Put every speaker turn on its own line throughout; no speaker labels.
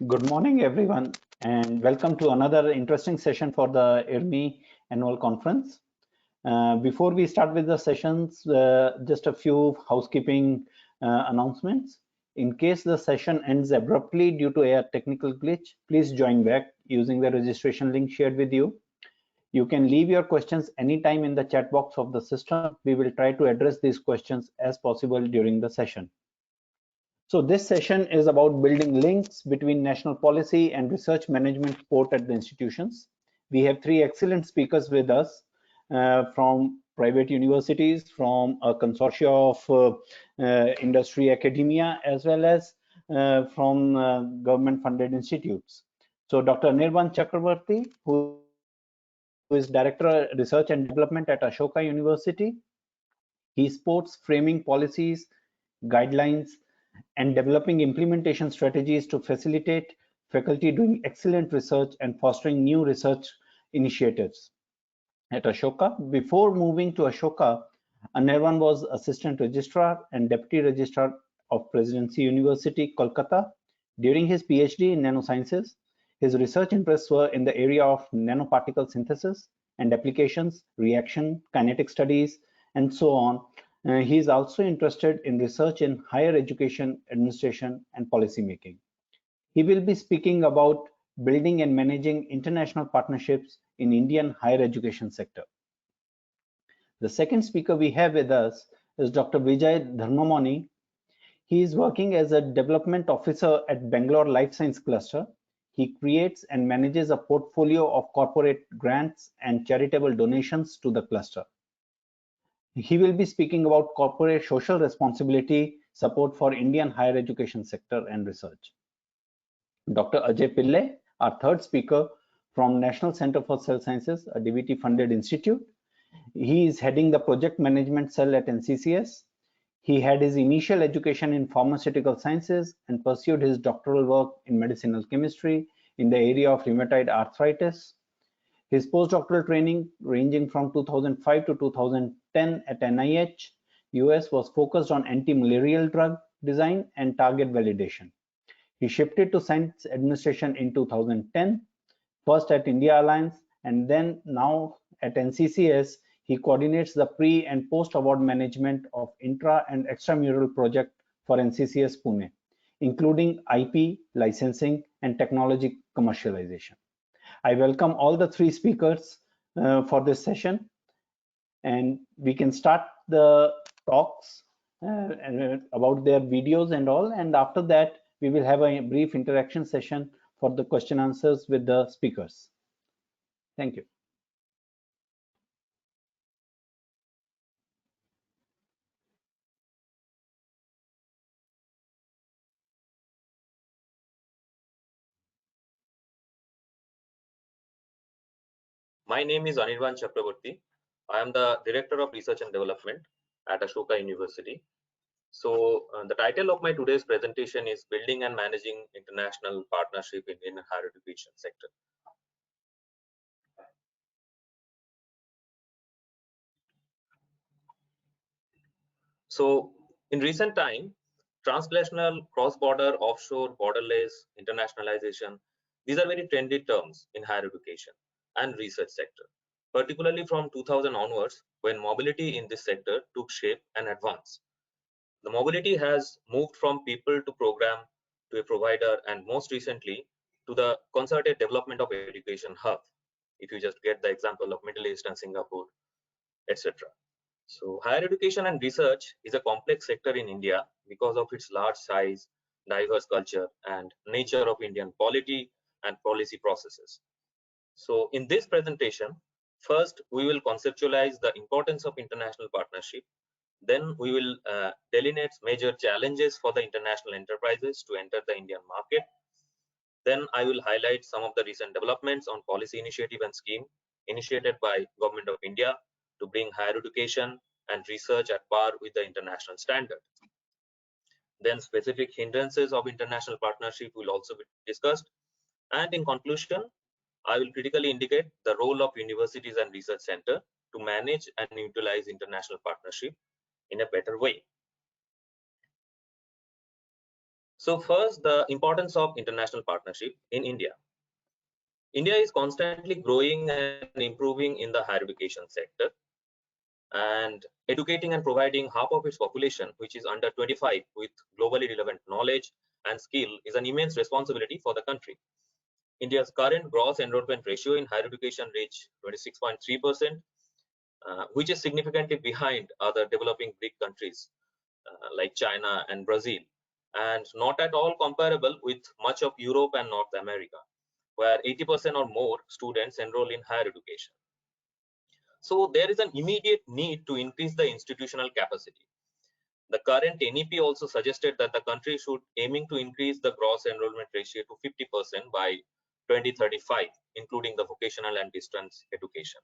Good morning, everyone, and welcome to another interesting session for the IRMI Annual Conference. Before we start with the sessions, just a few housekeeping announcements. In case the session ends abruptly due to a technical glitch, please join back using the registration link shared with you. You can leave your questions anytime in the chat box of the system. We will try to address these questions as possible during the session. So this session is about building links between national policy and research management support at the institutions. We have three excellent speakers with us from private universities, from a consortia of industry academia, as well as from government-funded institutes. So Dr. Anirban Chakrabarty, who is Director Research and Development at Ashoka University. He supports framing policies, guidelines, and developing implementation strategies to facilitate faculty doing excellent research and fostering new research initiatives at Ashoka. Before moving to Ashoka, Anirban was Assistant Registrar and Deputy Registrar of Presidency University, Kolkata. During his PhD in nanosciences, his research interests were in the area of nanoparticle synthesis and applications, reaction, kinetic studies, and so on. He is also interested in research in higher education, administration, and policy making. He will be speaking about building and managing international partnerships in Indian higher education sector. The second speaker we have with us is Dr. Vijay Dharnamani. He is working as a development officer at Bangalore Life Science Cluster. He creates and manages a portfolio of corporate grants and charitable donations to the cluster. He will be speaking about corporate social responsibility, support for Indian higher education sector and research. Dr. Ajay Pillay, our third speaker from National Center for Cell Sciences, a DVT funded institute. He is heading the project management cell at NCCS. He had his initial education in pharmaceutical sciences and pursued his doctoral work in medicinal chemistry in the area of rheumatoid arthritis. His postdoctoral training, ranging from 2005 to 2010 at NIH, US, was focused on anti-malarial drug design and target validation. He shifted to science administration in 2010, first at India Alliance, and then now at NCCS. He coordinates the pre and post award management of intra and extramural project for NCCS Pune, including IP, licensing, and technology commercialization. I welcome all the three speakers for this session, and we can start the talks about their videos and all, and after that we will have a brief interaction session for the question answers with the speakers. Thank you.
My name is Anirban Chakrabarty. I am the Director of Research and Development at Ashoka University. So the title of my today's presentation is Building and Managing International Partnership in Indian Higher Education Sector. So in recent time, translational, cross-border, offshore, borderless, internationalization, these are very trendy terms in higher education and research sector, particularly from 2000 onwards, when mobility in this sector took shape and advanced. The mobility has moved from people to program to a provider, and most recently to the concerted development of education hub. If you just get the example of Middle East and Singapore, etc. So higher education and research is a complex sector in India because of its large size, diverse culture, and nature of Indian polity and policy processes. So in this presentation, first we will conceptualize the importance of international partnership. Then we will delineate major challenges for the international enterprises to enter the Indian market. Then I will highlight some of the recent developments on policy initiative and scheme initiated by Government of India to bring higher education and research at par with the international standard. Then specific hindrances of international partnership will also be discussed. And in conclusion, I will critically indicate the role of universities and research center to manage and utilize international partnership in a better way. So first, the importance of international partnership in India. India is constantly growing and improving in the higher education sector, and educating and providing half of its population, which is under 25, with globally relevant knowledge and skill is an immense responsibility for the country. India's current gross enrollment ratio in higher education reached 26.3%, which is significantly behind other developing big countries like China and Brazil, and not at all comparable with much of Europe and North America, where 80% or more students enroll in higher education. So there is an immediate need to increase the institutional capacity. The current NEP also suggested that the country should aiming to increase the gross enrollment ratio to 50% by 2035, including the vocational and distance education.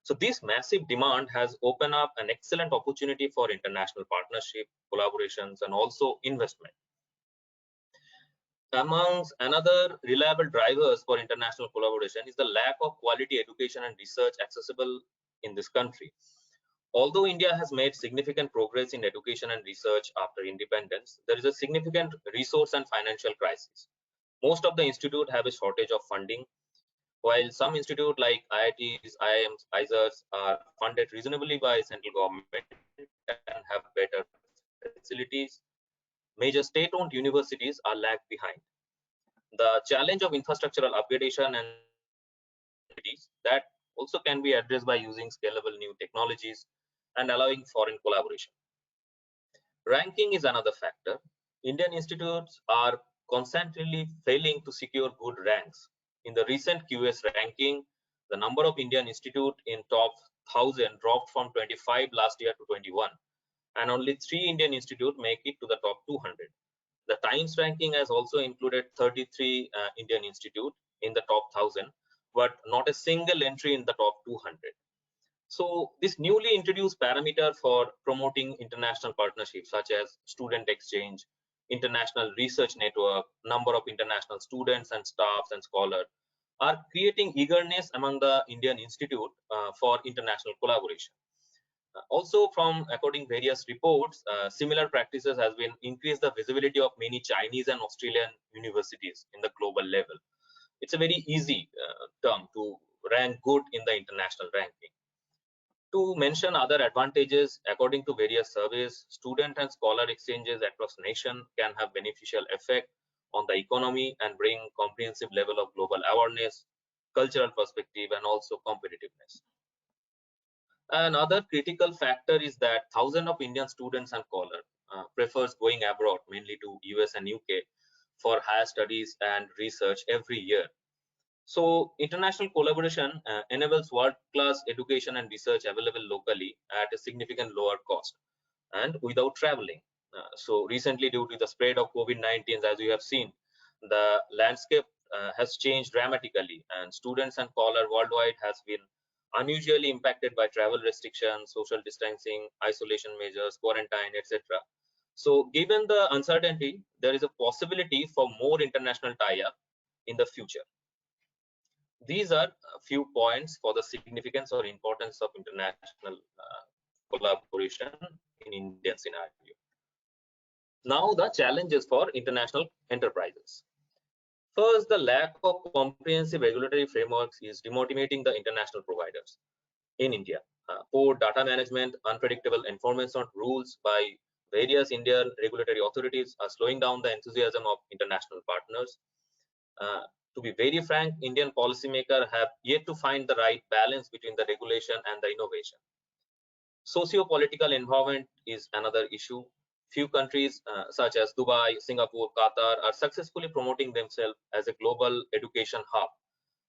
So this massive demand has opened up an excellent opportunity for international partnership, collaborations, and also investment. Amongst another reliable drivers for international collaboration is the lack of quality education and research accessible in this country. Although India has made significant progress in education and research after independence, there is a significant resource and financial crisis. Most of the institutes have a shortage of funding, while some institutes like IITs, IIMs, ISRs are funded reasonably by central government and have better facilities. Major state-owned universities are lagged behind. The challenge of infrastructural upgradation and that also can be addressed by using scalable new technologies and allowing foreign collaboration. Ranking is another factor. Indian institutes are constantly failing to secure good ranks. In the recent QS ranking, the number of Indian institutes in top 1000 dropped from 25 last year to 21, and only 3 Indian institutes make it to the top 200. The Times ranking has also included 33 Indian institutes in the top 1000, but not a single entry in the top 200. So this newly introduced parameter for promoting international partnerships such as student exchange, international research network, number of international students and staffs and scholars are creating eagerness among the Indian Institute for international collaboration. Also, from according various reports, similar practices has been increased the visibility of many Chinese and Australian universities in the global level. It's a very easy term to rank good in the international ranking. To mention other advantages, according to various surveys, student and scholar exchanges across nation can have beneficial effect on the economy and bring comprehensive level of global awareness, cultural perspective, and also competitiveness. Another critical factor is that thousands of Indian students and scholars prefers going abroad, mainly to US and UK, for higher studies and research every year. So international collaboration enables world-class education and research available locally at a significant lower cost and without traveling. So recently, due to the spread of COVID-19, as you have seen, the landscape has changed dramatically, and students and scholars worldwide has been unusually impacted by travel restrictions, social distancing, isolation measures, quarantine, etc. So given the uncertainty, there is a possibility for more international tie-up in the future. These are a few points for the significance or importance of international collaboration in Indian scenario. Now the challenges for international enterprises. First, the lack of comprehensive regulatory frameworks is demotivating the international providers in India. Poor data management, unpredictable enforcement rules by various Indian regulatory authorities are slowing down the enthusiasm of international partners. To be very frank, Indian policymakers have yet to find the right balance between the regulation and the innovation. Socio-political environment is another issue. Few countries such as Dubai, Singapore, Qatar are successfully promoting themselves as a global education hub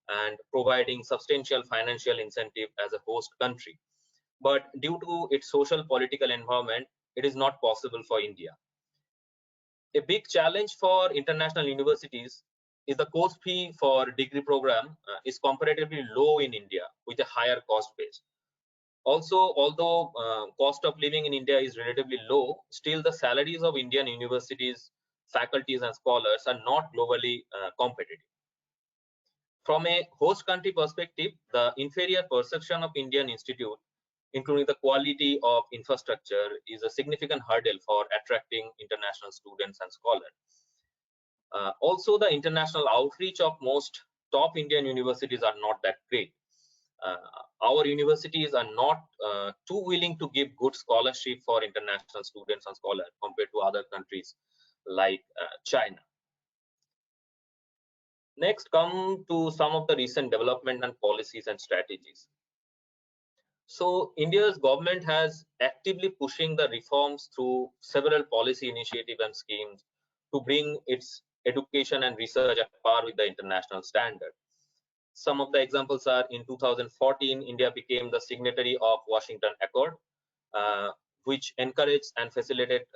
and providing substantial financial incentive as a host country. But due to its social political environment, it is not possible for India. A big challenge for international universities is the course fee for degree program is comparatively low in India with a higher cost base. Also, although cost of living in India is relatively low, still the salaries of Indian universities, faculties and scholars are not globally competitive. From a host country perspective, the inferior perception of Indian institute, including the quality of infrastructure, is a significant hurdle for attracting international students and scholars. Also, the international outreach of most top Indian universities are not that great. Our universities are not too willing to give good scholarship for international students and scholars compared to other countries like China. Next, come to some of the recent development and policies and strategies. So India's government has actively pushing the reforms through several policy initiatives and schemes to bring its education and research at par with the international standard. Some of the examples are: in 2014, India became the signatory of Washington Accord, which encouraged and facilitated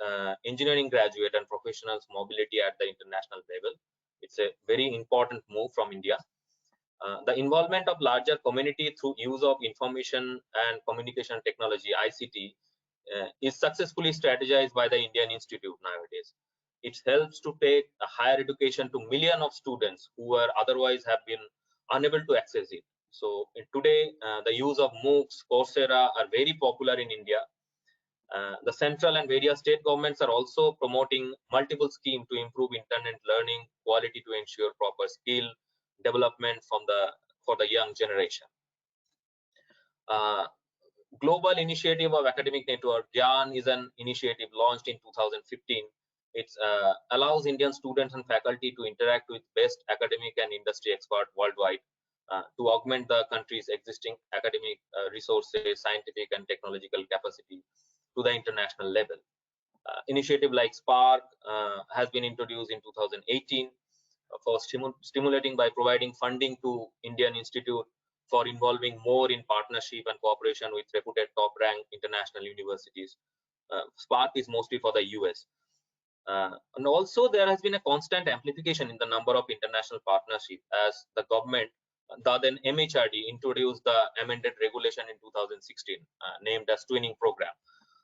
engineering graduate and professionals mobility at the international level. It's a very important move from India. The involvement of larger community through use of information and communication technology (ICT) is successfully strategized by the Indian Institute nowadays. It helps to take a higher education to millions of students who were otherwise have been unable to access it. So today, the use of MOOCs, Coursera are very popular in India. The central and various state governments are also promoting multiple schemes to improve internet learning quality to ensure proper skill development for the young generation. Global initiative of academic network GYAN is an initiative launched in 2015. It allows Indian students and faculty to interact with best academic and industry experts worldwide to augment the country's existing academic resources, scientific and technological capacity to the international level. Initiative like Spark has been introduced in 2018 for stimulating by providing funding to Indian Institute for involving more in partnership and cooperation with reputed top-ranked international universities. Spark is mostly for the US. And also there has been a constant amplification in the number of international partnerships as the government, the then MHRD, introduced the amended regulation in 2016 named as Twinning Program.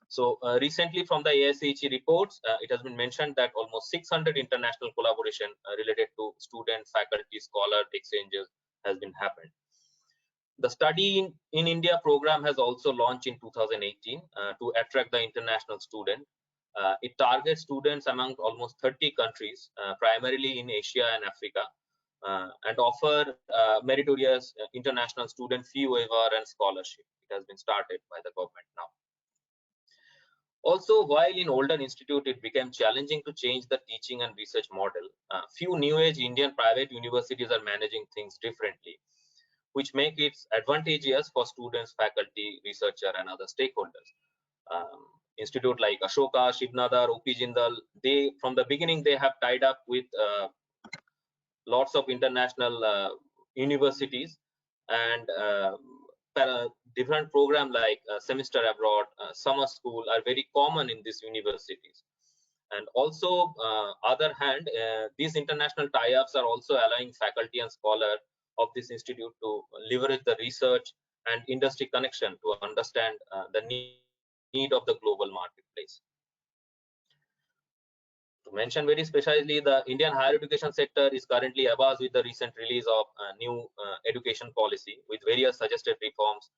So recently from the ASHE reports, it has been mentioned that almost 600 international collaboration related to student, faculty, scholar exchanges has been happened. The Study in India program has also launched in 2018 to attract the international student. It targets students among almost 30 countries, primarily in Asia and Africa, and offer meritorious international student fee waiver and scholarship. It has been started by the government now. Also, while in older institute it became challenging to change the teaching and research model, few new age Indian private universities are managing things differently, which make it advantageous for students, faculty, researcher, and other stakeholders. Institute like Ashoka, Shivnadar, OP Jindal, they from the beginning they have tied up with lots of international universities, and different programs like semester abroad, summer school are very common in these universities. And also, other hand, these international tie-ups are also allowing faculty and scholars of this institute to leverage the research and industry connection to understand the need of the global marketplace. To mention very specially, the Indian higher education sector is currently abuzz with the recent release of a new education policy with various suggested reforms,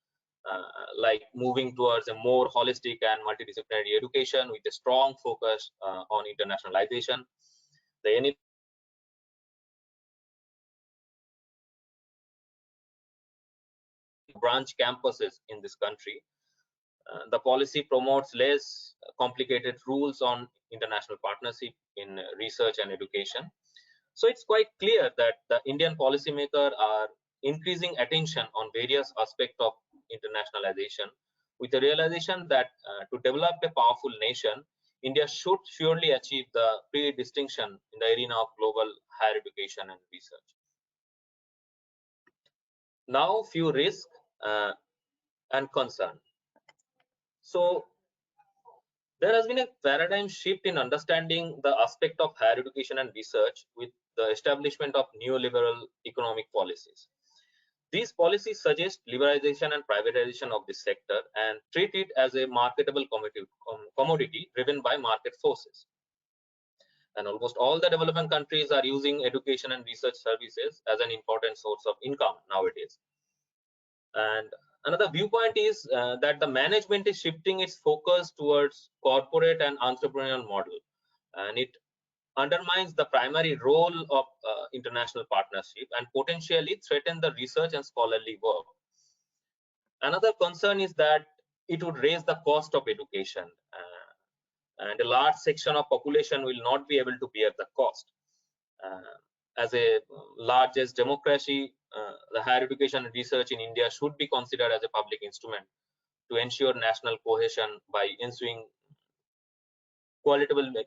like moving towards a more holistic and multidisciplinary education with a strong focus on internationalization. The branch campuses in this country. The policy promotes less complicated rules on international partnership in research and education. So it's quite clear that the Indian policymakers are increasing attention on various aspects of internationalization, with the realization that to develop a powerful nation, India should surely achieve the pre-distinction in the arena of global higher education and research. Now, few risks and concern. So there has been a paradigm shift in understanding the aspect of higher education and research with the establishment of neoliberal economic policies. These policies suggest liberalization and privatization of this sector and treat it as a marketable commodity driven by market forces. And almost all the developing countries are using education and research services as an important source of income nowadays. And another viewpoint is that the management is shifting its focus towards corporate and entrepreneurial model, and it undermines the primary role of international partnership and potentially threaten the research and scholarly work. Another concern is that it would raise the cost of education, and a large section of population will not be able to bear the cost. As a largest democracy, the higher education research in India should be considered as a public instrument to ensure national cohesion by ensuring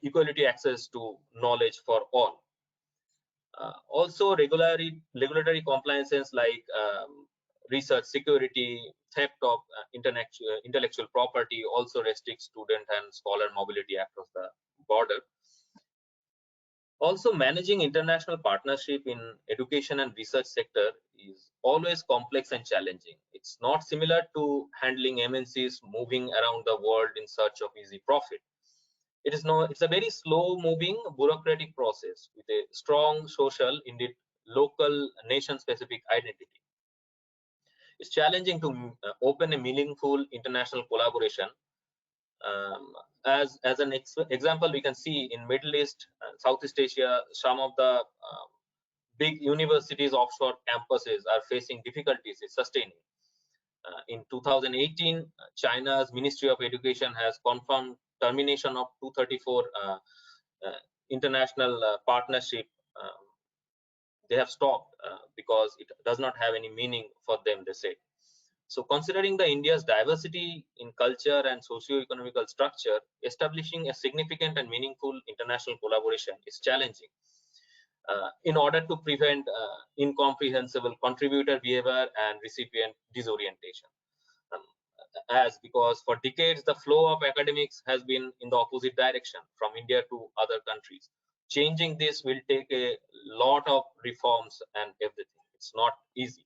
equality access to knowledge for all. Also, regulatory compliances like research security, theft of intellectual property also restricts student and scholar mobility across the border. Also, managing international partnership in education and research sector is always complex and challenging. It's not similar to handling MNCs moving around the world in search of easy profit. It's a very slow moving bureaucratic process with a strong social, indeed local nation specific identity. It's challenging to open a meaningful international collaboration. As an example, we can see in Middle East, Southeast Asia, some of the big universities offshore campuses are facing difficulties in sustaining. In 2018, China's Ministry of Education has confirmed termination of 234 international partnership. They have stopped because it does not have any meaning for them, they say. So considering the India's diversity in culture and socio-economical structure, establishing a significant and meaningful international collaboration is challenging in order to prevent incomprehensible contributor behavior and recipient disorientation. Because for decades, the flow of academics has been in the opposite direction from India to other countries. Changing this will take a lot of reforms and everything. It's not easy.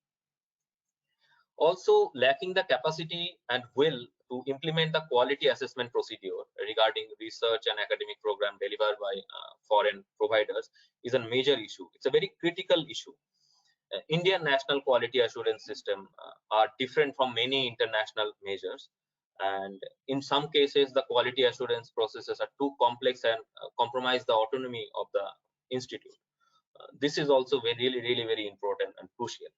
Also, lacking the capacity and will to implement the quality assessment procedure regarding research and academic program delivered by foreign providers is a major issue. It's a very critical issue. Indian national quality assurance system are different from many international measures, and in some cases the quality assurance processes are too complex and compromise the autonomy of the institute. This is also really very important and crucial.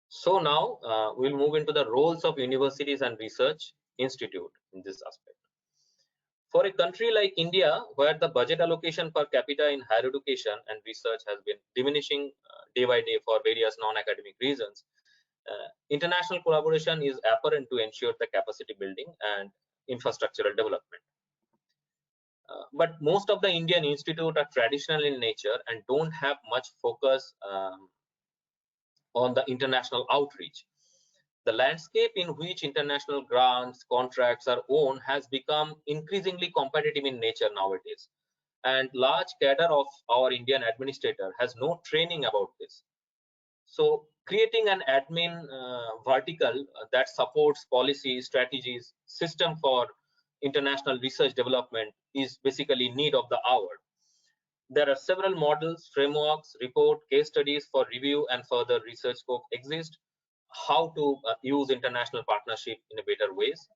So now we'll move into the roles of universities and research institute in this aspect. For a country like India, where the budget allocation per capita in higher education and research has been diminishing day by day for various non-academic reasons, international collaboration is apparent to ensure the capacity building and infrastructural development. But most of the Indian institutes are traditional in nature and don't have much focus on the international outreach. The landscape in which international grants, contracts are owned has become increasingly competitive in nature nowadays. And large cadre of our Indian administrator has no training about this. So creating an admin vertical that supports policy, strategies, system for international research development is basically need of the hour. There are several models, frameworks, report, case studies for review and further research scope exist, how to use international partnership in a better ways.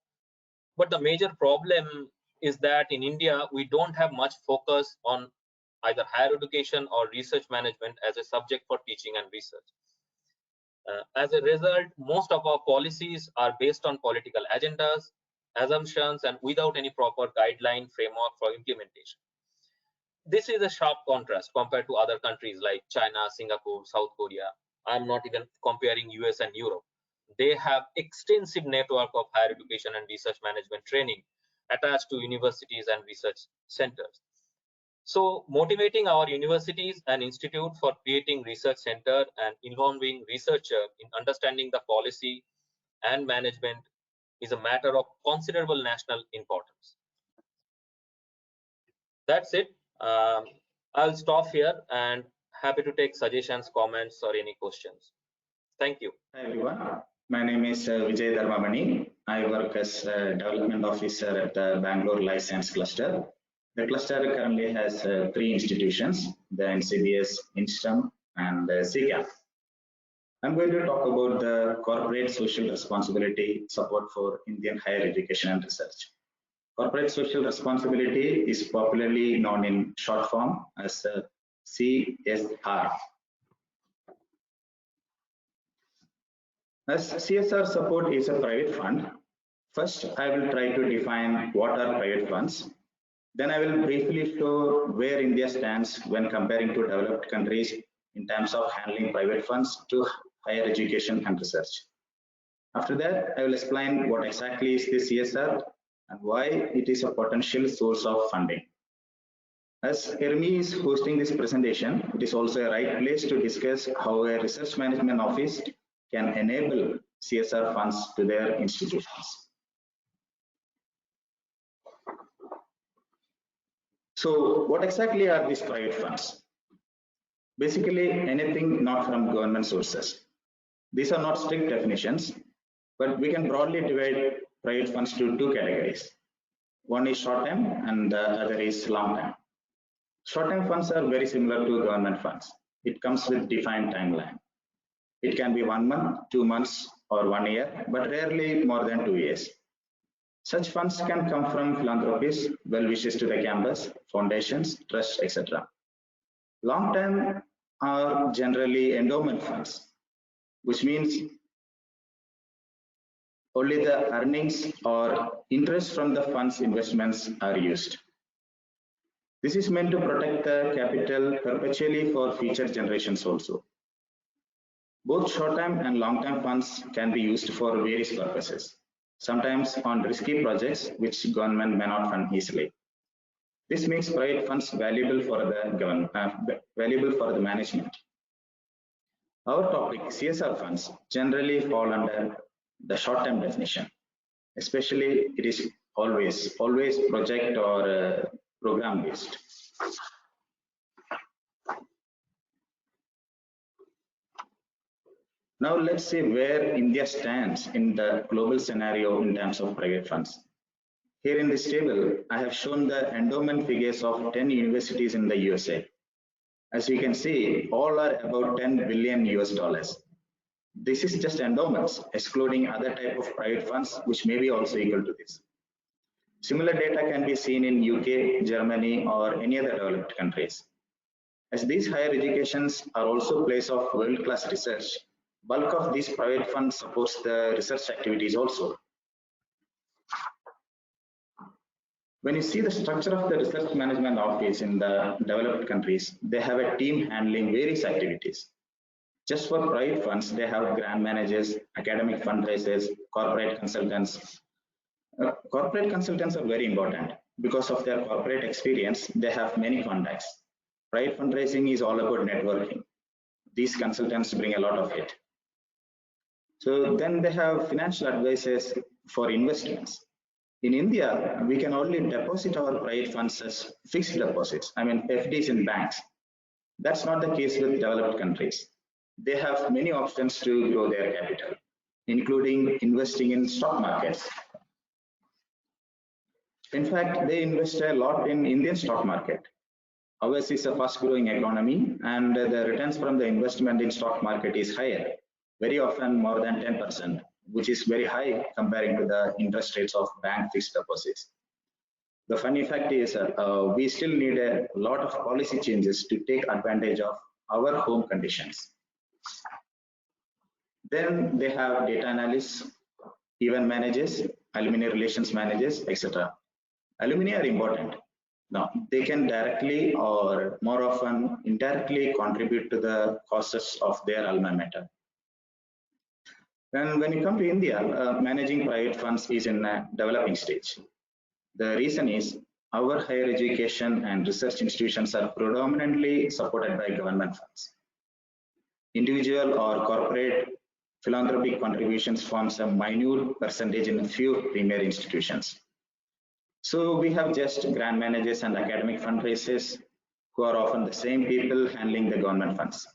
But the major problem is that in India, we don't have much focus on either higher education or research management as a subject for teaching and research. As a result, most of our policies are based on political agendas, assumptions, and without any proper guideline framework for implementation. This is a sharp contrast compared to other countries like China, Singapore, South Korea. I'm not even comparing US and Europe. They have extensive network of higher education and research management training attached to universities and research centers. So motivating our universities and institute for creating research center and involving researcher in understanding the policy and management is a matter of considerable national importance. That's it. I'll stop here and happy to take suggestions, comments, or any questions. Thank you.
Hi everyone, my name is Vijay Dharnamani. I work as a development officer at the Bangalore Life Science Cluster. The cluster currently has 3 institutions, the NCBS, INSTEM, and CCAP. I'm going to talk about the corporate social responsibility support for Indian higher education and research. Corporate social responsibility is popularly known in short form as CSR. As CSR support is a private fund, first I will try to define what are private funds. Then I will briefly show where India stands when comparing to developed countries in terms of handling private funds to higher education and research. After that, I will explain what exactly is the CSR and why it is a potential source of funding. As IRMI is hosting this presentation, it is also a right place to discuss how a research management office can enable CSR funds to their institutions. So what exactly are these private funds? Basically, anything not from government sources. These are not strict definitions, but we can broadly divide private funds to two categories. One is short-term and the other is long-term. Short-term funds are very similar to government funds. It comes with defined timeline. It can be 1 month, 2 months, or 1 year, but rarely more than 2 years. Such funds can come from philanthropies, well-wishes to the campus, foundations, trusts, etc. Long-term are generally endowment funds, which means only the earnings or interest from the fund's investments are used. This is meant to protect the capital perpetually for future generations also. Both short-term and long-term funds can be used for various purposes, sometimes on risky projects which government may not fund easily. This makes private funds valuable for the management. Our topic, CSR funds, generally fall under the short-term definition. Especially, it is always project or program based. Now let's see where India stands in the global scenario in terms of private funds. Here in this table, I have shown the endowment figures of 10 universities in the USA. As you can see, all are about 10 billion US dollars. This is just endowments, excluding other type of private funds, which may be also equal to this. Similar data can be seen in UK, Germany, or any other developed countries. As these higher educations are also place of world-class research, bulk of these private funds supports the research activities also. When you see the structure of the research management office in the developed countries, they have a team handling various activities. Just for private funds, they have grant managers, academic fundraisers, corporate consultants. Corporate consultants are very important because of their corporate experience. They have many contacts. Private fundraising is all about networking. These consultants bring a lot of it. So then they have financial advisors for investments. In India, we can only deposit our private funds as fixed deposits, I mean FDs in banks. That's not the case with developed countries. They have many options to grow their capital, including investing in stock markets. In fact, they invest a lot in Indian stock market. Ours is a fast-growing economy, and the returns from the investment in stock market is higher, very often more than 10%, which is very high comparing to the interest rates of bank fixed deposits. The funny fact is we still need a lot of policy changes to take advantage of our home conditions. Then they have data analysts, event managers, alumni relations managers, etc. Alumni are important. Now, they can directly or more often indirectly contribute to the causes of their alma mater. And when you come to India, managing private funds is in a developing stage. The reason is our higher education and research institutions are predominantly supported by government funds. Individual or corporate philanthropic contributions forms a minute percentage in a few premier institutions. So we have just grant managers and academic fundraisers who are often the same people handling the government funds.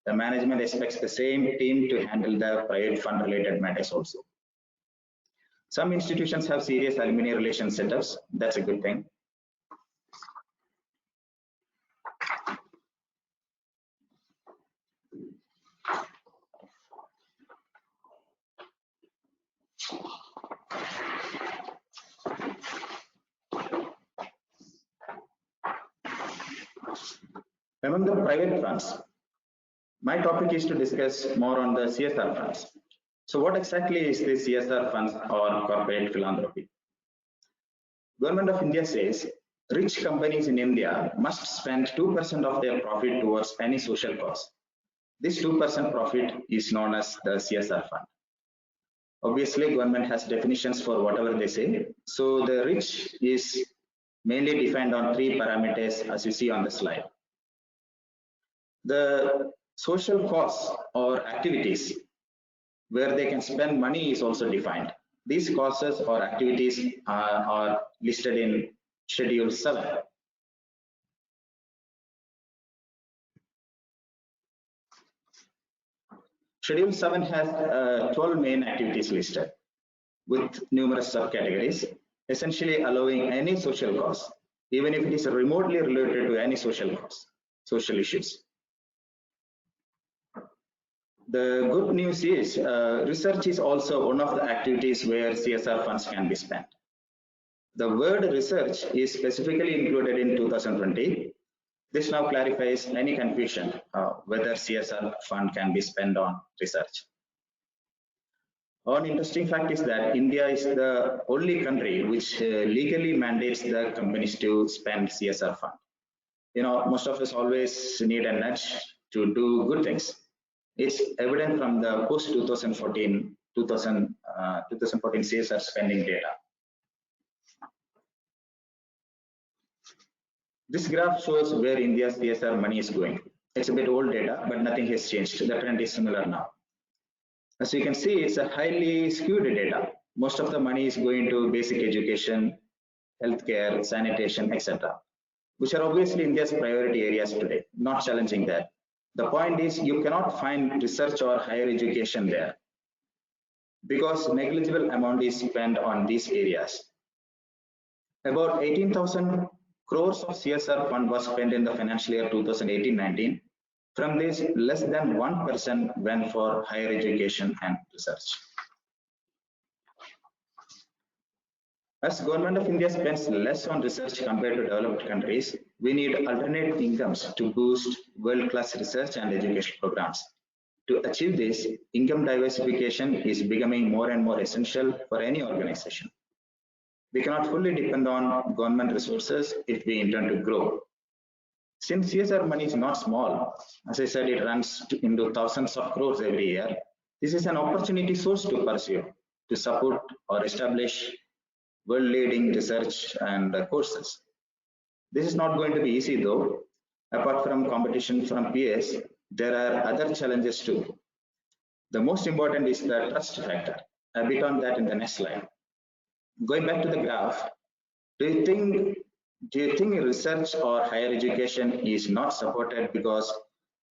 The management expects the same team to handle the private fund related matters also. Some institutions have serious alumni relations setups. That's a good thing. Among the private funds, my topic is to discuss more on the CSR funds. So what exactly is the CSR funds or corporate philanthropy? Government of India says rich companies in India must spend 2% of their profit towards any social cause. This 2% profit is known as the CSR fund. Obviously, government has definitions for whatever they say. So the rich is mainly defined on 3 parameters as you see on the slide. The social cause or activities where they can spend money is also defined. These causes or activities are listed in Schedule 7. Schedule 7 has 12 main activities listed with numerous subcategories, essentially allowing any social cause, even if it is remotely related to any social cause, social issues. The good news is research is also one of the activities where CSR funds can be spent. The word research is specifically included in 2020. This now clarifies any confusion whether CSR fund can be spent on research. One interesting fact is that India is the only country which legally mandates the companies to spend CSR fund. You know, most of us always need a nudge to do good things. It's evident from the post 2014 CSR spending data. This graph shows where India's CSR money is going. It's a bit old data, but nothing has changed. The trend is similar now. As you can see, it's a highly skewed data. Most of the money is going to basic education, healthcare, sanitation, etc., which are obviously India's priority areas today, not challenging that. The point is you cannot find research or higher education there because negligible amount is spent on these areas. About 18,000 crores of CSR fund was spent in the financial year 2018-19. From this, less than 1% went for higher education and research. As Government of India spends less on research compared to developed countries, we need alternate incomes to boost world-class research and education programs. To achieve this, income diversification is becoming more and more essential for any organization. We cannot fully depend on government resources if we intend to grow. Since CSR money is not small, as I said, it runs into thousands of crores every year. This is an opportunity source to pursue, to support or establish world-leading research and courses. This is not going to be easy though. Apart from competition from peers, there are other challenges too. The most important is the trust factor. A bit on that in the next slide. Going back to the graph, do you think research or higher education is not supported because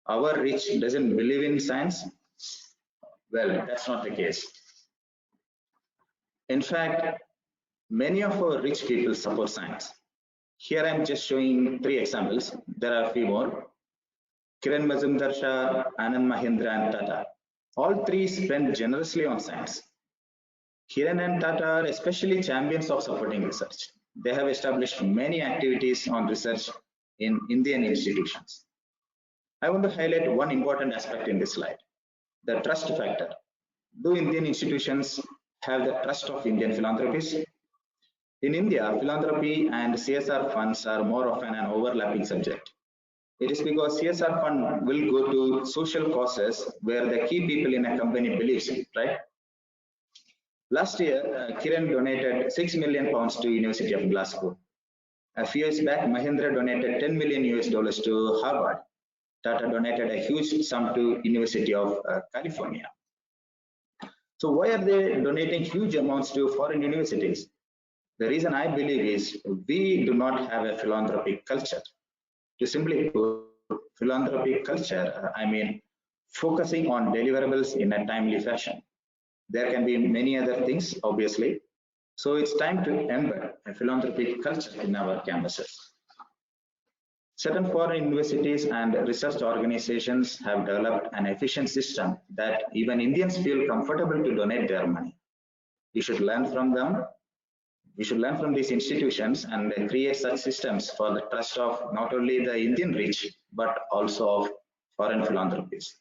our rich doesn't believe in science? Well, that's not the case. In fact, many of our rich people support science. Here I'm just showing 3 examples. There are a few more. Kiran Mazumdar-Shah, Anand Mahindra and Tata. All 3 spend generously on science. Kiran and Tata are especially champions of supporting research. They have established many activities on research in Indian institutions. I want to highlight one important aspect in this slide, the trust factor. Do Indian institutions have the trust of Indian philanthropists? In India, philanthropy and CSR funds are more often an overlapping subject. It is because CSR fund will go to social causes where the key people in a company believes in, right? Last year, Kiran donated £6 million to University of Glasgow. A few years back, Mahindra donated $10 million to Harvard. Tata donated a huge sum to University of California. So why are they donating huge amounts to foreign universities? The reason I believe is we do not have a philanthropic culture. To simply put, philanthropic culture, I mean focusing on deliverables in a timely fashion. There can be many other things, obviously. So it's time to embed a philanthropic culture in our campuses. Certain foreign universities and research organizations have developed an efficient system that even Indians feel comfortable to donate their money. We should learn from them. We should learn from these institutions and create such systems for the trust of not only the Indian rich, but also of foreign philanthropies.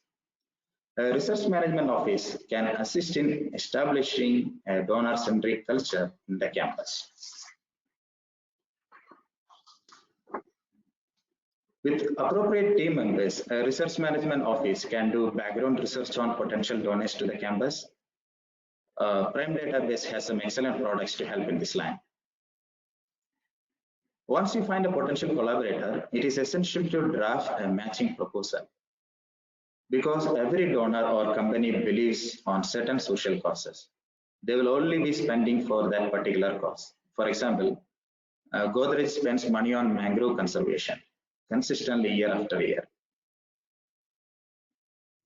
A research management office can assist in establishing a donor-centric culture in the campus. With appropriate team members, a research management office can do background research on potential donors to the campus. Prime Database has some excellent products to help in this line. Once you find a potential collaborator, it is essential to draft a matching proposal, because every donor or company believes on certain social causes. They will only be spending for that particular cause. For example, Godrej spends money on mangrove conservation consistently year after year.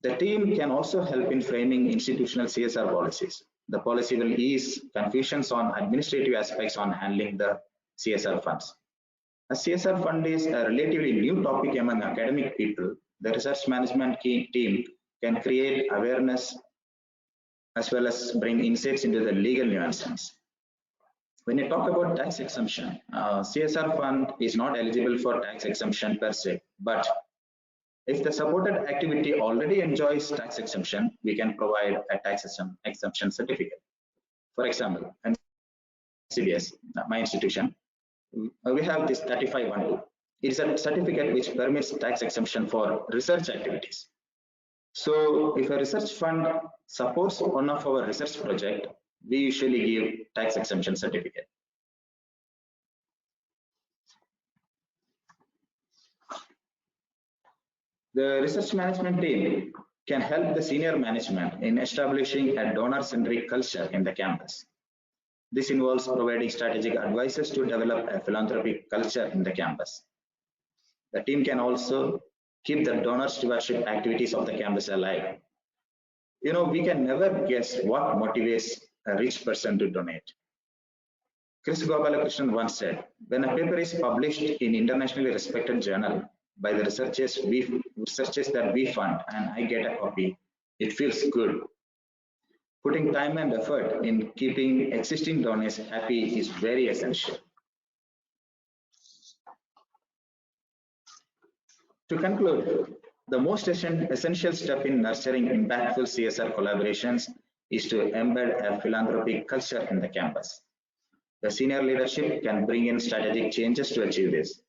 The team can also help in framing institutional CSR policies. The policy will ease confusions on administrative aspects on handling the CSR funds. A CSR fund is a relatively new topic among academic people. The research management team can create awareness as well as bring insights into the legal nuances. When you talk about tax exemption, CSR fund is not eligible for tax exemption per se, but if the supported activity already enjoys tax exemption, we can provide a tax exemption certificate. For example, CBS, my institution, we have this 3512. It is a certificate which permits tax exemption for research activities. So if a research fund supports one of our research project, we usually give tax exemption certificate. The research management team can help the senior management in establishing a donor-centric culture in the campus. This involves providing strategic advices to develop a philanthropic culture in the campus. The team can also keep the donor stewardship activities of the campus alive. You know, we can never guess what motivates a rich person to donate. Chris Gopalakrishnan once said, when a paper is published in internationally respected journal by the researchers that we fund and I get a copy, it feels good. Putting time and effort in keeping existing donors happy is very essential. To conclude, the most essential step in nurturing impactful CSR collaborations is to embed a philanthropic culture in the campus. The senior leadership can bring in strategic changes to achieve this.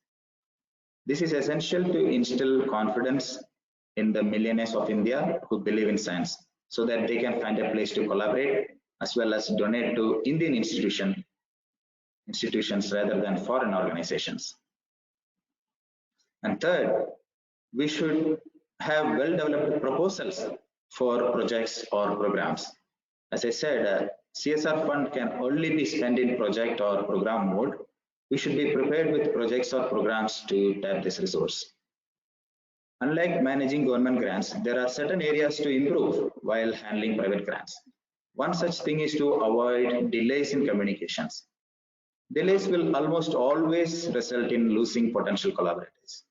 This is essential to instill confidence in the millionaires of India who believe in science, so that they can find a place to collaborate as well as donate to Indian institutions rather than foreign organizations. And third, we should have well-developed proposals for projects or programs. As I said, CSR fund can only be spent in project or program mode. We should be prepared with projects or programs to tap this resource. Unlike managing government grants, there are certain areas to improve while handling private grants. One such thing is to avoid delays in communications. Delays will almost always result in losing potential collaborators.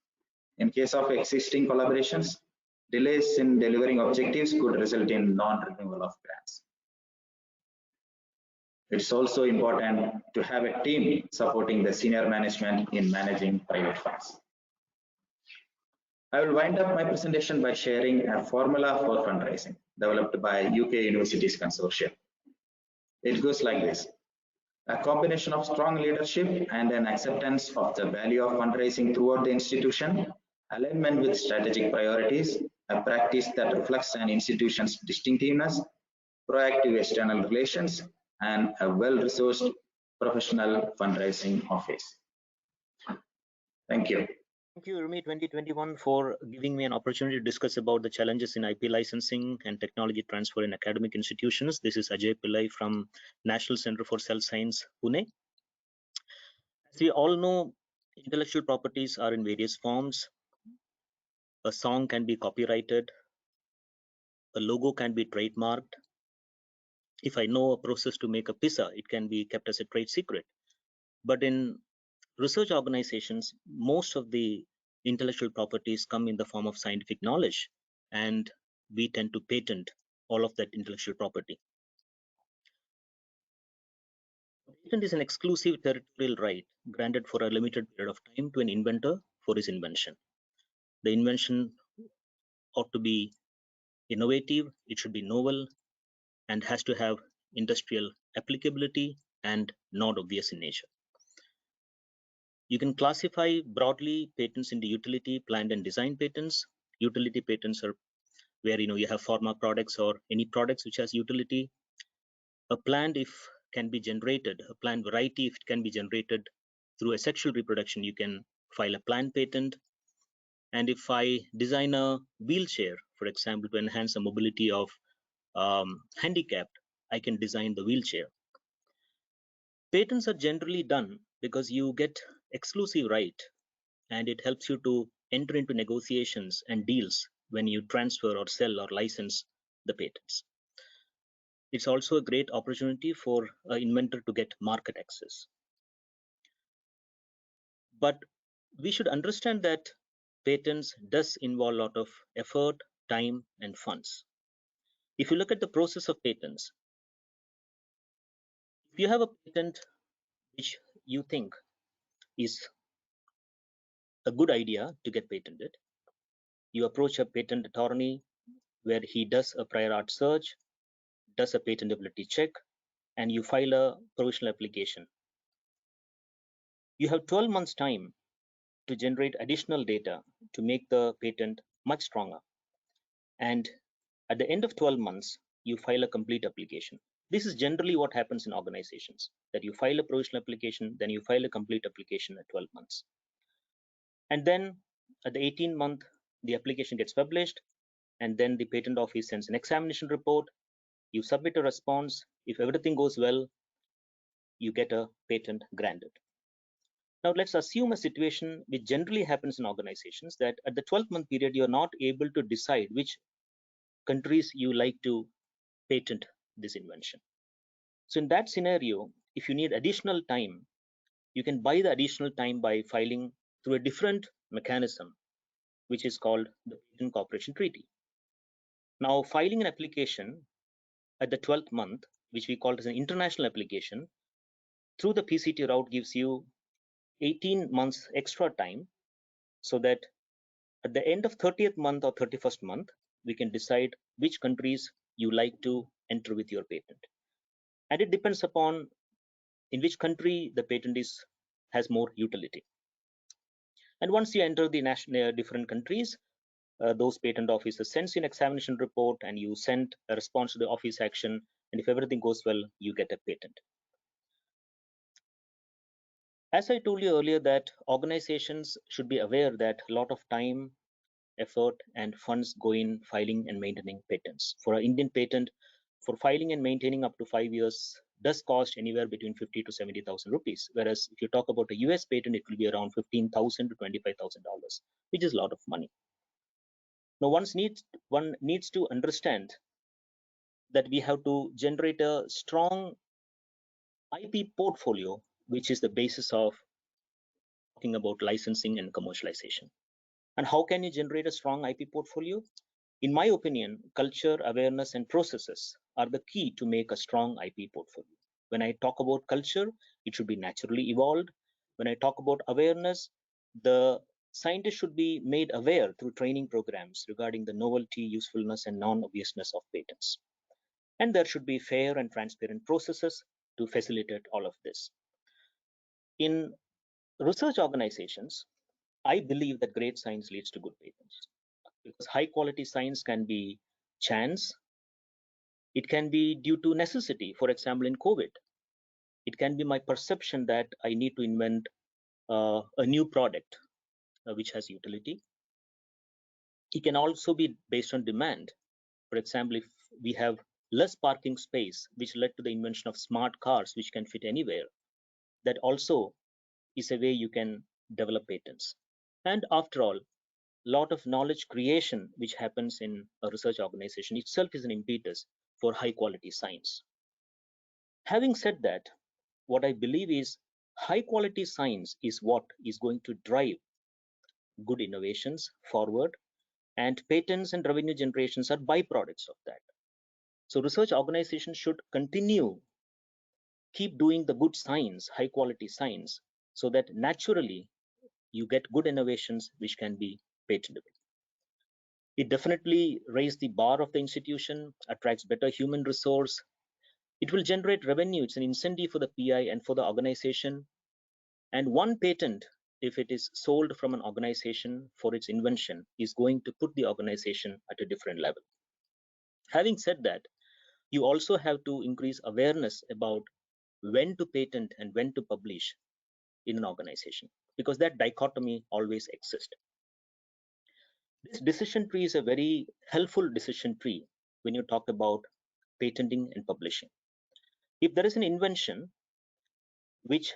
In case of existing collaborations, delays in delivering objectives could result in non-renewal of grants. It's also important to have a team supporting the senior management in managing private funds. I will wind up my presentation by sharing a formula for fundraising developed by UK Universities Consortium. It goes like this: a combination of strong leadership and an acceptance of the value of fundraising throughout the institution, alignment with strategic priorities, a practice that reflects an institution's distinctiveness, proactive external relations, and a well-resourced professional fundraising office. Thank you.
Thank you, IRMI 2021, for giving me an opportunity to discuss about the challenges in IP licensing and technology transfer in academic institutions. This is Ajay Pillay from National Center for Cell Science, Pune. As we all know, intellectual properties are in various forms. A song can be copyrighted. A logo can be trademarked. If I know a process to make a pizza, it can be kept as a trade secret. But in research organizations, most of the intellectual properties come in the form of scientific knowledge, and we tend to patent all of that intellectual property. Patent is an exclusive territorial right granted for a limited period of time to an inventor for his invention. The invention ought to be innovative, it should be novel, and has to have industrial applicability and not obvious in nature. You can classify broadly patents into utility, planned, and design patents. Utility patents are where you have pharma products or any products which has utility. A plant if can be generated, a plant variety if it can be generated through a sexual reproduction, you can file a plant patent. And if I design a wheelchair, for example, to enhance the mobility of handicapped, I can design the wheelchair. Patents are generally done because you get exclusive right, and it helps you to enter into negotiations and deals when you transfer or sell or license the patents. It's also a great opportunity for an inventor to get market access. But we should understand that patents does involve a lot of effort, time, and funds. If you look at the process of patents, if you have a patent which you think is a good idea to get patented, you approach a patent attorney where he does a prior art search, does a patentability check, and you file a provisional application. You have 12 months time to generate additional data to make the patent much stronger. And at the end of 12 months, you file a complete application. This is generally what happens in organizations, that you file a provisional application, then you file a complete application at 12 months. And then at the 18th month, the application gets published, and then the patent office sends an examination report. You submit a response. If everything goes well, you get a patent granted. Now let's assume a situation which generally happens in organizations, that at the 12-month period, you're not able to decide which countries you like to patent this invention. So in that scenario, if you need additional time, you can buy the additional time by filing through a different mechanism, which is called the Patent Cooperation Treaty. Now, filing an application at the 12th month, which we call as an international application, through the PCT route gives you 18 months extra time, so that at the end of 30th month or 31st month, we can decide which countries you like to enter with your patent. And it depends upon in which country the patent has more utility. And once you enter the different countries, those patent officers sends you an examination report, and you send a response to the office action. And if everything goes well, you get a patent. As I told you earlier, that organizations should be aware that a lot of time, effort, and funds go in filing and maintaining patents. For an Indian patent, for filing and maintaining up to 5 years does cost anywhere between 50 to 70,000 rupees. Whereas if you talk about a US patent, it will be around $15,000 to $25,000, which is a lot of money. Now, one needs to understand that we have to generate a strong IP portfolio, which is the basis of talking about licensing and commercialization. And how can you generate a strong IP portfolio? In my opinion, culture, awareness, and processes are the key to make a strong IP portfolio. When I talk about culture, it should be naturally evolved. When I talk about awareness, the scientists should be made aware through training programs regarding the novelty, usefulness, and non-obviousness of patents. And there should be fair and transparent processes to facilitate all of this. In research organizations, I believe that great science leads to good patents, because high quality science can be chance. It can be due to necessity. For example, in COVID, it can be my perception that I need to invent a new product which has utility. It can also be based on demand. For example, if we have less parking space, which led to the invention of smart cars, which can fit anywhere, that also is a way you can develop patents. And after all, lot of knowledge creation which happens in a research organization itself is an impetus for high quality science. Having said that, what I believe is high quality science is what is going to drive good innovations forward, and patents and revenue generations are byproducts of that. So research organizations should continue keep doing the good science, high quality science, so that naturally you get good innovations which can be patentable. It definitely raises the bar of the institution, attracts better human resource. It will generate revenue. It's an incentive for the PI and for the organization. And one patent, if it is sold from an organization for its invention, is going to put the organization at a different level. Having said that, you also have to increase awareness about when to patent and when to publish in an organization, because that dichotomy always exists. This decision tree is a very helpful decision tree when you talk about patenting and publishing. If there is an invention which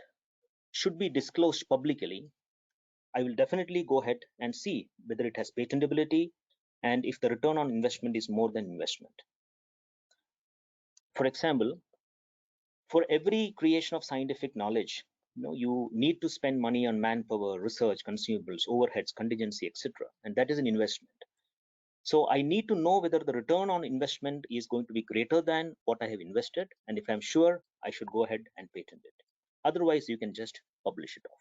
should be disclosed publicly, I will definitely go ahead and see whether it has patentability and if the return on investment is more than investment. For example, for every creation of scientific knowledge, you need to spend money on manpower, research, consumables, overheads, contingency, etc. And that is an investment. So I need to know whether the return on investment is going to be greater than what I have invested. And if I'm sure, I should go ahead and patent it. Otherwise, you can just publish it off.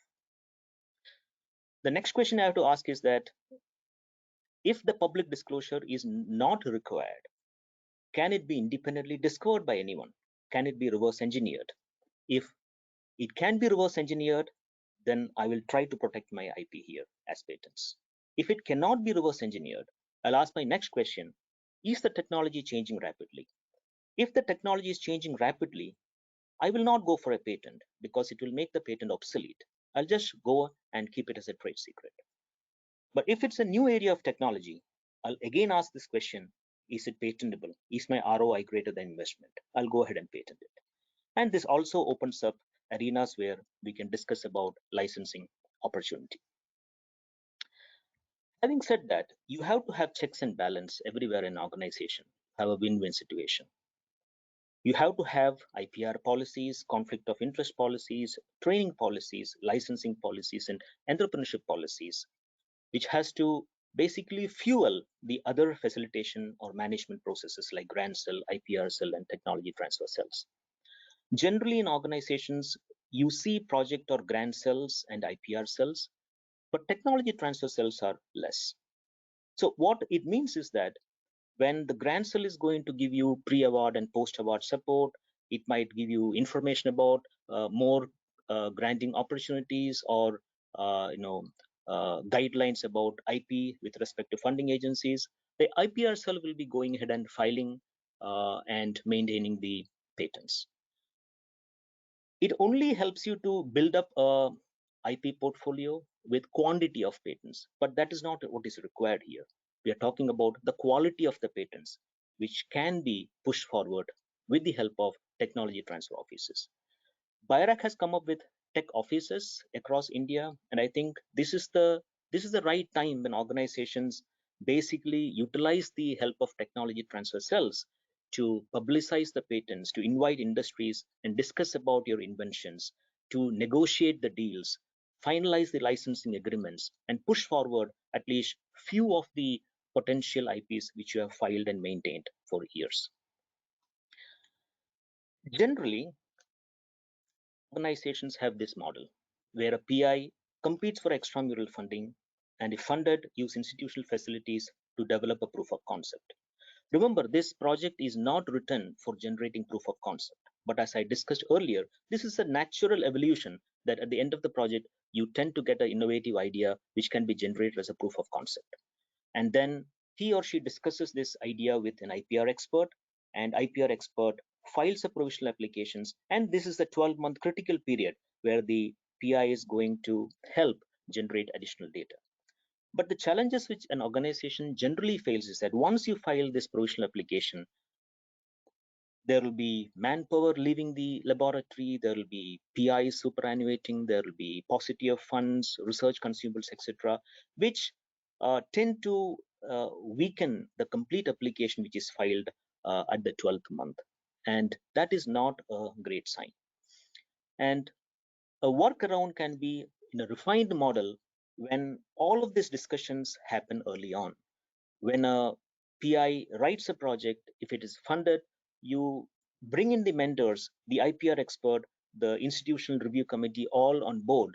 The next question I have to ask is that if the public disclosure is not required, can it be independently discovered by anyone? Can it be reverse engineered? If it can be reverse engineered, then I will try to protect my IP here as patents. If it cannot be reverse engineered, I'll ask my next question, is the technology changing rapidly? If the technology is changing rapidly, I will not go for a patent because it will make the patent obsolete. I'll just go and keep it as a trade secret. But if it's a new area of technology, I'll again ask this question, is it patentable? Is my ROI greater than investment? I'll go ahead and patent it. And this also opens up arenas where we can discuss about licensing opportunity. Having said that, you have to have checks and balance everywhere in an organization, have a win-win situation. You have to have IPR policies, conflict of interest policies, training policies, licensing policies, and entrepreneurship policies, which has to basically fuel the other facilitation or management processes like grant cell, IPR cell, and technology transfer cells. Generally in organizations, you see project or grant cells and IPR cells, but technology transfer cells are less. So what it means is that when the grant cell is going to give you pre-award and post-award support, it might give you information about more granting opportunities or guidelines about IP with respect to funding agencies. The IPR cell will be going ahead and filing and maintaining the patents. It only helps you to build up a IP portfolio with quantity of patents, but that is not what is required here. We are talking about the quality of the patents, which can be pushed forward with the help of technology transfer offices. BIRAC has come up with tech offices across India, and I think this is the right time when organizations basically utilize the help of technology transfer cells to publicize the patents, to invite industries and discuss about your inventions, to negotiate the deals, finalize the licensing agreements, and push forward at least few of the potential IPs which you have filed and maintained for years. Generally, organizations have this model where a PI competes for extramural funding and if funded, use institutional facilities to develop a proof of concept. Remember, this project is not written for generating proof of concept, but as I discussed earlier, this is a natural evolution that at the end of the project, you tend to get an innovative idea which can be generated as a proof of concept. And then he or she discusses this idea with an IPR expert, and IPR expert files a provisional applications, and this is the 12-month critical period where the PI is going to help generate additional data. But the challenges which an organization generally fails is that once you file this provisional application, there will be manpower leaving the laboratory, there will be PIs superannuating, there will be paucity of funds, research consumables, etc., which tend to weaken the complete application which is filed at the 12th month. And that is not a great sign. And a workaround can be in a refined model when all of these discussions happen early on. When a PI writes a project, if it is funded, you bring in the mentors, the IPR expert, the institutional review committee, all on board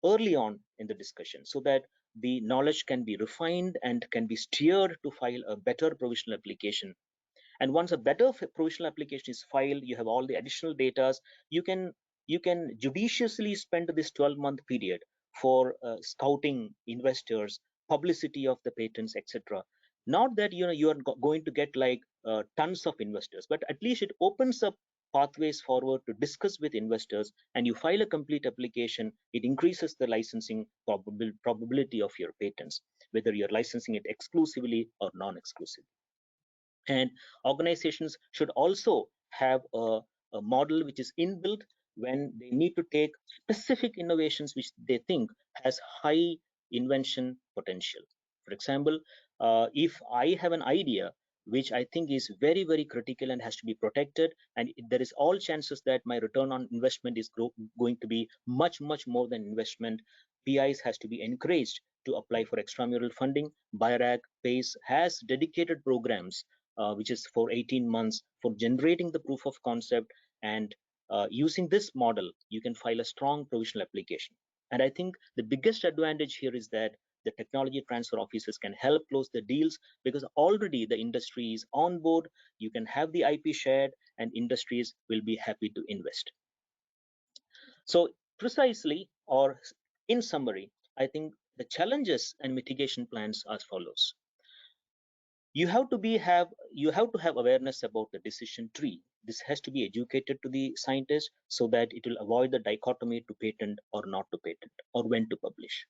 early on in the discussion, so that the knowledge can be refined and can be steered to file a better provisional application. And once a better provisional application is filed, you have all the additional data. You can judiciously spend this 12-month period for scouting investors, publicity of the patents, etc. Not that you are going to get like tons of investors, but at least it opens up pathways forward to discuss with investors, and you file a complete application. It increases the licensing probability of your patents, whether you're licensing it exclusively or non-exclusively. And organizations should also have a model which is inbuilt when they need to take specific innovations which they think has high invention potential. For example, if I have an idea which I think is very, very critical and has to be protected, and there is all chances that my return on investment is going to be much, much more than investment, PIs has to be encouraged to apply for extramural funding. BIRAC PACE has dedicated programs which is for 18 months for generating the proof of concept. And using this model, you can file a strong provisional application. And I think the biggest advantage here is that the technology transfer offices can help close the deals, because already the industry is on board. You can have the IP shared, and industries will be happy to invest. So precisely, or in summary, I think the challenges and mitigation plans are as follows. You have to have awareness about the decision tree. This has to be educated to the scientist so that it will avoid the dichotomy to patent or not to patent, or when to publish.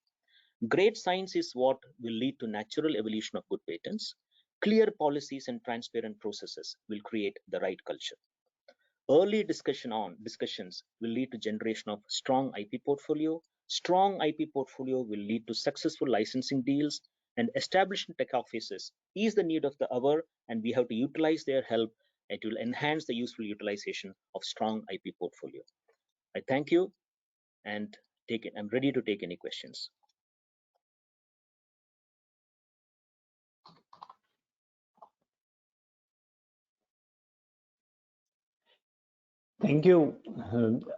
Great science is what will lead to natural evolution of good patents. Clear policies and transparent processes will create the right culture. Early discussions will lead to generation of strong IP portfolio. Strong IP portfolio will lead to successful licensing deals, and establishing tech offices is the need of the hour, and we have to utilize their help. It will enhance the useful utilization of strong IP portfolio. I thank you, and I'm ready to take any questions.
Thank you,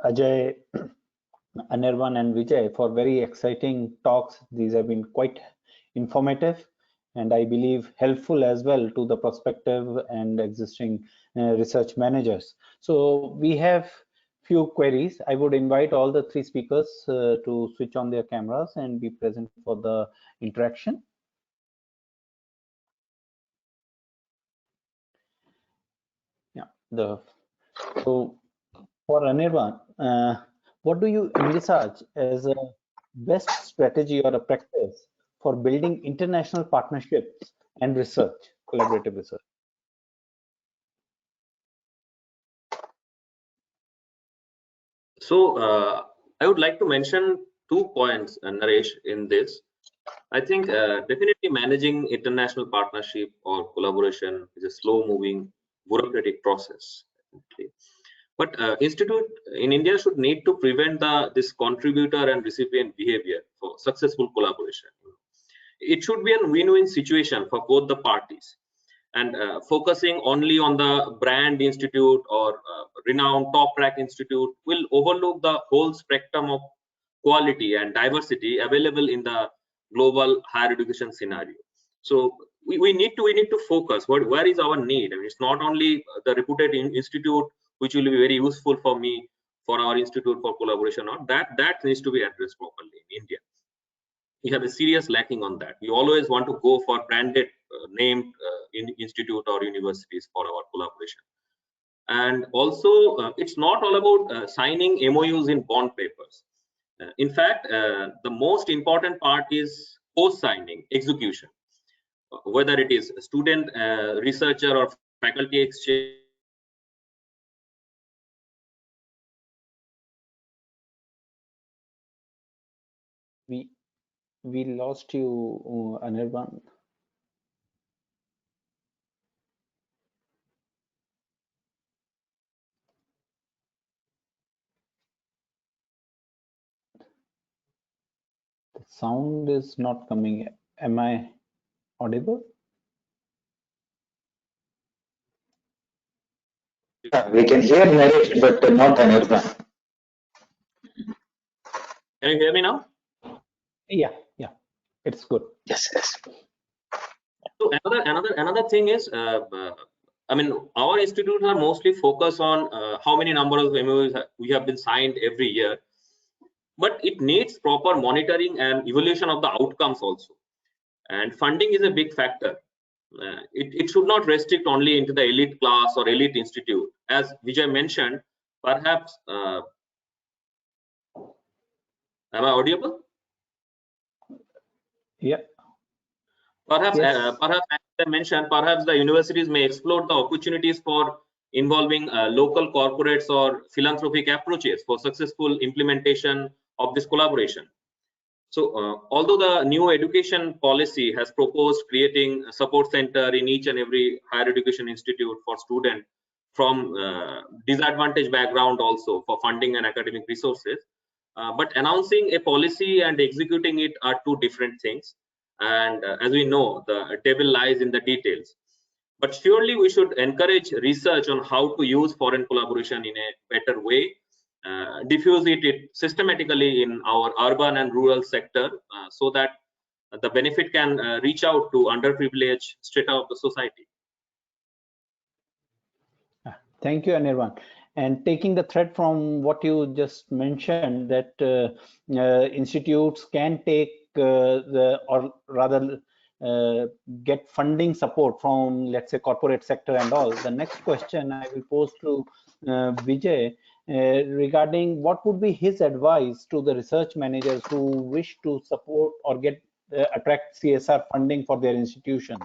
Ajay, Anirban, and Vijay, for very exciting talks. These have been quite informative and I believe helpful as well to the prospective and existing research managers. So we have few queries. I would invite all the three speakers to switch on their cameras and be present for the interaction. Yeah, so for Anirban, what do you envisage as a best strategy or a practice for building international partnerships and research, collaborative research?
So I would like to mention 2 points, Naresh, in this. I think definitely managing international partnership or collaboration is a slow-moving bureaucratic process. Okay. But institute in India should need to prevent this contributor and recipient behavior for successful collaboration. It should be a win-win situation for both the parties, and focusing only on the brand institute or renowned top-rack institute will overlook the whole spectrum of quality and diversity available in the global higher education scenario. So we need to focus where is our need. I mean, it's not only the reputed institute which will be very useful for me, for our institute, for collaboration, or that needs to be addressed properly in India. We have a serious lacking on that. We always want to go for branded named institute or universities for our collaboration. And also it's not all about signing MOUs in bond papers. In fact, the most important part is post-signing execution, whether it is student, researcher, or faculty exchange.
We lost you, Anirban. The sound is not coming. Am I audible?
We can hear Naresh, but not Anirban.
Can you hear me now?
Yeah, it's good.
Yes.
So another thing is, I mean, our institutes are mostly focused on how many number of MOUs we have been signed every year, but it needs proper monitoring and evaluation of the outcomes also. And funding is a big factor. It should not restrict only into the elite class or elite institute. As Vijay mentioned, perhaps, am I audible?
Yeah.
Perhaps,
Yes.
perhaps as I mentioned, perhaps the universities may explore the opportunities for involving local corporates or philanthropic approaches for successful implementation of this collaboration. So, although the new education policy has proposed creating a support center in each and every higher education institute for students from disadvantaged background also for funding and academic resources, but announcing a policy and executing it are two different things. And as we know, the devil lies in the details. But surely we should encourage research on how to use foreign collaboration in a better way, diffuse it systematically in our urban and rural sector, so that the benefit can reach out to underprivileged strata of the society.
Thank you, Anirban. And taking the thread from what you just mentioned, that institutes can take or rather get funding support from, let's say, corporate sector and all. The next question I will pose to Vijay regarding what would be his advice to the research managers who wish to support or get attract CSR funding for their institutions.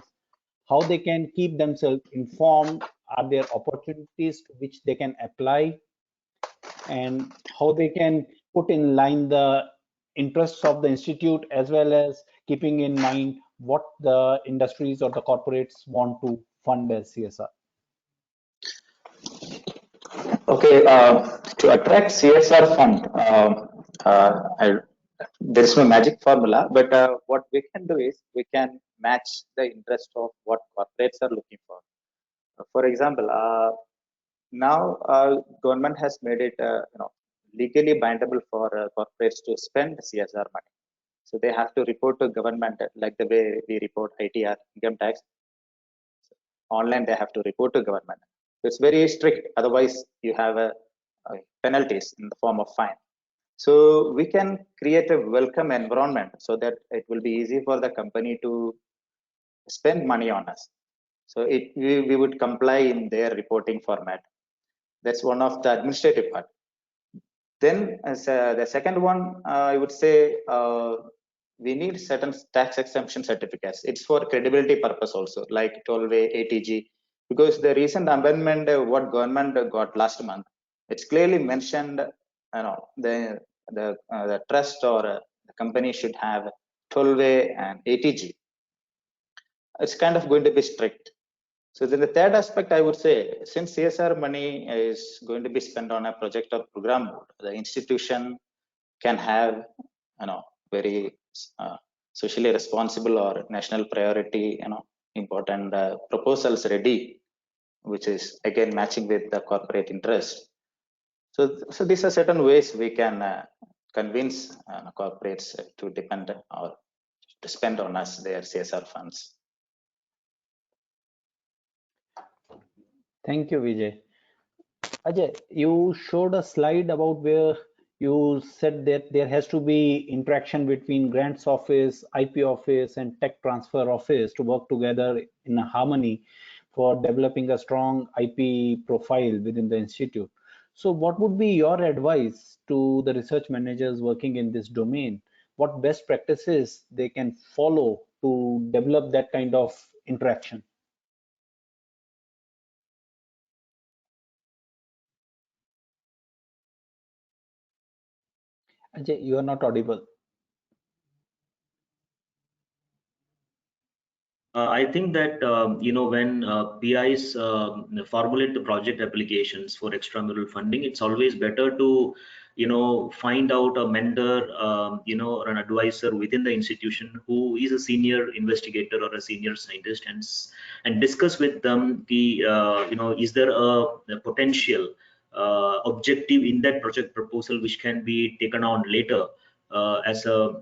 How they can keep themselves informed, are there opportunities to which they can apply, and how they can put in line the interests of the institute as well as keeping in mind what the industries or the corporates want to fund as CSR.
Okay, to attract CSR fund, there is no magic formula, but what we can do is we can match the interest of what corporates are looking for. For example, now government has made it legally bindable for corporates to spend CSR money. So they have to report to government like the way we report ITR, income tax. Online, they have to report to government. It's very strict. Otherwise, you have penalties in the form of fine. So we can create a welcome environment so that it will be easy for the company to spend money on us. So we would comply in their reporting format. That's one of the administrative part. Then the second one, I would say we need certain tax exemption certificates. It's for credibility purpose also, like 12A, ATG, because the recent amendment, what government got last month, it's clearly mentioned, the trust or the company should have 12A and ATG. It's kind of going to be strict. So then the third aspect, I would say, since CSR money is going to be spent on a project or program mode, the institution can have, very socially responsible or national priority, important proposals ready, which is again matching with the corporate interest. So these are certain ways we can convince corporates to depend or to spend on us their CSR funds.
Thank you, Vijay. Ajay, you showed a slide about where you said that there has to be interaction between grants office, IP office, and tech transfer office to work together in harmony for developing a strong IP profile within the institute. So what would be your advice to the research managers working in this domain? What best practices they can follow to develop that kind of interaction? Ajay, you are not audible.
I think that when PIs formulate the project applications for extramural funding, it's always better to find out a mentor, or an advisor within the institution who is a senior investigator or a senior scientist, and discuss with them the, is there a potential objective in that project proposal which can be taken on later as a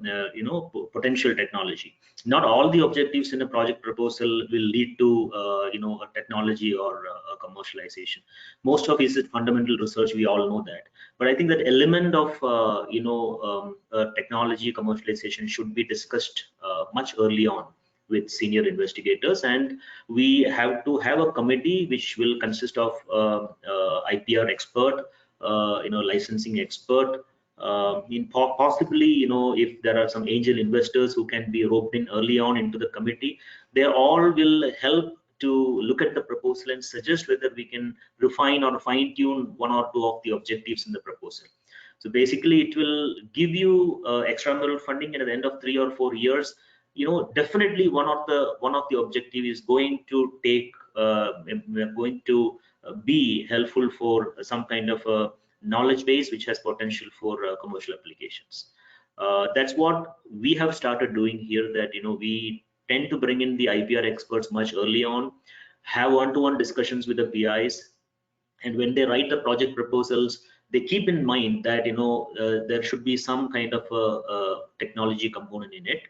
potential technology. Not all the objectives in a project proposal will lead to a technology or a commercialization. Most of it is fundamental research, we all know that. But I think that element of technology commercialization should be discussed much early on with senior investigators, and we have to have a committee which will consist of IPR expert, licensing expert, possibly, if there are some angel investors who can be roped in early on into the committee, they all will help to look at the proposal and suggest whether we can refine or fine tune one or two of the objectives in the proposal. So basically, it will give you extramural funding, and at the end of 3 or 4 years, definitely one of the objective is going to be helpful for some kind of a knowledge base which has potential for commercial applications. That's what we have started doing here, that we tend to bring in the IPR experts much early on, have one-to-one discussions with the PIs, and when they write the project proposals, they keep in mind that there should be some kind of a technology component in it.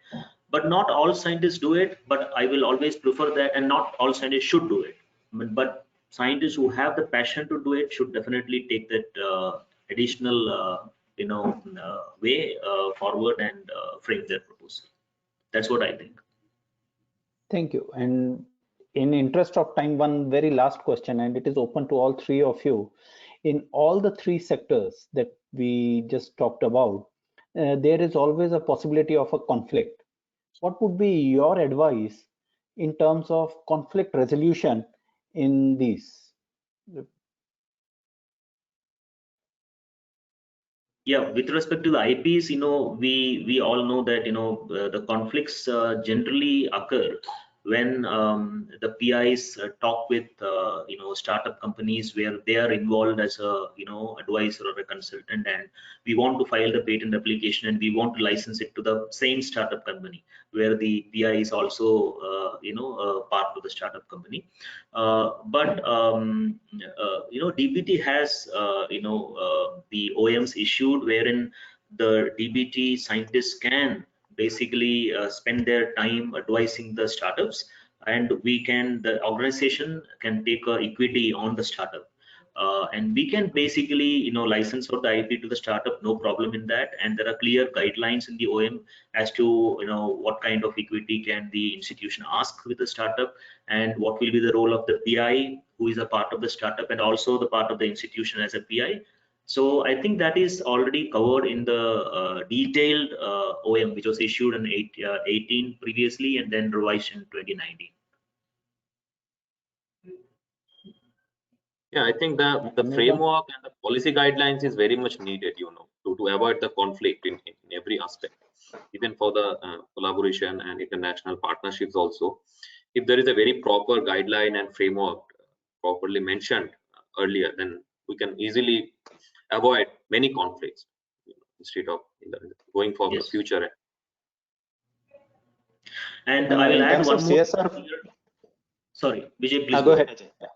But not all scientists do it, but I will always prefer that, and not all scientists should do it. But scientists who have the passion to do it should definitely take that additional way forward and frame their proposal. That's what I think.
Thank you. And in interest of time, one very last question, and it is open to all three of you. In all the three sectors that we just talked about, there is always a possibility of a conflict. What would be your advice in terms of conflict resolution in these?
Yeah, with respect to the IPs, we all know that the conflicts generally occur when the PIs talk with startup companies where they are involved as a advisor or a consultant, and we want to file the patent application and we want to license it to the same startup company where the PI is also part of the startup company. But DBT has the OMs issued wherein the DBT scientists can basically spend their time advising the startups, and the organization can take equity on the startup, and we can basically license for the IP to the startup, no problem in that. And there are clear guidelines in the OM as to what kind of equity can the institution ask with the startup, and what will be the role of the PI who is a part of the startup and also the part of the institution as a PI. So I think that is already covered in the detailed OM, which was issued in 18 previously and then revised in 2019.
Yeah, I think the framework and the policy guidelines is very much needed, to avoid the conflict in every aspect, even for the collaboration and international partnerships also. If there is a very proper guideline and framework properly mentioned earlier, then we can easily avoid many conflicts instead of going for the future.
And I will add one more.
CSR.
Sorry, Vijay, please
go ahead, Ajay. Yeah.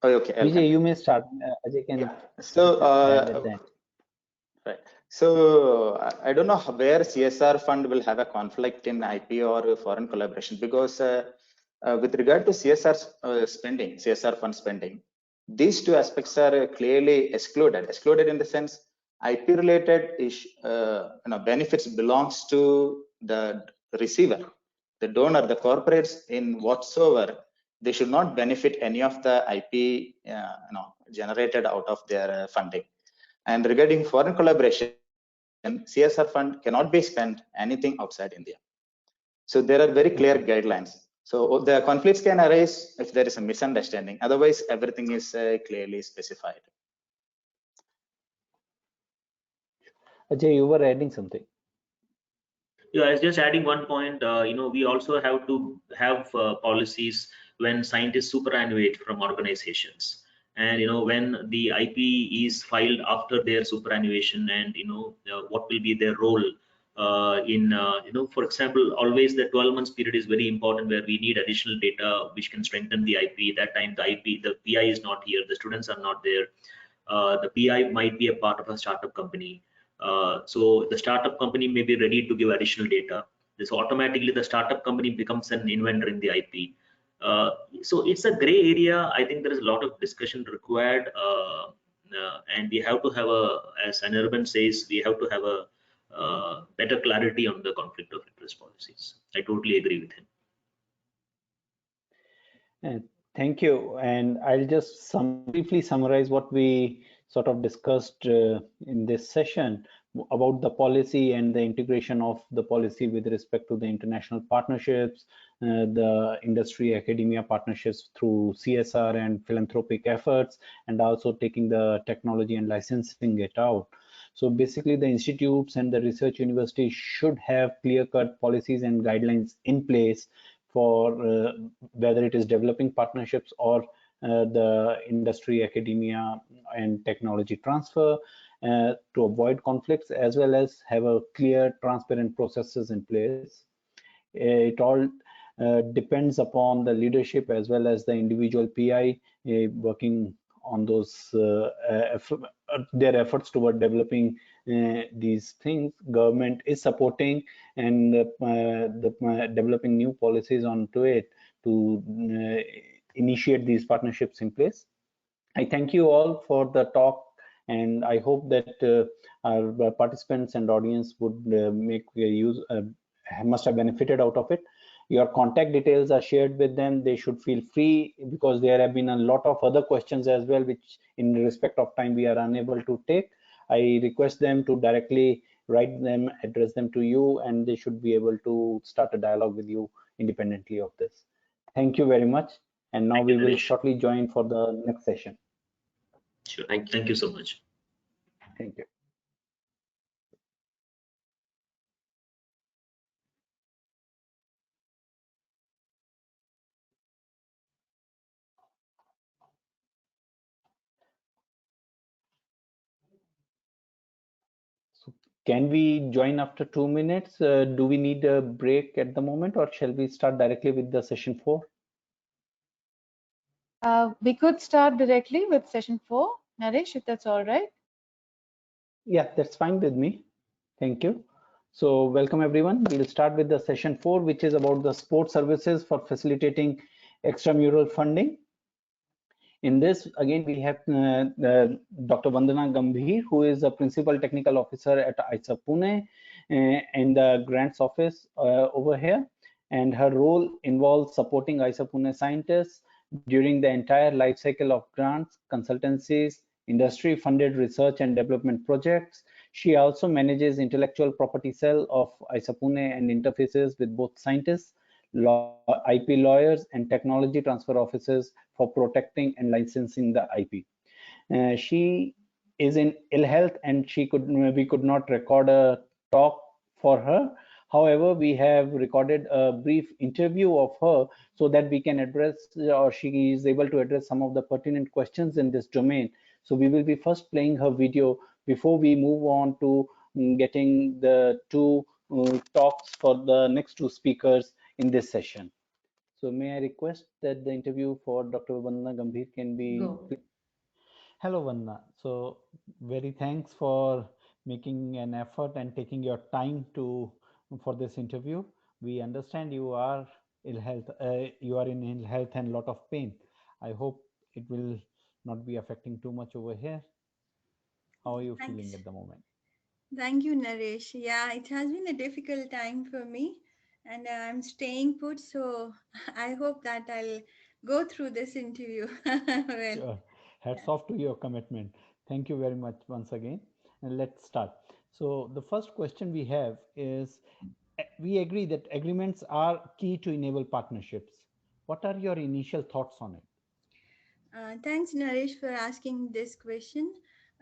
Oh, okay.
Vijay, you may start. Ajay can.
Yeah. So, right. So I don't know where CSR fund will have a conflict in IP or foreign collaboration, because with regard to CSR fund spending, these two aspects are clearly excluded. Excluded in the sense, IP related benefits belongs to the receiver, the donor, the corporates in whatsoever. They should not benefit any of the IP generated out of their funding. And regarding foreign collaboration, CSR fund cannot be spent anything outside India. So there are very clear guidelines. So the conflicts can arise if there is a misunderstanding. Otherwise, everything is clearly specified.
Ajay, you were adding something.
Yeah, I was just adding one point. We also have to have policies when scientists superannuate from organizations, and when the IP is filed after their superannuation, and what will be their role in for example, always the 12 months period is very important, where we need additional data which can strengthen the IP. That time the PI is not here, the students are not there. The PI might be a part of a startup company, so the startup company may be ready to give additional data. This automatically the startup company becomes an inventor in the IP. So it's a gray area. I think there is a lot of discussion required, and we have to have as an urban says, we have to have a better clarity on the conflict of interest policies. I totally agree with him.
Thank you. And I'll just briefly summarize what we sort of discussed in this session about the policy and the integration of the policy with respect to the international partnerships, the industry academia partnerships through CSR and philanthropic efforts, and also taking the technology and licensing it out. So basically, the institutes and the research universities should have clear-cut policies and guidelines in place for whether it is developing partnerships or the industry, academia, and technology transfer to avoid conflicts, as well as have a clear, transparent processes in place. It all depends upon the leadership as well as the individual PI working on those their efforts toward developing these things. Government is supporting and developing new policies onto it to initiate these partnerships in place. I thank you all for the talk, and I hope that our participants and audience would make use, must have benefited out of it. Your contact details are shared with them. They should feel free, because there have been a lot of other questions as well, which in respect of time we are unable to take. I request them to directly write them, address them to you, and they should be able to start a dialogue with you independently of this. Thank you very much. And now we will shortly join for the next session.
Sure. Thank you so much.
Thank you. So can we join after 2 minutes? Do we need a break at the moment, or shall we start directly with the session 4?
We could start directly with session 4, Naresh, if that's all right.
Yeah, that's fine with me. Thank you. So welcome everyone. We'll start with the session 4, which is about the support services for facilitating extramural funding. In this, again, we have Dr. Vandana Gambhir, who is a Principal Technical Officer at ISA Pune in the grants office over here. And her role involves supporting ISA Pune scientists during the entire life cycle of grants, consultancies, industry-funded research and development projects. She also manages intellectual property cell of ISA Pune and interfaces with both scientists, IP lawyers, and technology transfer offices for protecting and licensing the IP. She is in ill health, and we could not record a talk for her. However, we have recorded a brief interview of her so that we can address, or she is able to address some of the pertinent questions in this domain. So we will be first playing her video before we move on to getting the two talks for the next two speakers in this session. So may I request that the interview for Dr. Vandana Gambhir can be...
Go.
Hello, Vandana. So very thanks for making an effort and taking your time for this interview. We understand you are ill health. You are in ill health and lot of pain. I hope it will not be affecting too much over here. How are you feeling at the moment?
Thank you, Naresh. Yeah, it has been a difficult time for me, and I'm staying put. So I hope that I'll go through this interview. Well,
Sure. Hats off to your commitment. Thank you very much once again. And let's start. So the first question we have is, we agree that agreements are key to enable partnerships. What are your initial thoughts on it?
Thanks, Naresh, for asking this question.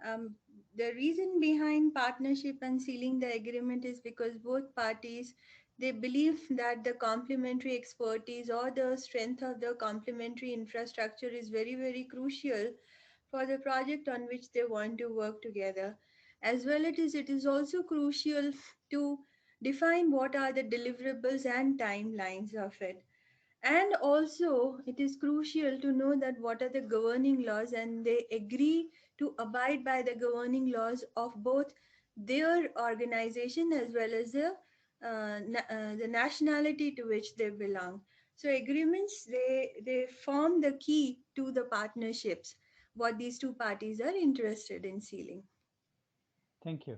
Um, the reason behind partnership and sealing the agreement is because both parties, they believe that the complementary expertise or the strength of the complementary infrastructure is very, very crucial for the project on which they want to work together. As well, it is also crucial to define what are the deliverables and timelines of it. And also, it is crucial to know that what are the governing laws, and they agree to abide by the governing laws of both their organization as well as the nationality to which they belong. So agreements, they form the key to the partnerships what these two parties are interested in sealing.
Thank you.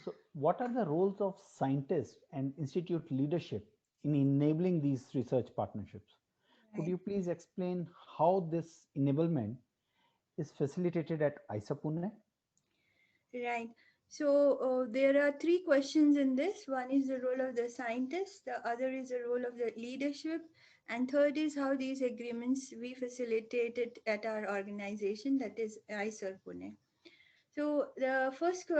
So, what are the roles of scientists and institute leadership in enabling these research partnerships? Could
Right.
you please explain how this enablement is facilitated at ISA Pune?
Right. So there are three questions in this. One is the role of the scientist, the other is the role of the leadership, and third is how these agreements we facilitated at our organization, that is ISER Pune. So the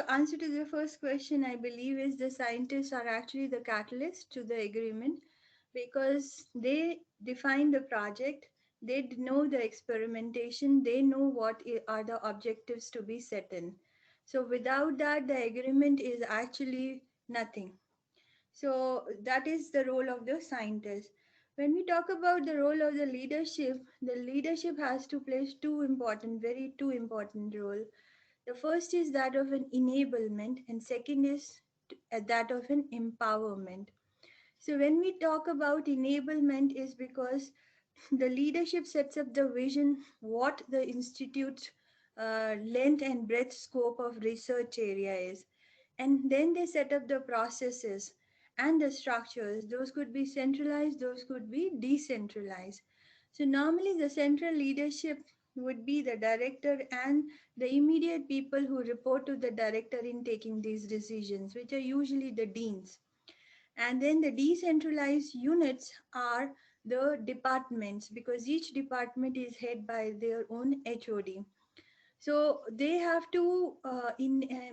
answer to the first question, I believe, is the scientists are actually the catalyst to the agreement because they define the project, they know the experimentation, they know what are the objectives to be set in. So without that, the agreement is actually nothing. So that is the role of the scientist. When we talk about the role of the leadership has to play two important role. The first is that of an enablement, and second is that of an empowerment. So when we talk about enablement is because the leadership sets up the vision, what the institute's length and breadth scope of research area is. And then they set up the processes and the structures. Those could be centralized, those could be decentralized. So normally the central leadership would be the director and the immediate people who report to the director in taking these decisions, which are usually the deans. And then the decentralized units are the departments because each department is head by their own HOD. So they have to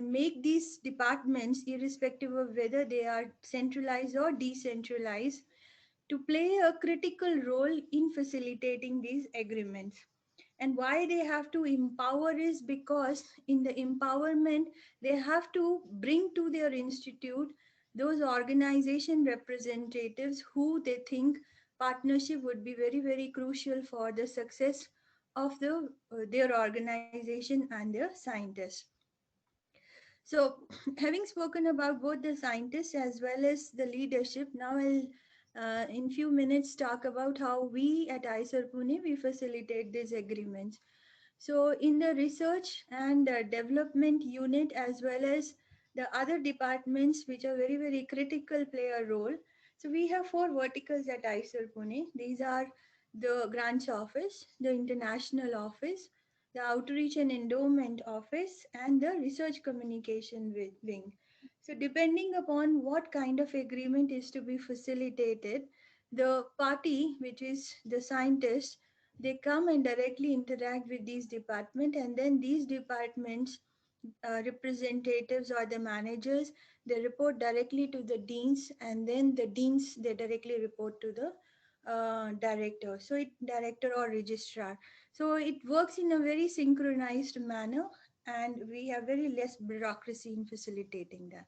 make these departments, irrespective of whether they are centralized or decentralized, to play a critical role in facilitating these agreements. And why they have to empower is because in the empowerment, they have to bring to their institute those organization representatives who they think partnership would be very, very crucial for the success of their organization and their scientists. So, having spoken about both the scientists as well as the leadership, now I'll in few minutes talk about how we at ISER Pune we facilitate these agreements. So, in the research and development unit, as well as the other departments which are very, very critical, play a role. So, we have four verticals at ISER Pune. These are the grants office, the international office, the outreach and endowment office, and the research communication wing. So, depending upon what kind of agreement is to be facilitated, the party, which is the scientist, they come and directly interact with these departments, and then these departments representatives or the managers, they report directly to the deans, and then the deans they directly report to the director or registrar. So it works in a very synchronized manner, and we have very less bureaucracy in facilitating that.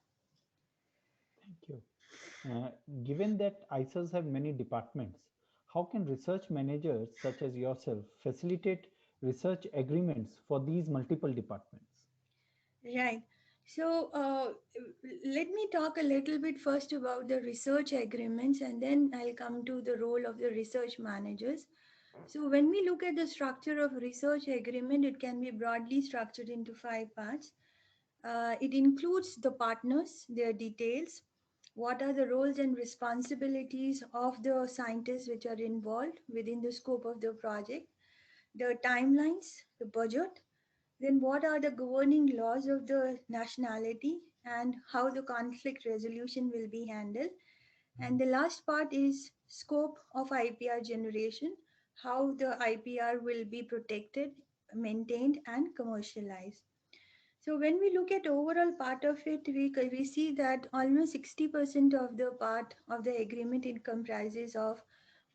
Thank you. Given that ISAs have many departments, how can research managers such as yourself facilitate research agreements for these multiple departments?
Right. So let me talk a little bit first about the research agreements, and then I'll come to the role of the research managers. So when we look at the structure of research agreement, it can be broadly structured into five parts. It includes the partners, their details, what are the roles and responsibilities of the scientists which are involved within the scope of the project, the timelines, the budget, then what are the governing laws of the nationality and how the conflict resolution will be handled. And the last part is scope of IPR generation, how the IPR will be protected, maintained, and commercialized. So when we look at overall part of it, we see that almost 60% of the part of the agreement it comprises of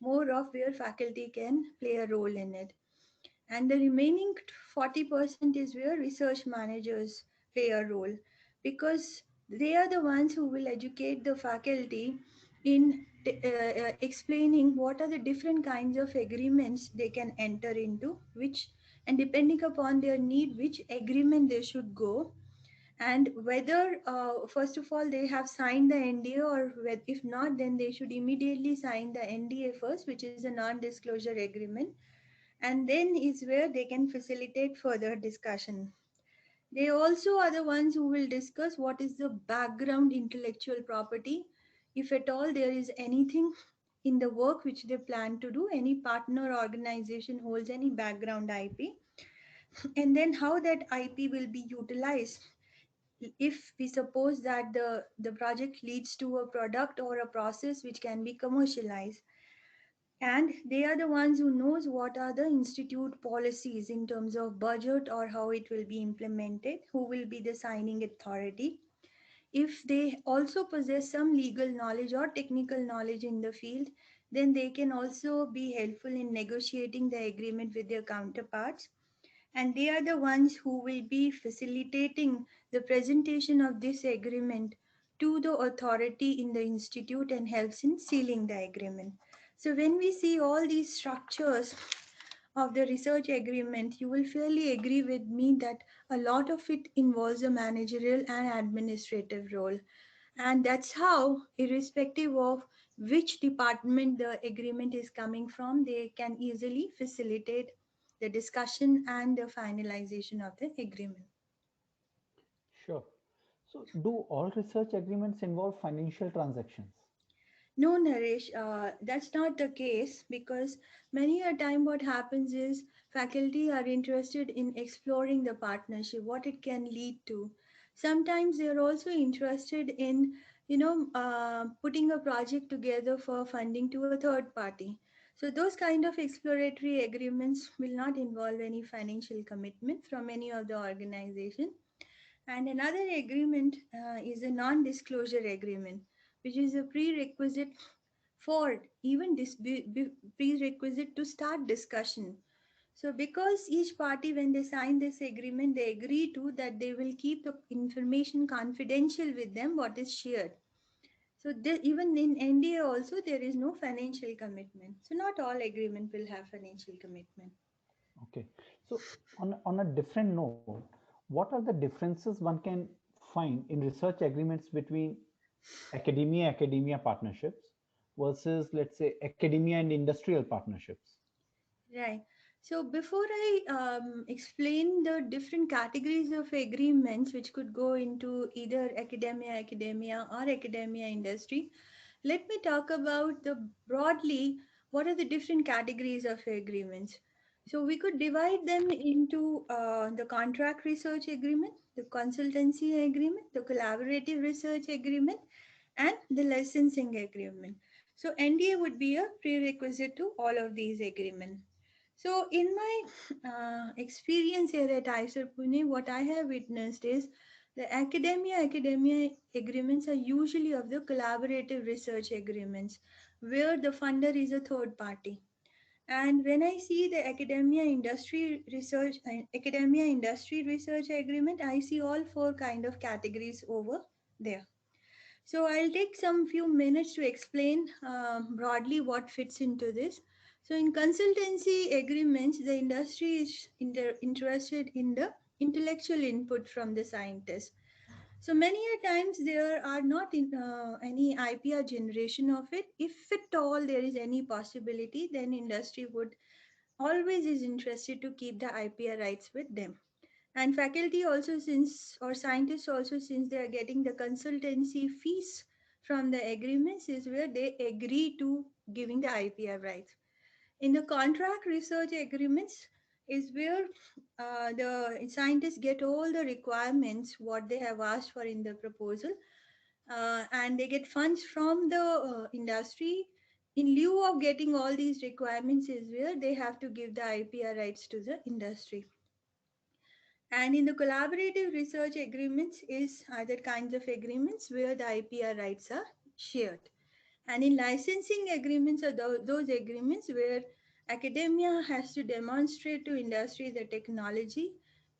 more of where faculty can play a role in it. And the remaining 40% is where research managers play a role, because they are the ones who will educate the faculty in explaining what are the different kinds of agreements they can enter into, which, and depending upon their need, which agreement they should go, and whether first of all they have signed the NDA, or if not, then they should immediately sign the NDA first, which is a non-disclosure agreement, and then is where they can facilitate further discussion. They also are the ones who will discuss what is the background intellectual property, if at all there is anything in the work which they plan to do, any partner organization holds any background IP, and then how that IP will be utilized if we suppose that the project leads to a product or a process which can be commercialized. And they are the ones who knows what are the institute policies in terms of budget or how it will be implemented, who will be the signing authority. If they also possess some legal knowledge or technical knowledge in the field, then they can also be helpful in negotiating the agreement with their counterparts, and they are the ones who will be facilitating the presentation of this agreement to the authority in the institute and helps in sealing the agreement. So when we see all these structures of the research agreement, you will fairly agree with me that a lot of it involves a managerial and administrative role. And that's how, irrespective of which department the agreement is coming from, they can easily facilitate the discussion and the finalization of the agreement.
Sure. So, do all research agreements involve financial transactions?
No, Naresh, that's not the case, because many a time what happens is faculty are interested in exploring the partnership, what it can lead to. Sometimes they're also interested in, putting a project together for funding to a third party. So those kind of exploratory agreements will not involve any financial commitment from any of the organization. And another agreement is a non-disclosure agreement, which is a prerequisite for even this prerequisite to start discussion. So because each party, when they sign this agreement, they agree to that they will keep the information confidential with them what is shared. So even in NDA also there is no financial commitment. So not all agreement will have financial commitment.
Okay. So, on a different note, what are the differences one can find in research agreements between academia partnerships versus, let's say, academia and industrial partnerships?
Right. So before I explain the different categories of agreements which could go into either academia or academia industry, let me talk about the broadly what are the different categories of agreements. So we could divide them into the contract research agreement, the consultancy agreement, the collaborative research agreement, and the licensing agreement. So NDA would be a prerequisite to all of these agreements. So, in my experience here at ISER Pune, what I have witnessed is the academia agreements are usually of the collaborative research agreements, where the funder is a third party. And when I see the academia industry research agreement, I see all four kind of categories over there. So I'll take some few minutes to explain broadly what fits into this. So in consultancy agreements, the industry is interested in the intellectual input from the scientists. So many a times there are not any IPR generation of it. If at all there is any possibility, then industry would always is interested to keep the IPR rights with them. And faculty also, since, or scientists also, since they are getting the consultancy fees from the agreements, is where they agree to giving the IPR rights. In the contract research agreements is where the scientists get all the requirements what they have asked for in the proposal, and they get funds from the industry. In lieu of getting all these requirements is where they have to give the IPR rights to the industry. And in the collaborative research agreements is other kinds of agreements where the IPR rights are shared. And in licensing agreements are those agreements where Academia has to demonstrate to industry the technology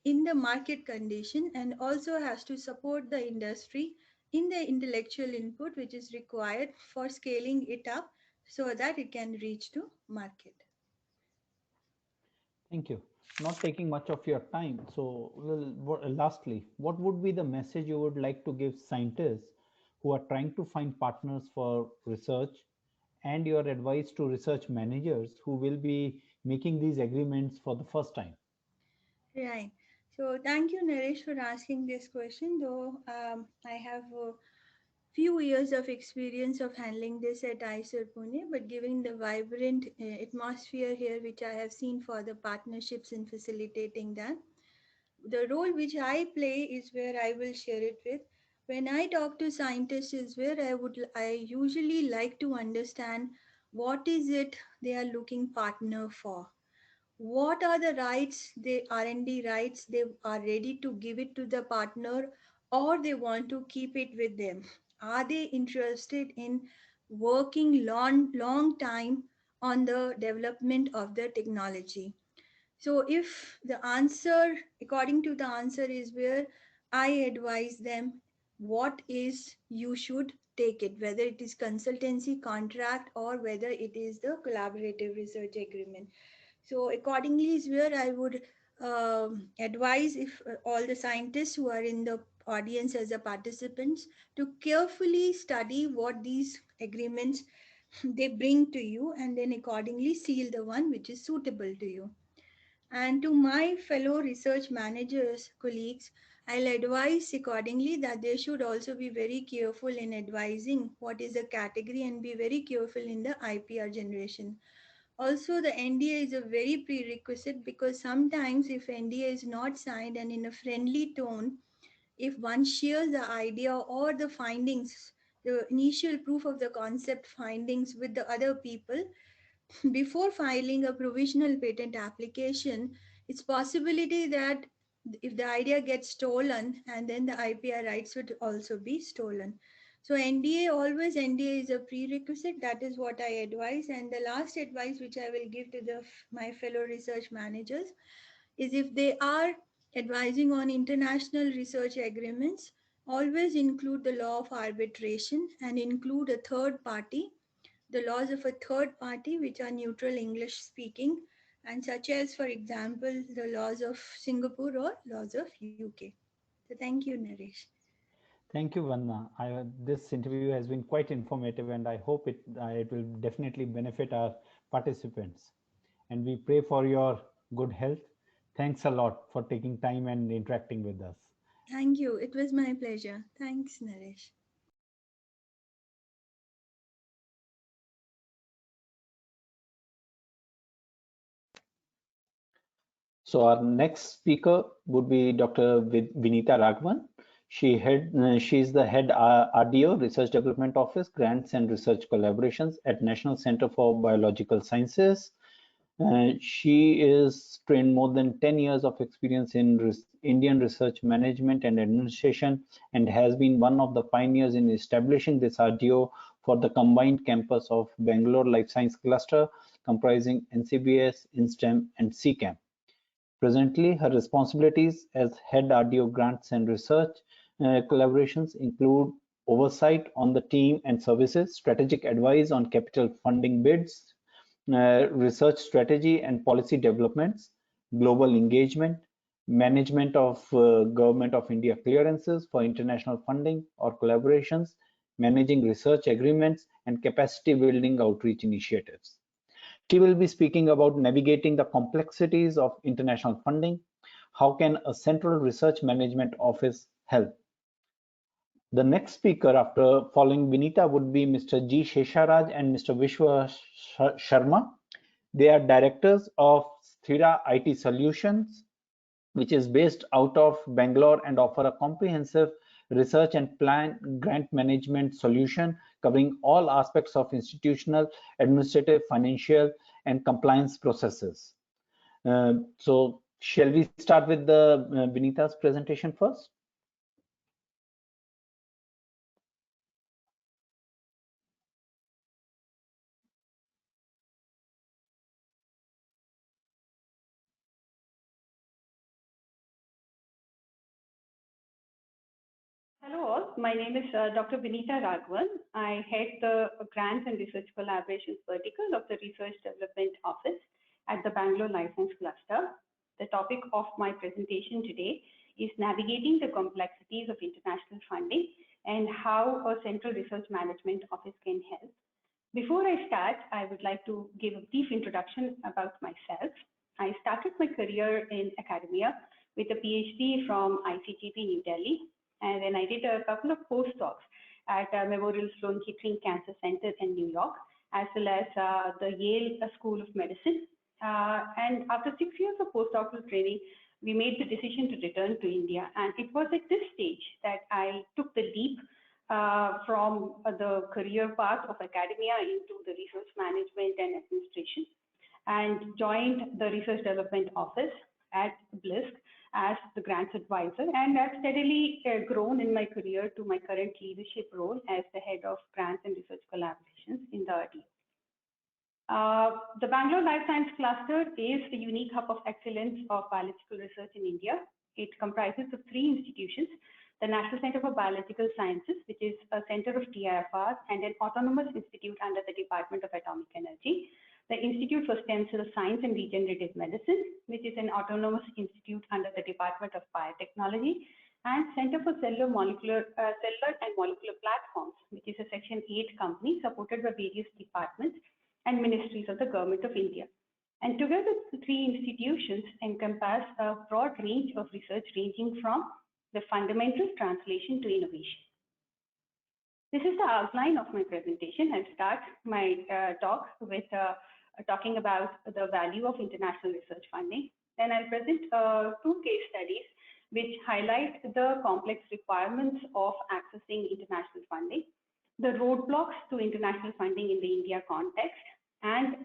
in the market condition and also has to support the industry in the intellectual input which is required for scaling it up so that it can reach to market.
Thank you. Not taking much of your time. So, lastly, what would be the message you would like to give scientists who are trying to find partners for research, and your advice to research managers who will be making these agreements for the first time?
Right. So thank you, Naresh, for asking this question. Though I have few years of experience of handling this at ISER Pune, but given the vibrant atmosphere here, which I have seen for the partnerships in facilitating that, the role which I play is where I will share it with. When I talk to scientists is where I usually like to understand what is it they are looking partner for. What are the rights, the R&D rights they are ready to give it to the partner, or they want to keep it with them? Are they interested in working long time on the development of the technology? So if the answer, according to the answer, is where I advise them what is you should take it, whether it is consultancy contract or whether it is the collaborative research agreement. So accordingly is where I would advise if all the scientists who are in the audience as the participants to carefully study what these agreements they bring to you and then accordingly seal the one which is suitable to you. And to my fellow research managers, colleagues, I'll advise accordingly that they should also be very careful in advising what is the category and be very careful in the IPR generation. Also, the NDA is a very prerequisite because sometimes if NDA is not signed and in a friendly tone, if one shares the idea or the findings, the initial proof of the concept findings with the other people, before filing a provisional patent application, it's possibility that if the idea gets stolen and then the IPR rights would also be stolen. So NDA is a prerequisite. That is what I advise. And the last advice which I will give to my fellow research managers is if they are advising on international research agreements, always include the law of arbitration and include a third party, the laws of a third party which are neutral English speaking, and such as, for example, the laws of Singapore or laws of UK. So thank you, Naresh.
Thank you, Vanna. This interview has been quite informative, and I hope it will definitely benefit our participants. And we pray for your good health. Thanks a lot for taking time and interacting with us.
Thank you. It was my pleasure. Thanks, Naresh.
So our next speaker would be Dr. Vinita Raghavan. She is the head RDO Research Development Office, Grants and Research Collaborations at National Center for Biological Sciences. She is trained more than 10 years of experience in Indian research management and administration, and has been one of the pioneers in establishing this RDO for the combined campus of Bangalore Life Science Cluster, comprising NCBS, INSTEM, and CCAM. Presently, her responsibilities as head RDO grants and research collaborations include oversight on the team and services, strategic advice on capital funding bids, research strategy and policy developments, global engagement, management of Government of India clearances for international funding or collaborations, managing research agreements, and capacity building outreach initiatives. She will be speaking about navigating the complexities of international funding. How can a central research management office help? The next speaker after following Vinita would be Mr. G. Shesharaj and Mr. Vishwa Sharma. They are directors of Sthira IT Solutions, which is based out of Bangalore and offer a comprehensive research and grant management solution covering all aspects of institutional, administrative, financial, and compliance processes. So shall we start with the Vinita's presentation first?
Hello all, my name is Dr. Vinita Raghavan. I head the Grants and Research Collaborations vertical of the Research Development Office at the Bangalore Life Science Cluster. The topic of my presentation today is navigating the complexities of international funding and how a central research management office can help. Before I start, I would like to give a brief introduction about myself. I started my career in academia with a PhD from ICGP New Delhi, and then I did a couple of postdocs at Memorial Sloan Kettering Cancer Center in New York, as well as the Yale School of Medicine. And after 6 years of postdoctoral training, we made the decision to return to India. And it was at this stage that I took the leap from the career path of academia into the research management and administration, and joined the Research Development Office at BLISC as the grants advisor, and I've steadily grown in my career to my current leadership role as the head of grants and research collaborations in the RDO. The Bangalore Life Science Cluster is a unique hub of excellence of biological research in India. It comprises of 3 institutions: the National Center for Biological Sciences, which is a center of TIFR and an autonomous institute under the Department of Atomic Energy; the Institute for Stem Cell Science and Regenerative Medicine, which is an autonomous institute under the Department of Biotechnology; and Center for Cellular and Molecular Platforms, which is a Section 8 company supported by various departments and ministries of the Government of India. And together, the 3 institutions encompass a broad range of research ranging from the fundamental translation to innovation. This is the outline of my presentation. I'll start my talk with talking about the value of international research funding. Then I'll present 2 case studies which highlight the complex requirements of accessing international funding, the roadblocks to international funding in the India context, and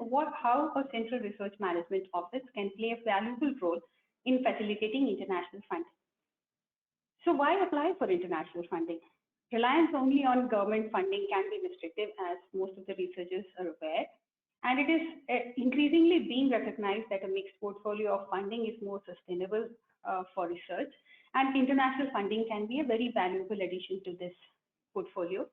how a central research management office can play a valuable role in facilitating international funding. So why apply for international funding? Reliance only on government funding can be restrictive, as most of the researchers are aware, and it is increasingly being recognized that a mixed portfolio of funding is more sustainable for research, and international funding can be a very valuable addition to this portfolio.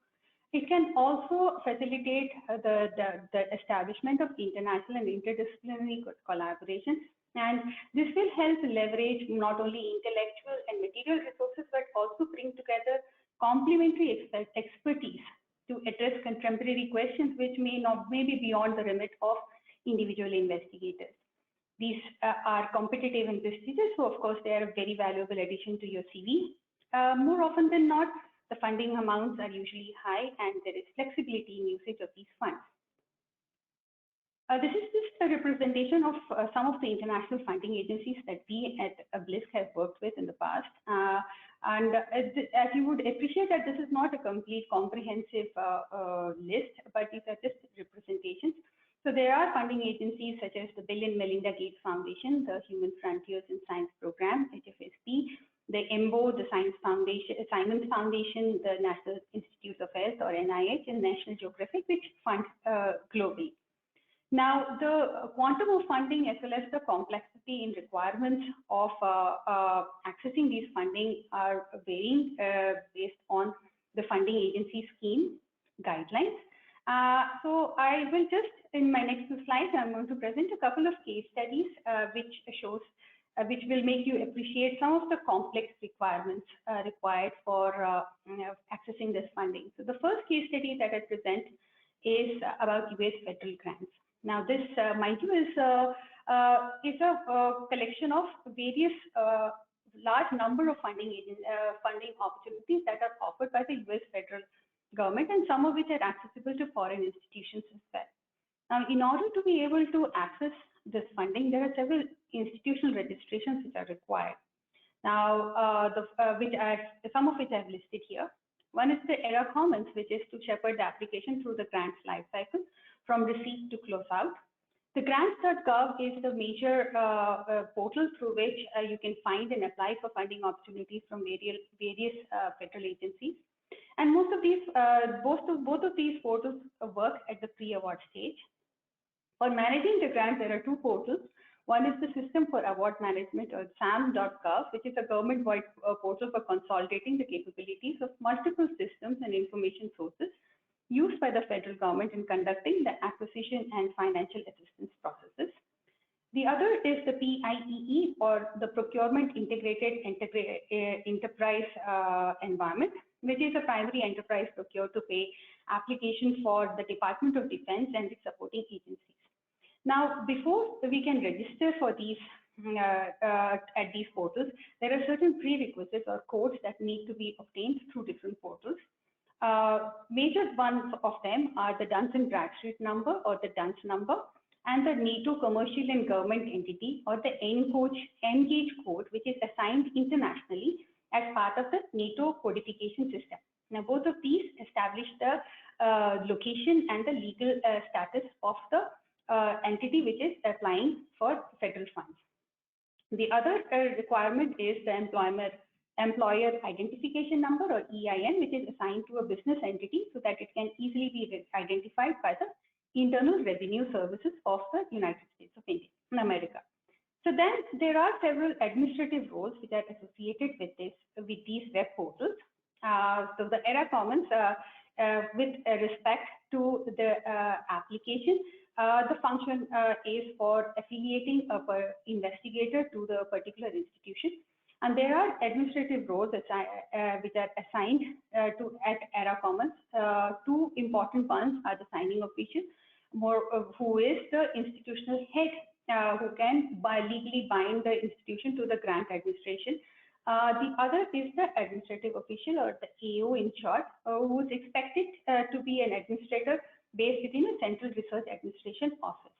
It can also facilitate the establishment of international and interdisciplinary collaborations, and this will help leverage not only intellectual and material resources, but also bring together complementary expertise to address contemporary questions which may be beyond the remit of individual investigators. These are competitive and prestigious, so of course they are a very valuable addition to your CV. More often than not, the funding amounts are usually high, and there is flexibility in usage of these funds. This is just a representation of some of the international funding agencies that we at BLISC have worked with in the past. And as you would appreciate, that this is not a complete comprehensive list, but these are just representations. So there are funding agencies such as the Bill and Melinda Gates Foundation, the Human Frontiers in Science Program, HFSP, the EMBO, the Science Foundation, Simons Foundation, the National Institutes of Health or NIH, and National Geographic, which fund globally. Now, the quantum of funding as well as the complexity in requirements of accessing these funding are varying based on the funding agency scheme guidelines. So I will just, in my next 2 slides, I'm going to present a couple of case studies which will make you appreciate some of the complex requirements required for accessing this funding. So the first case study that I present is about US federal grants. Now this, mind you, is a collection of various large number of funding opportunities that are offered by the US federal government, and some of which are accessible to foreign institutions as well. Now, in order to be able to access this funding, there are several institutional registrations which are required. Now, some of which I've listed here. One is the ERA Commons, which is to shepherd the application through the grants lifecycle from receipt to closeout. The grants.gov is the major portal through which you can find and apply for funding opportunities from various federal agencies. And most of these, both of these portals work at the pre-award stage. For managing the grants, there are 2 portals. One is the System for Award Management, or SAM.gov, which is a government-wide portal for consolidating the capabilities of multiple systems and information sources used by the federal government in conducting the acquisition and financial assistance processes. The other is the PIEE, or the Procurement Integrated Enterprise Environment, which is a primary enterprise procure-to-pay application for the Department of Defense and its supporting agencies. Now, before we can register for these at these portals, there are certain prerequisites or codes that need to be obtained through different portals. Major ones of them are the Duns and Bradstreet number, or the DUNS number, and the NATO Commercial and Government Entity, or the NGAGE code, which is assigned internationally as part of the NATO codification system. Now, both of these establish the location and the legal status of the entity which is applying for federal funds. The other requirement is the Employer Identification Number, or EIN, which is assigned to a business entity so that it can easily be identified by the Internal Revenue Services of the United States of America. So then there are several administrative roles which are associated with these web portals. So the ERA Commons, with respect to the application, the function is for affiliating an investigator to the particular institution. And there are administrative roles which are assigned at ERA Commons. Two important ones are the signing official, who is the institutional head, who can legally bind the institution to the grant administration. The other is the administrative official, or the AO in short, who is expected to be an administrator based within a central research administration office.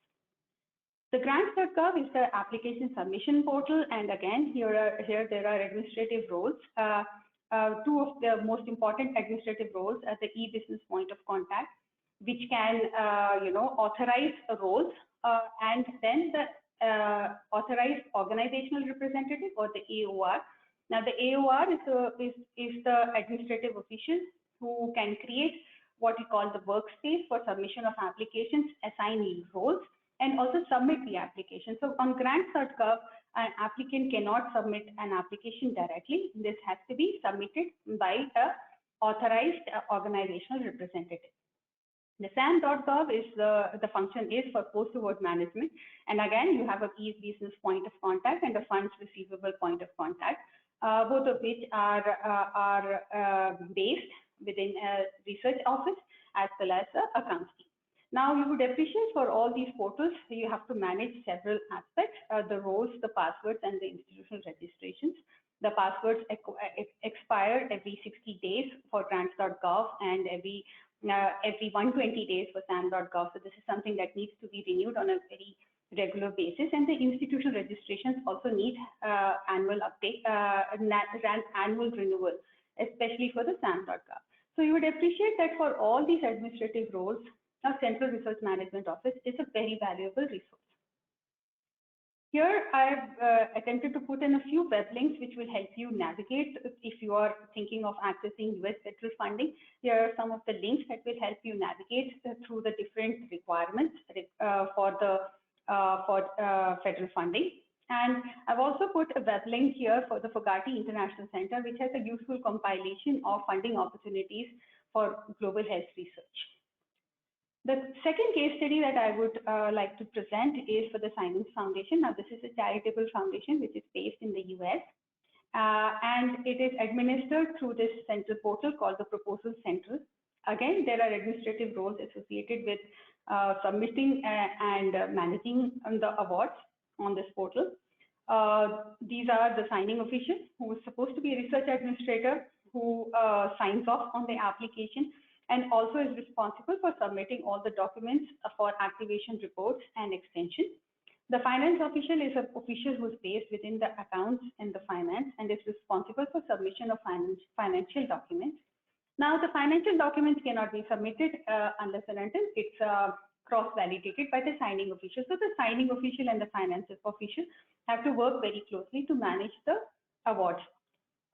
The grants.gov is the application submission portal, and again here there are administrative roles. Two of the most important administrative roles are the e-business point of contact, which can authorize roles, and then the authorized organizational representative, or the AOR. Now the AOR is the administrative official who can create what we call the workspace for submission of applications, assign roles, and also submit the application. So on grants.gov, an applicant cannot submit an application directly. This has to be submitted by a authorized organizational representative. The SAM.gov is the function is for post-award management, and again you have a e-business point of contact and a funds receivable point of contact, both of which are based within a research office as well as a accounts team. Now, you would appreciate for all these portals, you have to manage several aspects, the roles, the passwords, and the institutional registrations. The passwords expire every 60 days for grants.gov and every 120 days for SAM.gov. So this is something that needs to be renewed on a very regular basis, and the institutional registrations also need annual update, annual renewal, especially for the SAM.gov. So you would appreciate that for all these administrative roles, a Central Research Management Office is a very valuable resource. Here I've attempted to put in a few web links which will help you navigate if you are thinking of accessing US federal funding. Here are some of the links that will help you navigate through the different requirements for federal funding. And I've also put a web link here for the Fogarty International Center, which has a useful compilation of funding opportunities for global health research. The second case study that I would like to present is for the Simons Foundation. Now, this is a charitable foundation which is based in the US, and it is administered through this central portal called the Proposal Central. Again, there are administrative roles associated with submitting and managing the awards on this portal. These are the signing official, who is supposed to be a research administrator, who signs off on the application and also is responsible for submitting all the documents for activation reports and extension. The finance official is an official who is based within the accounts and the finance and is responsible for submission of financial documents. Now, the financial documents cannot be submitted unless and until it's cross-validated by the signing official. So the signing official and the finance official have to work very closely to manage the awards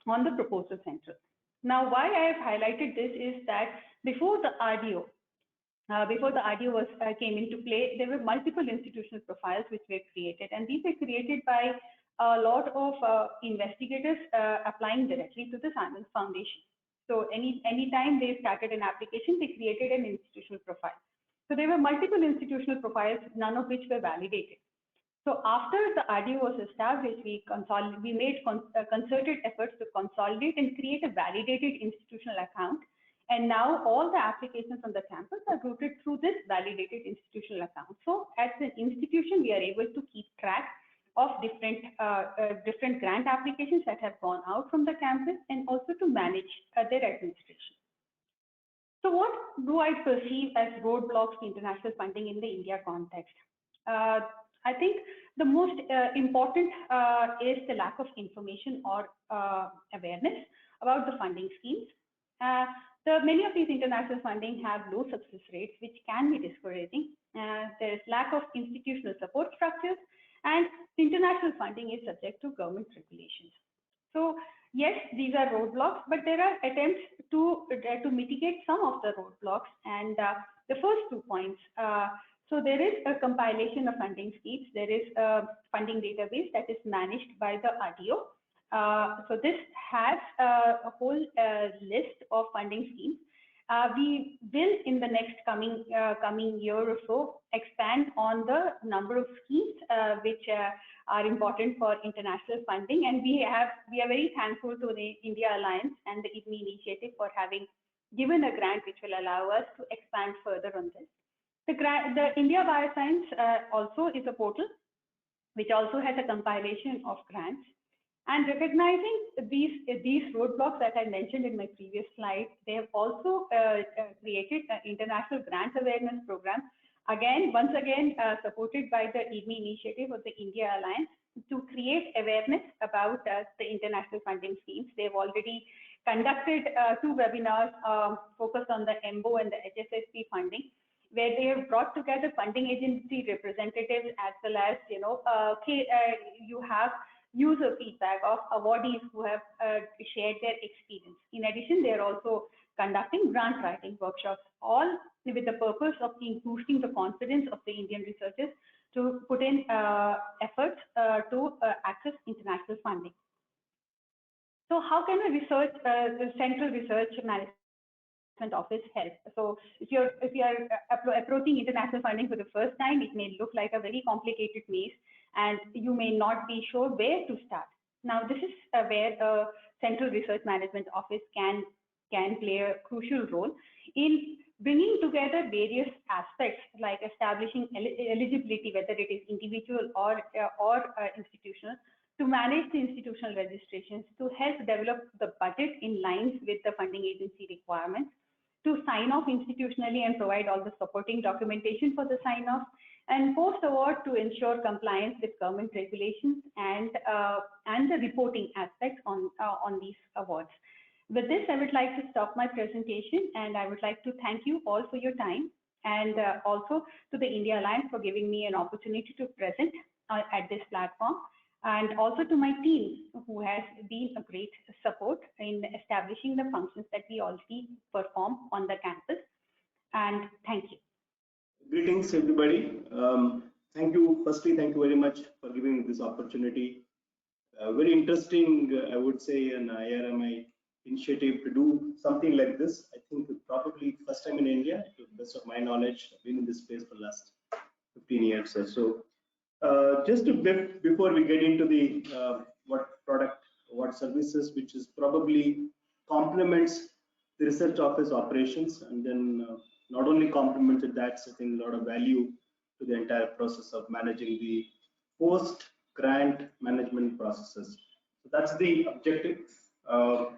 on the Proposal Central. Now, why I have highlighted this is that before the RDO, before the RDO came into play, there were multiple institutional profiles which were created, and these were created by a lot of investigators applying directly to the Simons Foundation. So anytime they started an application, they created an institutional profile. So there were multiple institutional profiles, none of which were validated. So after the RDO was established, we made concerted efforts to consolidate and create a validated institutional account. And now all the applications on the campus are routed through this validated institutional account. So as an institution, we are able to keep track of different grant applications that have gone out from the campus, and also to manage their administration. So what do I perceive as roadblocks to international funding in the India context? I think the most important is the lack of information or awareness about the funding schemes. Many of these international funding have low success rates, which can be discouraging. There is lack of institutional support structures, and international funding is subject to government regulations. So yes, these are roadblocks, but there are attempts to mitigate some of the roadblocks. And the first 2 points. So there is a compilation of funding schemes. There is a funding database that is managed by the RDO. So this has a whole list of funding schemes. We will, in the next coming year or so, expand on the number of schemes which are important for international funding. And we are very thankful to the India Alliance and the IRMI initiative for having given a grant which will allow us to expand further on this. The India Bioscience also is a portal which also has a compilation of grants. And recognizing these roadblocks that I mentioned in my previous slide, they have also created an international grants awareness program, once again supported by the IRMI initiative of the India Alliance, to create awareness about the international funding schemes. They've already conducted 2 webinars focused on the EMBO and the HSSP funding, where they have brought together funding agency representatives, as well as you have user feedback of awardees who have shared their experience. In addition, they are also conducting grant writing workshops, all with the purpose of boosting the confidence of the Indian researchers to put in efforts to access international funding. So how can the Central Research Management Office help? So if you're approaching international funding for the first time, it may look like a very complicated maze, and you may not be sure where to start. Now, this is where a Central Research Management Office can play a crucial role in bringing together various aspects, like establishing eligibility, whether it is individual or institutional, to manage the institutional registrations, to help develop the budget in lines with the funding agency requirements, to sign off institutionally and provide all the supporting documentation for the sign off, and post-award to ensure compliance with government regulations and the reporting aspects on these awards. With this, I would like to stop my presentation, and I would like to thank you all for your time, and also to the India Alliance for giving me an opportunity to present at this platform, and also to my team, who has been a great support in establishing the functions that we already perform on the campus. And thank you.
Greetings, everybody. Thank you. Firstly, thank you very much for giving me this opportunity. Very interesting, I would say, an IRMI initiative to do something like this. I think probably first time in India, to the best of my knowledge. I've been in this space for the last 15 years or so. Just a bit before we get into the what product, what services, which is probably complements the research office operations, and then not only complemented that, I think a lot of value to the entire process of managing the post-grant management processes. So that's the objective.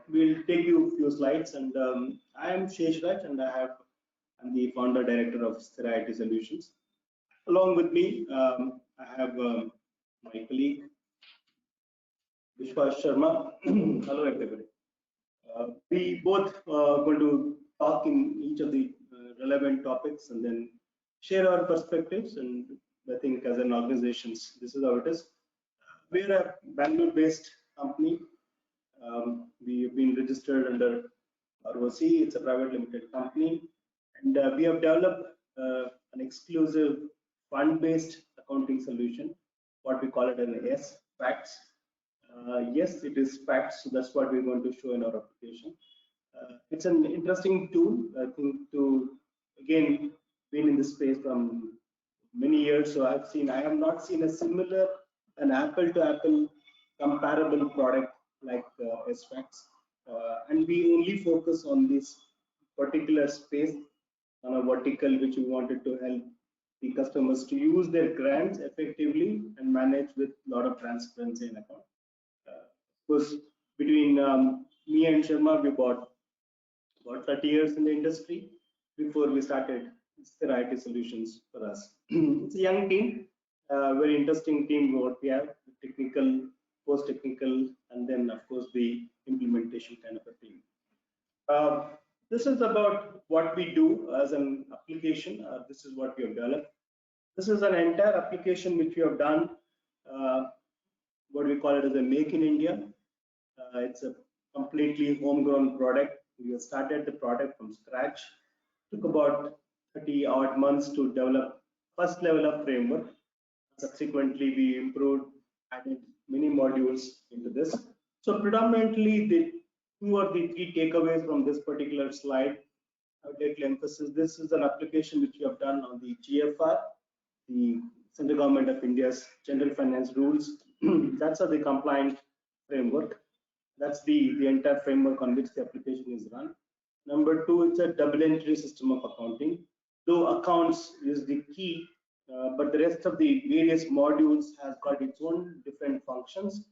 We'll take you a few slides, and I am Sheshraj, and I'm the founder director of Stira IT Solutions. Along with me, I have my colleague Vishwas Sharma. Hello, everybody. We both going to talk in each of the relevant topics and then share our perspectives. And I think as an organization, this is how it is. We're a Bangalore-based company. We have been registered under ROC. It's a private limited company, and we have developed an exclusive fund-based accounting solution, what we call it an S-Facts. Yes, it is facts, so that's what we're going to show in our application. It's an interesting tool, I think, to, again, been in this space from many years, so I have not seen a similar, an apple-to-apple comparable product like S-Facts. And we only focus on this particular space on a vertical which we wanted to help the customers to use their grants effectively and manage with a lot of transparency in account. Of course, between me and Sharma, we bought about 30 years in the industry before we started Sthira IT Solutions for us. It's a young team, very interesting team what we have, technical, post-technical, and then of course the implementation kind of a team. This is about what we do as an application. This is what we have developed. This is an entire application which we have done, what we call it as a Make in India. It's a completely homegrown product. We have started the product from scratch. Took about 30 odd months to develop first level of framework. Subsequently, we improved, added many modules into this. So predominantly, the 2 or the 3 takeaways from this particular slide, I would like to emphasize this is an application which we have done on the GFR, the Central Government of India's General Finance Rules. That's the compliant framework. That's the entire framework on which the application is run. Number 2, it's a double entry system of accounting. Though accounts is the key, but the rest of the various modules has got its own different functions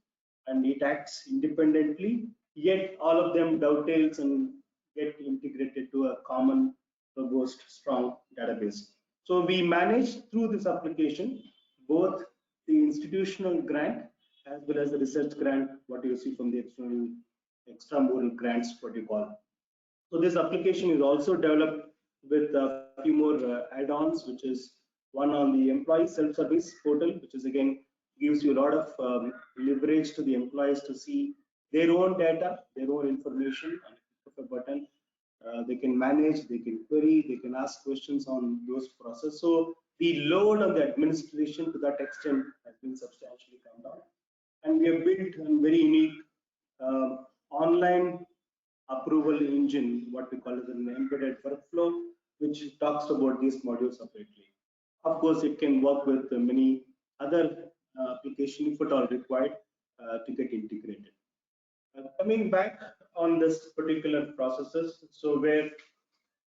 and it acts independently, yet all of them dovetails and get integrated to a common, robust, strong database. So we manage through this application both the institutional grant as well as the research grant, what you see from the extramural grants, what you call. So this application is also developed with a few more add-ons, which is one on the employee self-service portal, which is again gives you a lot of leverage to the employees to see their own data, their own information, and click a button. They can manage, they can query, they can ask questions on those processes. So the load on the administration to that extent has been substantially come down. And we have built a very unique online approval engine, what we call as an embedded workflow, which talks about these modules separately. Of course, it can work with many other applications if at all required to get integrated. Coming back on this particular processes, so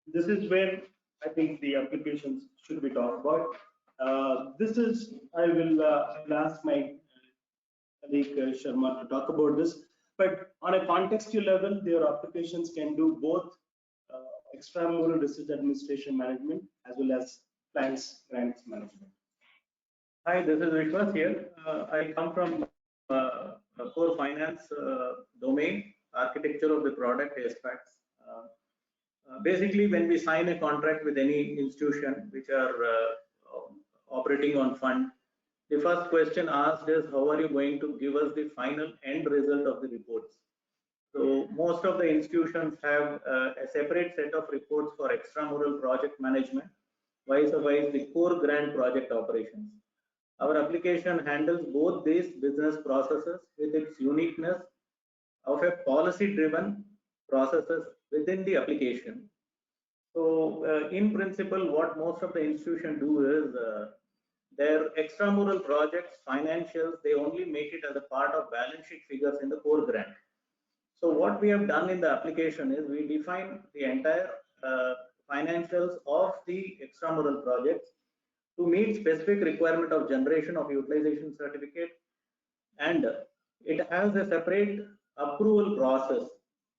this is where I think the applications should be talked about. This is, I will ask my colleague Sharma to talk about this, but on a contextual level, their applications can do both extramural research administration management as well as grants management.
Hi, this is Vishwas here. I come from core finance domain, architecture of the product aspects. Basically, when we sign a contract with any institution which are operating on fund, the first question asked is, how are you going to give us the final end result of the reports? So most of the institutions have a separate set of reports for extramural project management, vice versa the core grant project operations. Our application handles both these business processes with its uniqueness of a policy-driven processes within the application. So in principle, what most of the institutions do is their extramural projects, financials, they only make it as a part of balance sheet figures in the core grant. So what we have done in the application is we define the entire financials of the extramural projects to meet specific requirement of generation of utilization certificate, and it has a separate approval process.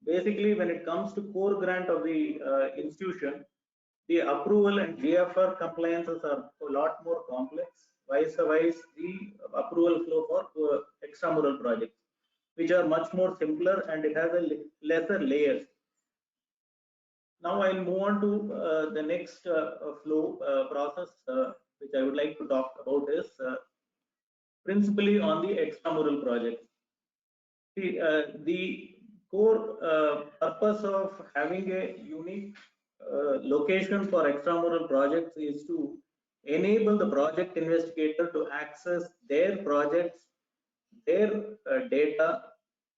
Basically, when it comes to core grant of the institution, the approval and GFR compliances are a lot more complex, vice versa the approval flow for extramural projects, which are much more simpler and it has a lesser layers. Now I'll move on to the next flow process, which I would like to talk about is principally on the extramural projects. See, the core purpose of having a unique location for extramural projects is to enable the project investigator to access their projects, their data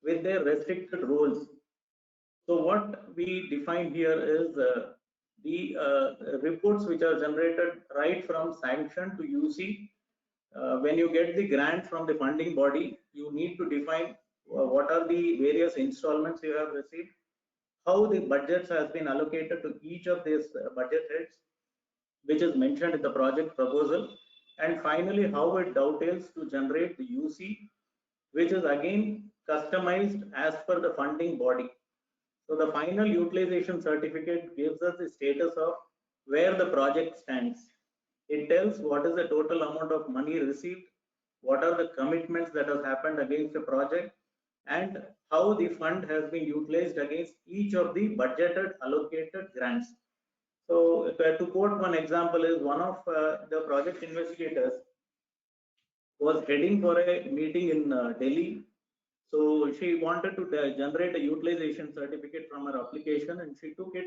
with their restricted roles. So what we define here is the reports which are generated right from sanction to UC. When you get the grant from the funding body, you need to define what are the various installments you have received, how the budgets has been allocated to each of these budget heads, which is mentioned in the project proposal, and finally how it dovetails to generate the UC, which is again customized as per the funding body. So the final utilization certificate gives us the status of where the project stands. It tells what is the total amount of money received, what are the commitments that has happened against the project, and how the fund has been utilized against each of the budgeted allocated grants. So to quote one example is one of the project investigators was heading for a meeting in Delhi. So she wanted to generate a utilization certificate from her application, and she took it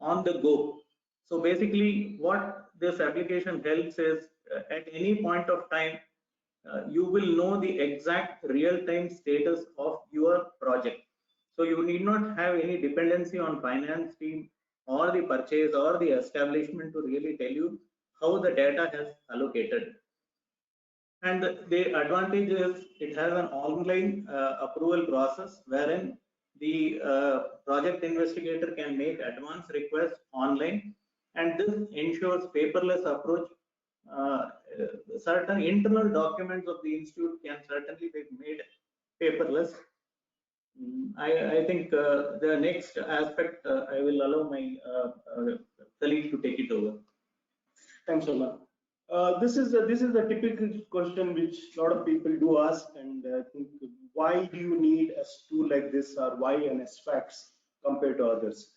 on the go. So basically what this application helps is at any point of time, you will know the exact real-time status of your project. So you need not have any dependency on finance team or the purchase or the establishment to really tell you how the data has allocated. And the advantage is it has an online approval process wherein the project investigator can make advance requests online, and this ensures paperless approach. Certain internal documents of the institute can certainly be made paperless. I think the next aspect I will allow my colleague to take it over.
Thanks, Omar. This is a typical question which a lot of people do ask, and I think why do you need a tool like this, or why an SFACS compared to others?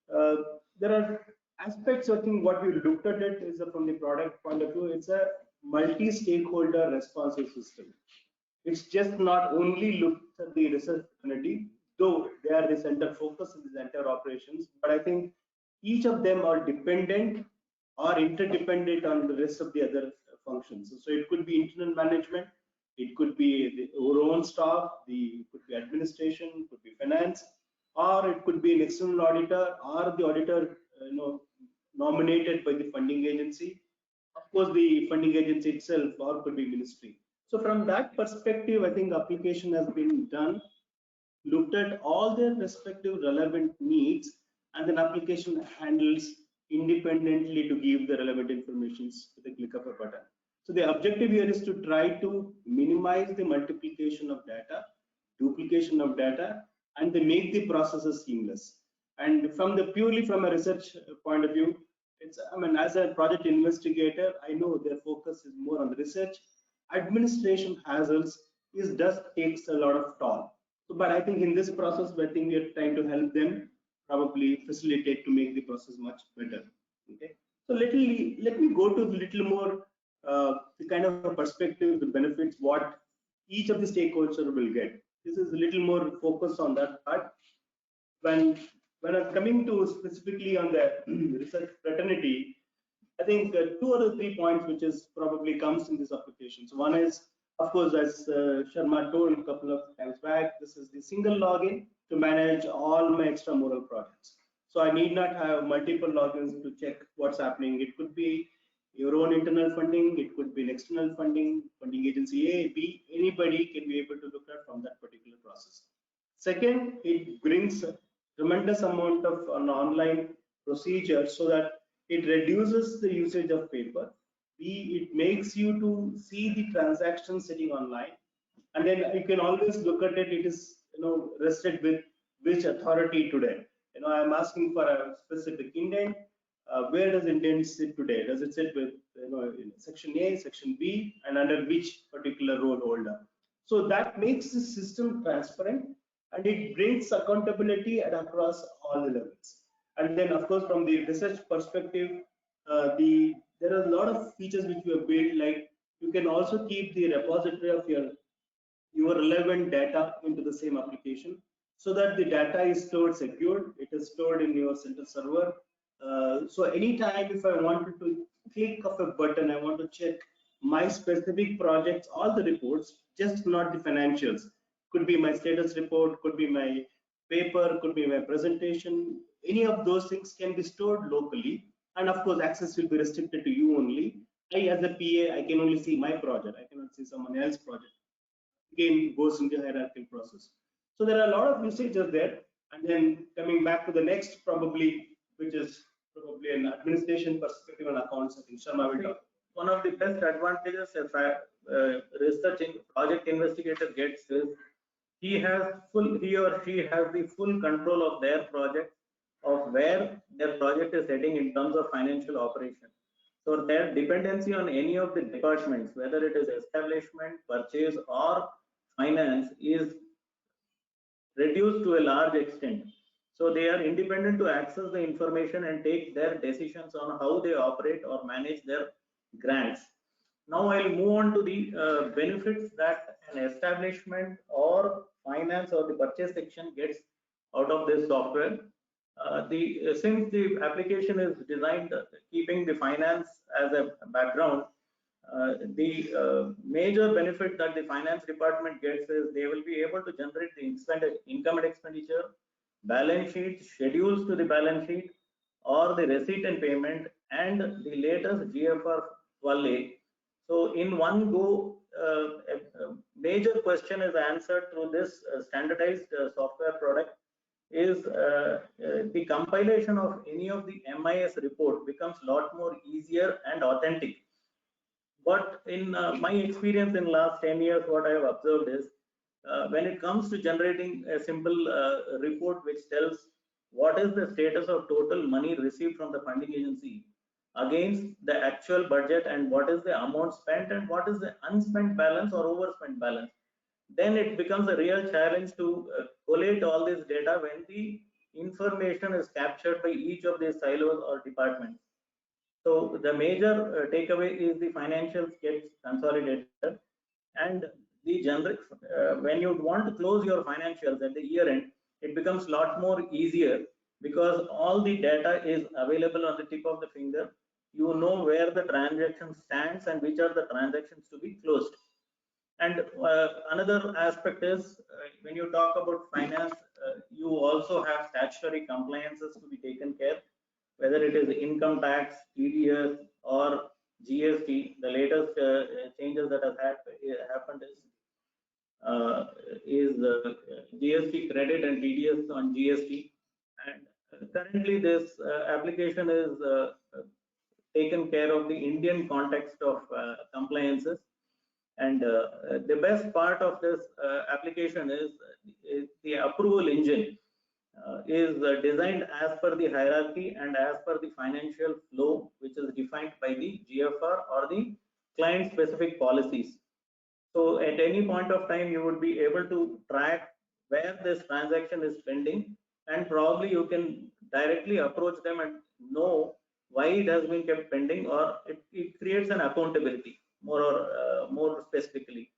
There are aspects. I think what we looked at it is from the product point of view. It's a multi-stakeholder responsive system. It's just not only looked at the research community, though they are the center focus in the entire operations, but I think each of them are dependent or interdependent on the rest of the other functions. So it could be internal management, it could be our own staff, it could be administration, it could be finance, or it could be an external auditor, or the auditor nominated by the funding agency. Of course, the funding agency itself, or could be ministry. So from that perspective, I think application has been done, looked at all their respective relevant needs, and then application handles independently to give the relevant information with the click of a button. So the objective here is to try to minimize the multiplication of data, duplication of data, and they make the processes seamless. And purely from a research point of view, as a project investigator, I know their focus is more on the research. Administration hassles takes a lot of toll. So, but I think in this process, I think we are trying to help them probably facilitate to make the process much better. Okay. So let me go to a little more the kind of a perspective, the benefits, what each of the stakeholders will get. This is a little more focused on that part. When I'm coming to specifically on the research fraternity, I think 2 or 3 points which is probably comes in this application. So one is, of course, as Sharma told a couple of times back, this is the single login to manage all my extramural projects. So I need not have multiple logins to check what's happening. It could be your own internal funding, it could be an external funding agency A, B, anybody can be able to look at from that particular process. Second, it brings a tremendous amount of an online procedure so that it reduces the usage of paper. B, it makes you to see the transaction sitting online, and then you can always look at it. It is rested with which authority today. I'm asking for a specific indent. Where does indent sit today? Does it sit with section A, section B, and under which particular role holder? So that makes the system transparent, and it brings accountability across all the levels. And then, of course, from the research perspective, there are a lot of features which we have built. Like you can also keep the repository of your relevant data into the same application, so that the data is stored secure. It is stored in your central server. So anytime if I wanted to click of a button, I want to check my specific projects, all the reports, just not the financials. Could be my status report, could be my paper, could be my presentation. Any of those things can be stored locally, and of course access will be restricted to you only. I as a PA, I can only see my project, I cannot see someone else's project. Again, goes into the hierarchical process. So there are a lot of usages there. And then coming back to the next, probably, which is probably an administration perspective on accounts, I think Sharma will talk.
One of the best advantages a research project investigator gets is he or she has the full control of their project, of where their project is heading in terms of financial operation. So their dependency on any of the departments, whether it is establishment, purchase, or finance, is reduced to a large extent. So they are independent to access the information and take their decisions on how they operate or manage their grants. Now I'll move on to the benefits that an establishment or finance or the purchase section gets out of this software. Since the application is designed keeping the finance as a background, the major benefit that the finance department gets is they will be able to generate the income and expenditure, balance sheet, schedules to the balance sheet, or the receipt and payment, and the latest GFR 12A. So in one go, a major question is answered through this standardized software product. Is the compilation of any of the MIS report becomes a lot more easier and authentic. But in my experience in last 10 years, what I have observed is when it comes to generating a simple report which tells what is the status of total money received from the funding agency against the actual budget, and what is the amount spent and what is the unspent balance or overspent balance, then it becomes a real challenge to collate all this data when the information is captured by each of these silos or departments. So the major takeaway is the financials gets consolidated, and the when you want to close your financials at the year end, it becomes a lot more easier because all the data is available on the tip of the finger. You know where the transaction stands and which are the transactions to be closed. And another aspect is when you talk about finance, you also have statutory compliances to be taken care, whether it is income tax, TDS, or GST. The latest changes that have happened is GST credit and TDS on GST. And currently, this application is taken care of the Indian context of compliances. And the best part of this application is the approval engine is designed as per the hierarchy and as per the financial flow, which is defined by the GFR or the client specific policies. So at any point of time, you would be able to track where this transaction is pending, and probably you can directly approach them and know why it has been kept pending, or it creates an accountability more specifically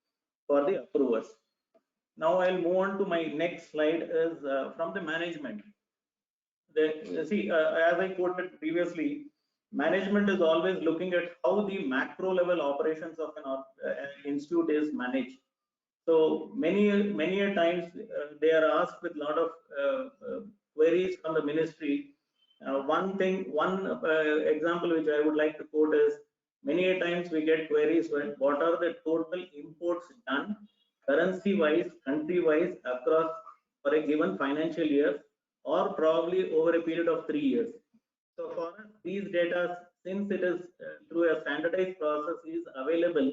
for the approvers. Now I'll move on to my next slide is from the management. As I quoted previously, management is always looking at how the macro level operations of an institute is managed. So many a times they are asked with a lot of queries from the ministry. One example which I would like to quote is, many a times we get queries when what are the total imports done currency wise, country wise across for a given financial year, or probably over a period of 3 years. So for us, these data, since it is through a standardized process, is available.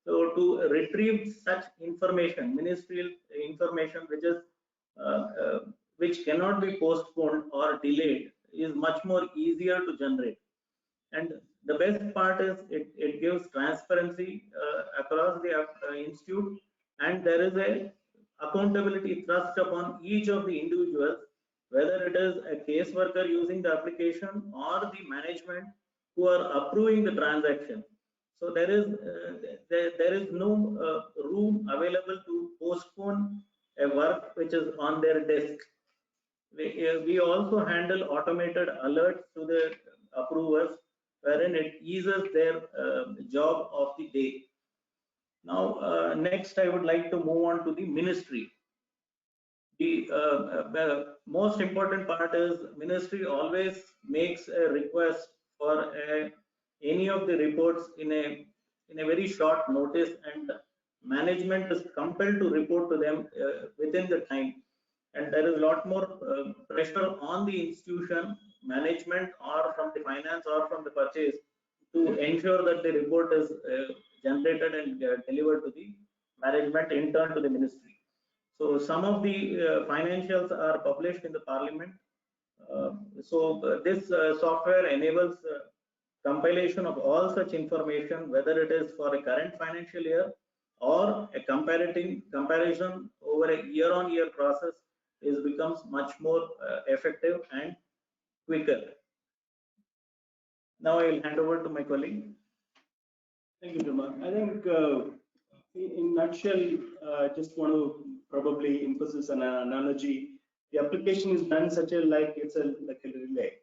So to retrieve such information, ministerial information, which cannot be postponed or delayed, is much more easier to generate. And the best part is it gives transparency across the institute, and there is a accountability thrust upon each of the individuals, whether it is a caseworker using the application or the management who are approving the transaction. So there is no room available to postpone a work which is on their desk. We also handle automated alerts to the approvers, wherein it eases their job of the day. Now, next I would like to move on to the ministry. The most important part is ministry always makes a request for any of the reports in a very short notice, and management is compelled to report to them within the time. And there is a lot more pressure on the institution, management, or from the finance or from the purchase to ensure that the report is generated and delivered to the management, in turn to the ministry. So some of the financials are published in the parliament. This software enables compilation of all such information, whether it is for a current financial year or a comparison over a year-on-year process, becomes much more effective and quicker. Now I will hand over to my colleague.
Thank you, Dharma. I think in nutshell, just want to probably emphasize an analogy. The application is done such a like a relay.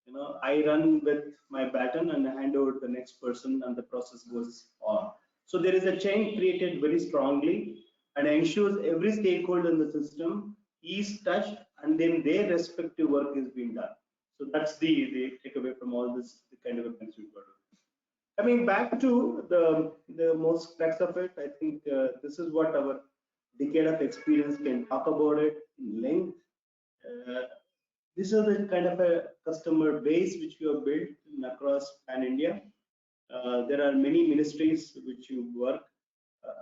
You know, I run with my baton and I hand over to the next person, and the process goes on. So there is a chain created very strongly and ensures every stakeholder in the system is touched, and then their respective work is being done. So that's the takeaway from all this, the kind of events we've got. Coming back to the most crux of it, I think this is what our decade of experience can talk about it in length. This is the kind of a customer base which we have built across pan India. There are many ministries which you work.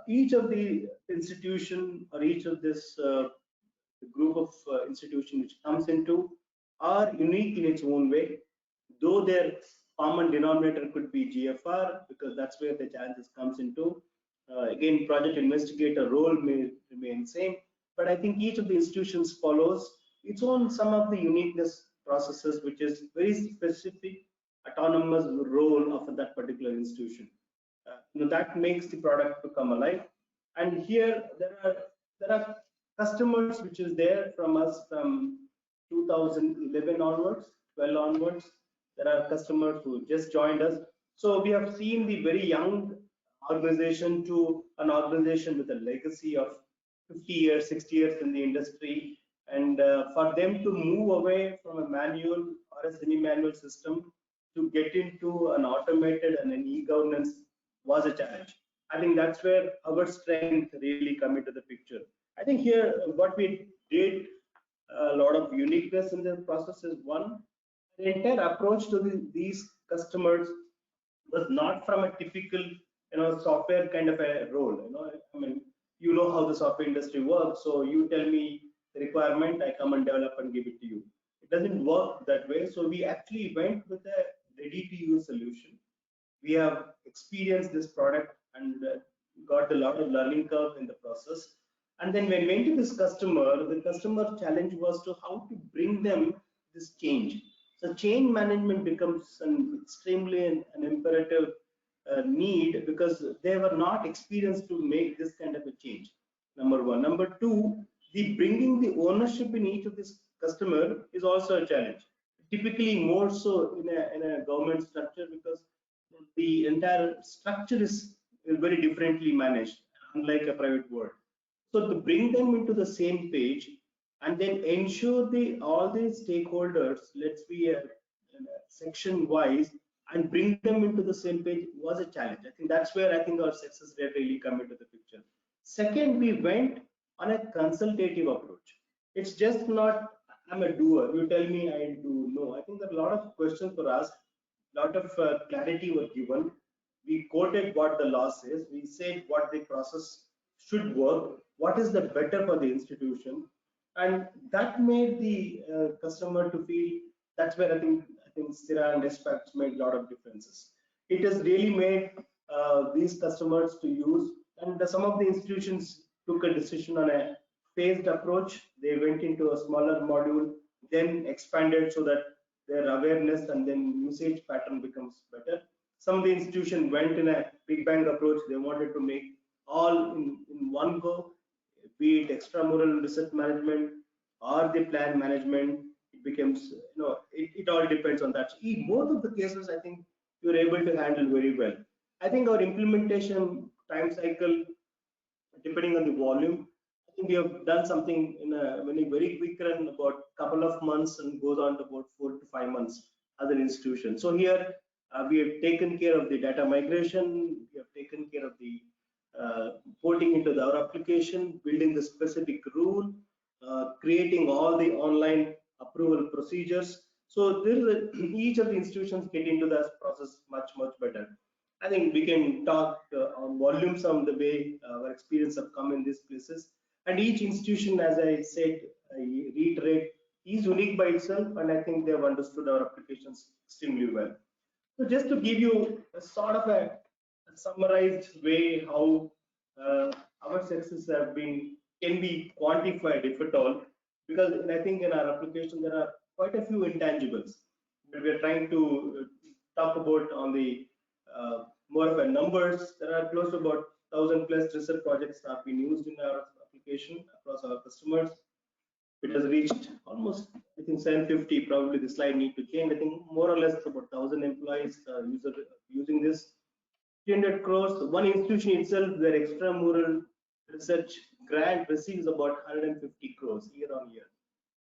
Each of the institution or each of this group of institution which comes into are unique in its own way, though their common denominator could be GFR, because that's where the challenges comes into. Again, project investigator role may remain same, but I think each of the institutions follows its own some of the uniqueness processes, which is very specific autonomous role of that particular institution. That makes the product to come alive. And here there are customers which is there from us from 2011 onwards, 12 onwards. There are customers who just joined us. So we have seen the very young organization to an organization with a legacy of 50 years, 60 years in the industry. And for them to move away from a manual or a semi-manual system to get into an automated and an e-governance was a challenge. I think that's where our strength really come into the picture. I think here what we did, a lot of uniqueness in the process is one. The entire approach to these customers was not from a typical, software kind of a role. I mean, you know how the software industry works. So you tell me the requirement, I come and develop and give it to you. It doesn't work that way. So we actually went with a ready-to-use solution. We have experienced this product and got a lot of learning curve in the process. And then when we went to this customer, the customer challenge was to how to bring them this change. So change management becomes an extremely an imperative need, because they were not experienced to make this kind of a change. Number one. Number two, the bringing the ownership in each of this customer is also a challenge. Typically more so in a government structure, because the entire structure is very differently managed, unlike a private world. So to bring them into the same page and then ensure all the stakeholders, let's be section wise, and bring them into the same page was a challenge. I think that's where I think our success rate really come into the picture. Second, we went on a consultative approach. It's just not I'm a doer, you tell me I do. No, I think that a lot of questions were asked, a lot of clarity were given. We quoted what the law says, we said what the process should work, what is the better for the institution, and that made the customer to feel. That's where I think Sira and Respect made a lot of differences. It has really made these customers to use, and some of the institutions took a decision on a phased approach. They went into a smaller module, then expanded so that their awareness and then usage pattern becomes better. Some of the institutions went in a big bang approach. They wanted to make all in one go, be it extramural research management, or the plan management, it becomes, it all depends on that. So in both of the cases, I think you're able to handle very well. I think our implementation time cycle, depending on the volume, I think we have done something in a very quick run, about a couple of months, and goes on to about 4 to 5 months as an institution. So here we have taken care of the data migration, we have taken care of the porting into our application, building the specific rule, creating all the online approval procedures. So each of the institutions get into that process much better. I think we can talk on volumes on the way our experience have come in these places. And each institution, as I said, I reiterate, is unique by itself, and I think they have understood our applications extremely well. So just to give you a sort of a summarized way how our success can be quantified, if at all, because I think in our application there are quite a few intangibles that we are trying to talk about on the more of a numbers. There are close to about 1,000 plus research projects that have been used in our application across our customers. It has reached almost, I think, 750. Probably the slide need to change. I think more or less about 1,000 employees using this. 300 crores. One institution itself, their extramural research grant receives about 150 crores year on year.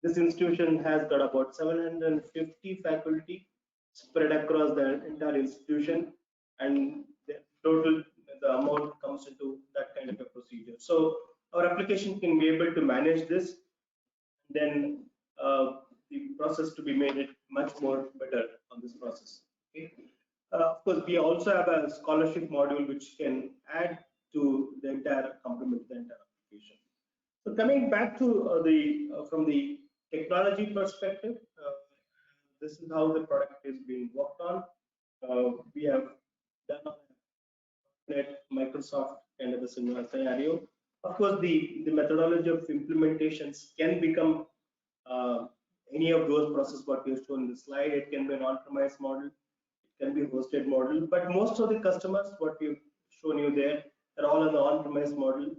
This institution has got about 750 faculty spread across the entire institution, and the amount comes into that kind of a procedure. So our application can be able to manage this, then the process to be made it much more better on this process. Okay. Of course, we also have a scholarship module which can add to the entire complement the entire application. So coming back to from the technology perspective, this is how the product is being worked on. We have done on .NET Microsoft kind of a similar scenario. Of course, the methodology of implementations can become any of those processes what we have shown in the slide. It can be an on-premise model, it can be a hosted model, but most of the customers what we've shown you there are all on the on-premise model.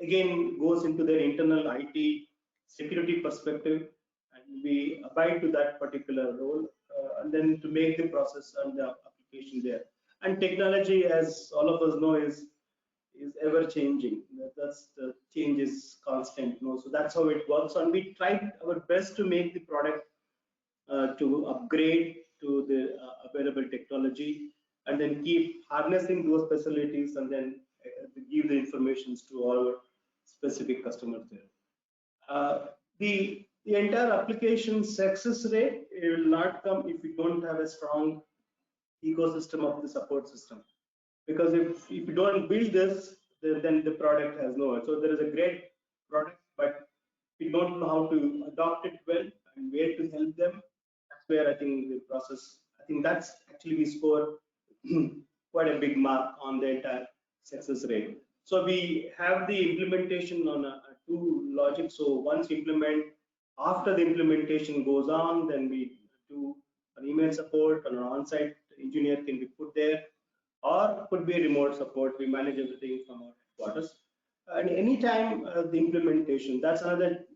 Again, goes into their internal IT security perspective, and we abide to that particular role, and then to make the process and the application there. And technology, as all of us know, is ever changing. That's the change is constant. So that's how it works. And we tried our best to make the product to upgrade to the available technology, and then keep harnessing those facilities, and then give the information to our specific customers there. The entire application success rate, it will not come if we don't have a strong ecosystem of the support system. Because if you don't build this, then the product has no. So there is a great product, but we don't know how to adopt it well and where to help them. That's where I think the process. I think that's actually we score quite a big mark on the entire success rate. So we have the implementation on two logic. So once we implement, after the implementation goes on, then we do an email support, and an on-site engineer can be put there, or could be a remote support. We manage everything from our headquarters. And anytime the implementation, that's another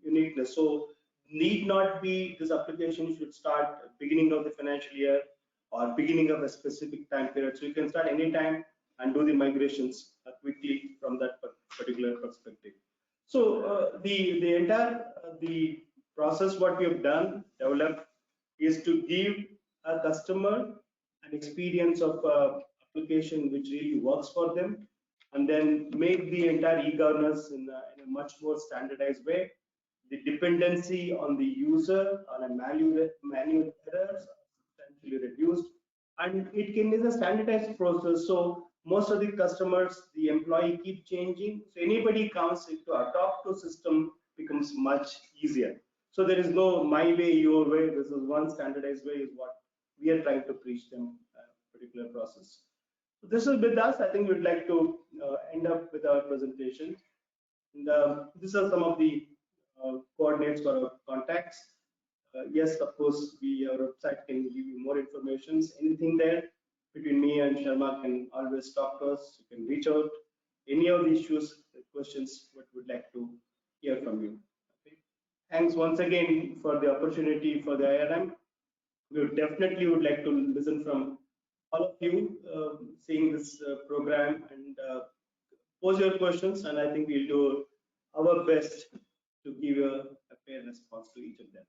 uniqueness. So need not be this application should start beginning of the financial year or beginning of a specific time period. So you can start anytime and do the migrations quickly from that particular perspective. So the entire the process what we have done developed is to give a customer an experience of application which really works for them, and then make the entire e-governance in a much more standardized way. The dependency on the user on a manual errors substantially reduced, and it can is a standardized process. So most of the customers, the employee keep changing. So anybody comes to adopt to system becomes much easier. So there is no my way, your way. This is one standardized way is what we are trying to preach them a particular process. So this is with us. I think we'd like to end up with our presentation. And these are some of the coordinates for our contacts. Yes, of course, our website can give you more information. Anything there between me and Sharma can always talk to us. You can reach out. Any of the issues, questions, what we'd like to hear from you. Okay. thanks once again for the opportunity for the IRM. We definitely would like to listen from all of you seeing this program and pose your questions, and I think we'll do our best to give a fair response to each of them.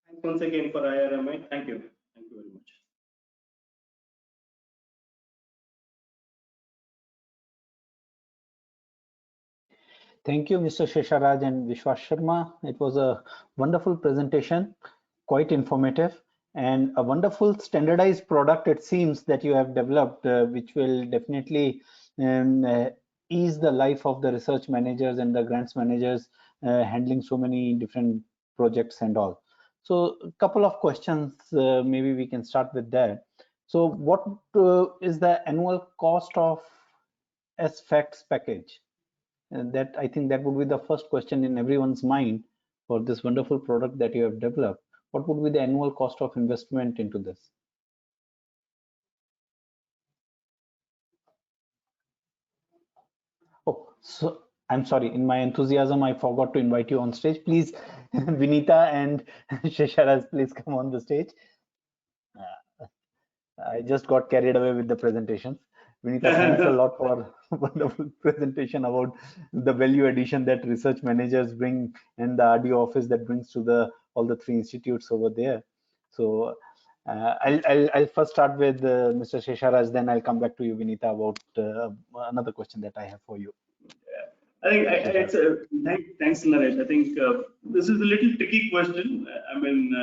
Thanks once again for IRMI. Thank you. Thank you very much.
Thank you, Mr. Shesharaj and Vishwas Sharma. It was a wonderful presentation, quite informative, and a wonderful standardized product, it seems, that you have developed, which will definitely ease the life of the research managers and the grants managers handling so many different projects and all. So a couple of questions, maybe we can start with that. So what is the annual cost of SFACTS package? And that, I think that would be the first question in everyone's mind for this wonderful product that you have developed. What would be the annual cost of investment into this? Oh, so I'm sorry, in my enthusiasm, I forgot to invite you on stage. Please, Vinita and Shesharaj, please come on the stage. I just got carried away with the presentations. Vinita, thanks a lot for a wonderful presentation about the value addition that research managers bring and the RDO office that brings to all the 3 institutes over there. So I'll first start with Mr. Shesharaj, then I'll come back to you, Vinita, about another question that I have for you.
I think thanks, Naresh. I think this is a little tricky question. I mean,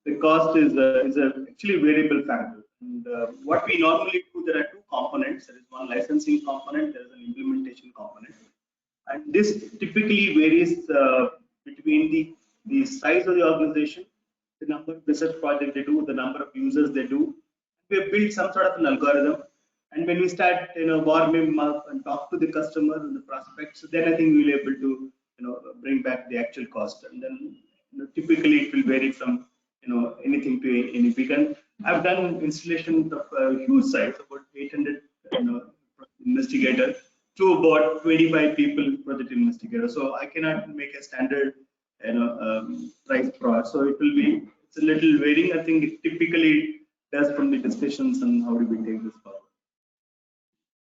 the cost is actually a variable factor. And what we normally do, there are 2 components. There is one licensing component, there is an implementation component. And this typically varies between the size of the organization, the number of research projects they do, the number of users they do. We have built some sort of an algorithm. And when we start, warm him up and talk to the customer and the prospects, then I think we'll be able to, bring back the actual cost. And then typically it will vary from, anything to any big. I've done installation of huge sites, about 800 investigators to about 25 people project investigators. So I cannot make a standard price product. So it's a little varying. I think it typically does from the discussions and how do we take this forward.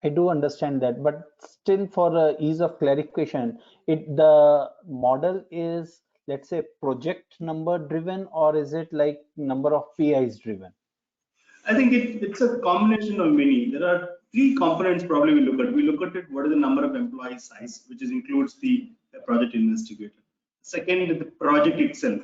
I do understand that, but still, for ease of clarification, the model is, let's say, project number driven, or is it like number of PIs driven?
I think it's a combination of many. There are 3 components probably we look at. We look at it, what is the number of employee size, which includes the project investigator. Second, the project itself.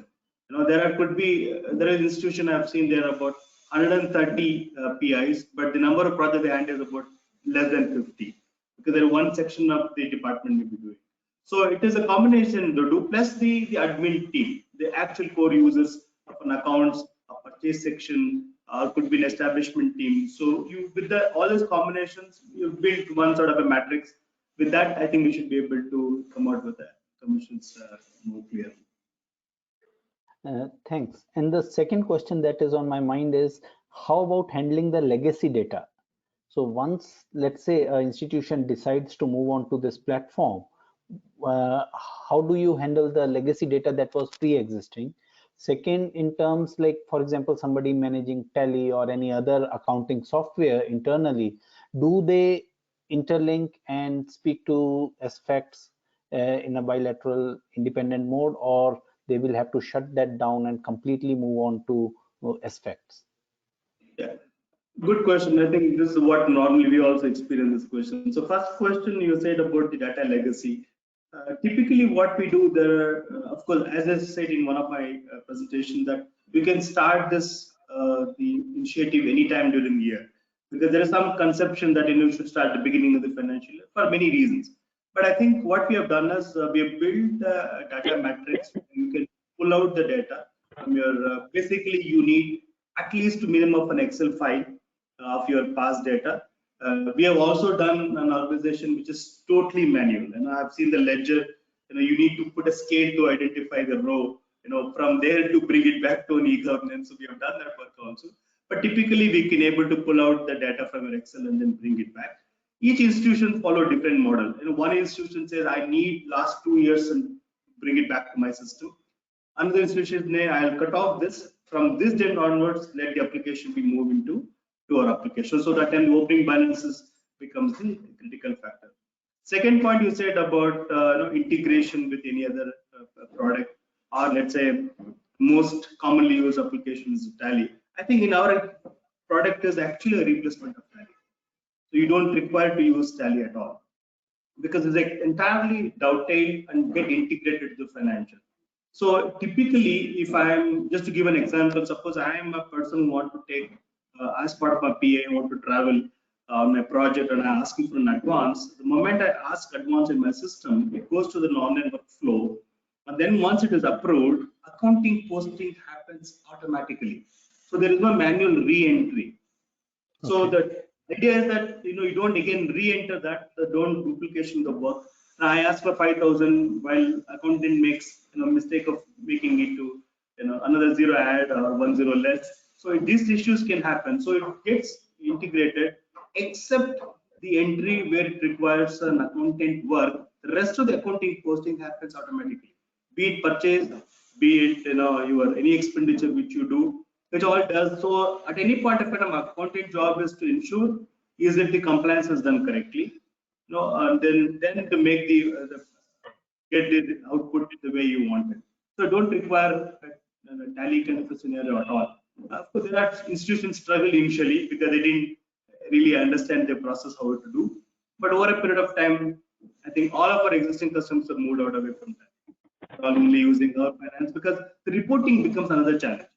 There is institution I've seen there are about 130 PIs, but the number of projects they handle is about less than 50, because there is one section of the department will be doing. So it is a combination to do, plus the admin team, the actual core users of an accounts, a purchase section, could be an establishment team. So with all those combinations, you build one sort of a matrix. With that, I think we should be able to come out with the commissions more clearly.
Thanks. And the second question that is on my mind is, how about handling the legacy data? So once, let's say, an institution decides to move on to this platform, how do you handle the legacy data that was pre-existing? Second, in terms like, for example, somebody managing Tally or any other accounting software internally, do they interlink and speak to SFACTS in a bilateral independent mode, or they will have to shut that down and completely move on to SFACTS?
Yeah. Good question. I think this is what normally we also experience this question. So first question you said about the data legacy. Typically what we do there, of course, as I said in one of my presentations, that we can start this the initiative anytime during the year, because there is some conception that you should start at the beginning of the financial year for many reasons. But I think what we have done is we have built a data matrix. You can pull out the data from your basically you need at least a minimum of an Excel file of your past data. We have also done an organization which is totally manual, and I've seen the ledger. You need to put a scale to identify the row. From there to bring it back to an e-governance. So we have done that work also. But typically we can able to pull out the data from your Excel and then bring it back. Each institution follow different model. One institution says I need last 2 years and bring it back to my system. Another institution may, I'll cut off this. From this date onwards, let the application be moved into our application. So that time the opening balances becomes the critical factor. Second point you said about integration with any other product, or let's say most commonly used application is Tally. I think in our product is actually a replacement of Tally. So you don't require to use Tally at all, because it's like entirely dovetailed and get integrated to financial. So typically, if I'm just to give an example, suppose I am a person who want to take as part of my PA, I want to travel on my project and I'm asking for an advance. The moment I ask advance in my system, it goes to the online workflow, and then once it is approved, accounting posting happens automatically. So there is no manual re-entry. So the idea is that you don't again re-enter that, don't duplication the work. Now I ask for 5,000 while accountant makes mistake of making it to another zero add or 1 0 less. So these issues can happen. So it gets integrated, except the entry where it requires an accountant work. The rest of the accounting posting happens automatically. Be it purchase, be it your any expenditure which you do, which all does. So at any point of time, accounting job is to ensure is that the compliance is done correctly. Then to make the get the output the way you want it. So don't require a Tally kind of a scenario at all. Of course, there are institutions struggle initially because they didn't really understand the process how to do. But over a period of time, I think all of our existing customers have moved out away from that. They're only using our finance because the reporting becomes another challenge.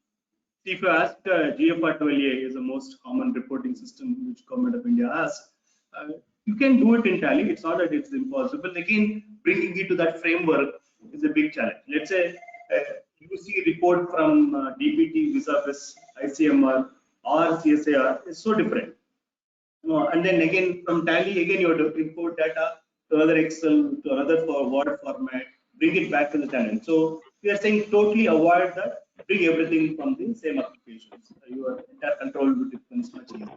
See, if you ask GFR 12A is the most common reporting system which Government of India has. You can do it in Tally. It's not that it's impossible. Again, bringing it to that framework is a big challenge. Let's say you see a report from DBT vis-a-vis ICMR or CSAR is so different. And then again from Tally, again you have to import data to another Excel, to another Word format, bring it back to the tenant. So we are saying totally avoid that. Bring everything from the same applications. Your entire control becomes much easier.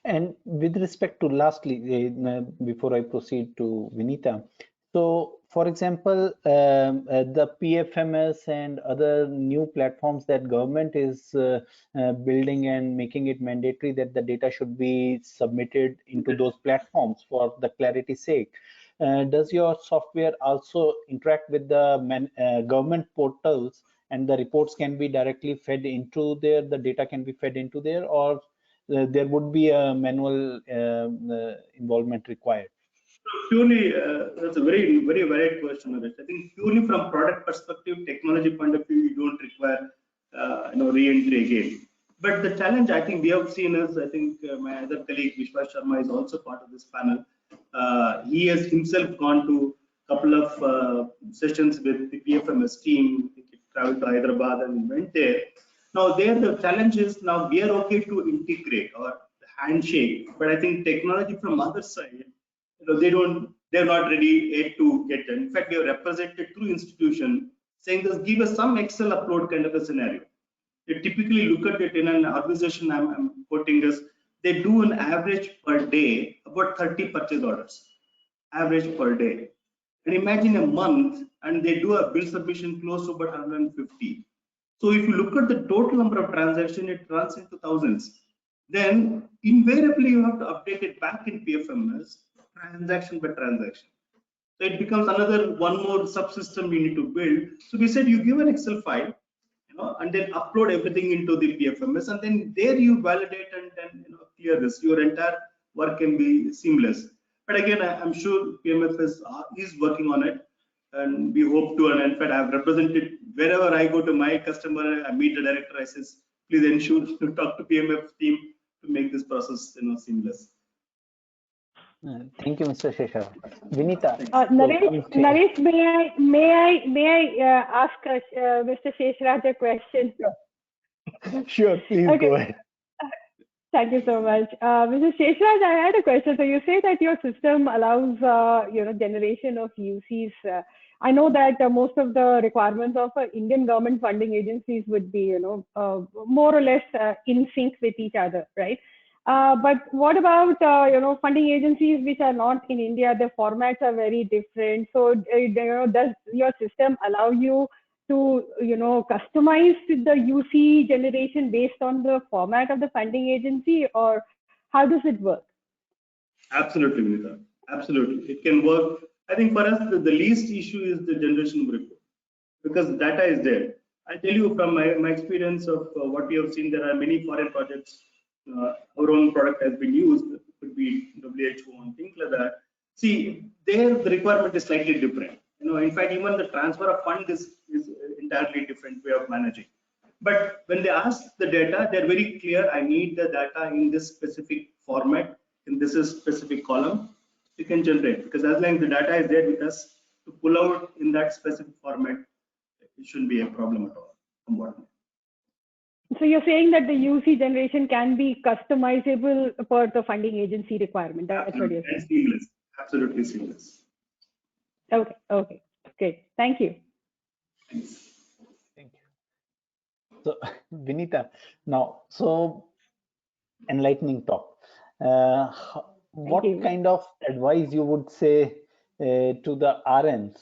And with respect to lastly, before I proceed to Vinita, so for example, the PFMS and other new platforms that government is building and making it mandatory that the data should be submitted into those platforms for the clarity's sake. Does your software also interact with the government portals, and the reports can be directly fed into there, the data can be fed into there, or there would be a manual involvement required?
Purely, that's a very, very valid question. I think purely from product perspective, technology point of view, you don't require re-entry again. But the challenge I think we have seen is, I think my other colleague Vishwa Sharma is also part of this panel. He has himself gone to a couple of sessions with the PFMS team. He traveled to Hyderabad and went there. Now there the challenge is, now we are okay to integrate or handshake, but I think technology from other side, they're not ready yet to get it. In fact, we have represented through institution saying this, give us some Excel upload kind of a scenario. They typically look at it in an organization I'm quoting this, they do an average per day about 30 purchase orders, average per day. And imagine a month, and they do a bill submission close to about 150. So if you look at the total number of transactions, it runs into thousands. Then invariably you have to update it back in PFMS transaction by transaction. So it becomes another one more subsystem you need to build. So we said you give an Excel file, and then upload everything into the PFMS, and then there you validate and then clear this. Your entire work can be seamless. But again, I'm sure PMF is working on it, and we hope to. And in fact, I've represented wherever I go to my customer, I meet the director. I says, please ensure to talk to PMF team to make this process seamless.
Thank you, Mr. Sheshar. Vinita.
Naresh, may I ask Mr. Sheshraj a question?
Sure, please go ahead.
Thank you so much. Mr. Sheshraj, I had a question. So you say that your system allows generation of UCs. I know that most of the requirements of Indian government funding agencies would be more or less in sync with each other, right? But what about funding agencies which are not in India? The formats are very different. So does your system allow you to customize the UC generation based on the format of the funding agency, or how does it work?
Absolutely, Vinita. Absolutely, it can work. I think for us the least issue is the generation of report, because data is there. I'll tell you from my experience of what we have seen. There are many foreign projects. Our own product has been used. It could be WHO and things like that. See, there the requirement is slightly different. In fact, even the transfer of fund is entirely different way of managing. But when they ask the data, they're very clear. I need the data in this specific format, in this specific column. You can generate, because as long as the data is there with us to pull out in that specific format, it shouldn't be a problem at all.
So you're saying that the UC generation can be customizable per the funding agency requirement. That's what you're saying.
And seamless, absolutely seamless.
Okay, okay, great. Thank you.
Thanks.
Thank you. So, Vinita, now, so enlightening talk. What kind of advice you would say to the RNs,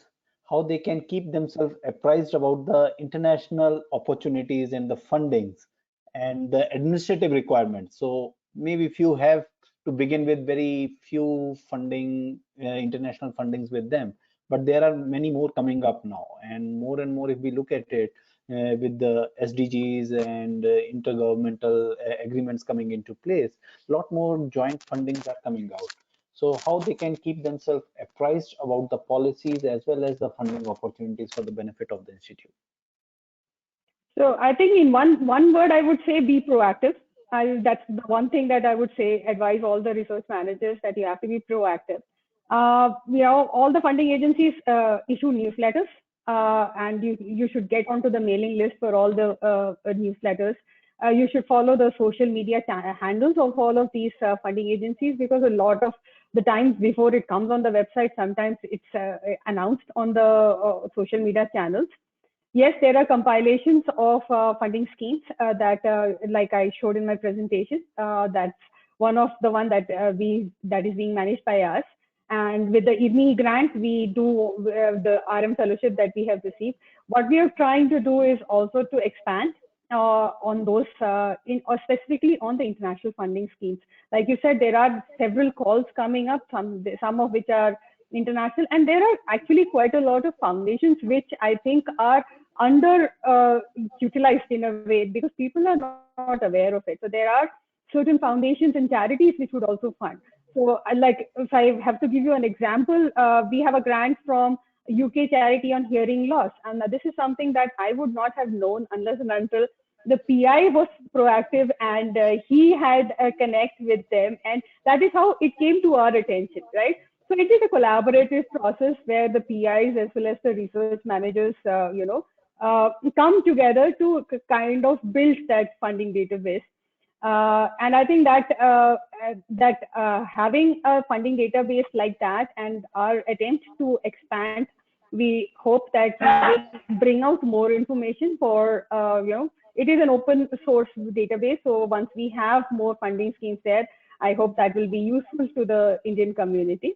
how they can keep themselves apprised about the international opportunities and the fundings and the administrative requirements? So maybe if you have to begin with very few funding, international fundings with them, but there are many more coming up now, and more if we look at it, with the SDGs and intergovernmental agreements coming into place, a lot more joint fundings are coming out. So how they can keep themselves apprised about the policies as well as the funding opportunities for the benefit of the institute?
So I think in one word, I would say be proactive. That's the one thing that I would say, advise all the research managers, that you have to be proactive. All the funding agencies issue newsletters, and you should get onto the mailing list for all the newsletters. You should follow the social media handles of all of these funding agencies, because a lot of the times before it comes on the website, sometimes it's announced on the social media channels. Yes, there are compilations of funding schemes that, like I showed in my presentation, that's one of the one that that is being managed by us. And with the IRMI grant, we do the RM fellowship that we have received. What we are trying to do is also to expand on those, or specifically on the international funding schemes. Like you said, there are several calls coming up, some of which are international, and there are actually quite a lot of foundations which I think are under utilized in a way, because people are not aware of it. So there are certain foundations and charities which would also fund. So like, if I have to give you an example, we have a grant from UK charity on hearing loss, and this is something that I would not have known unless and until the PI was proactive and he had a connect with them, and that is how it came to our attention, right? So it is a collaborative process where the PIs as well as the research managers, come together to kind of build that funding database. And I think that having a funding database like that and our attempt to expand, we hope that we will bring out more information for, it is an open source database. So once we have more funding schemes there, I hope that will be useful to the Indian community.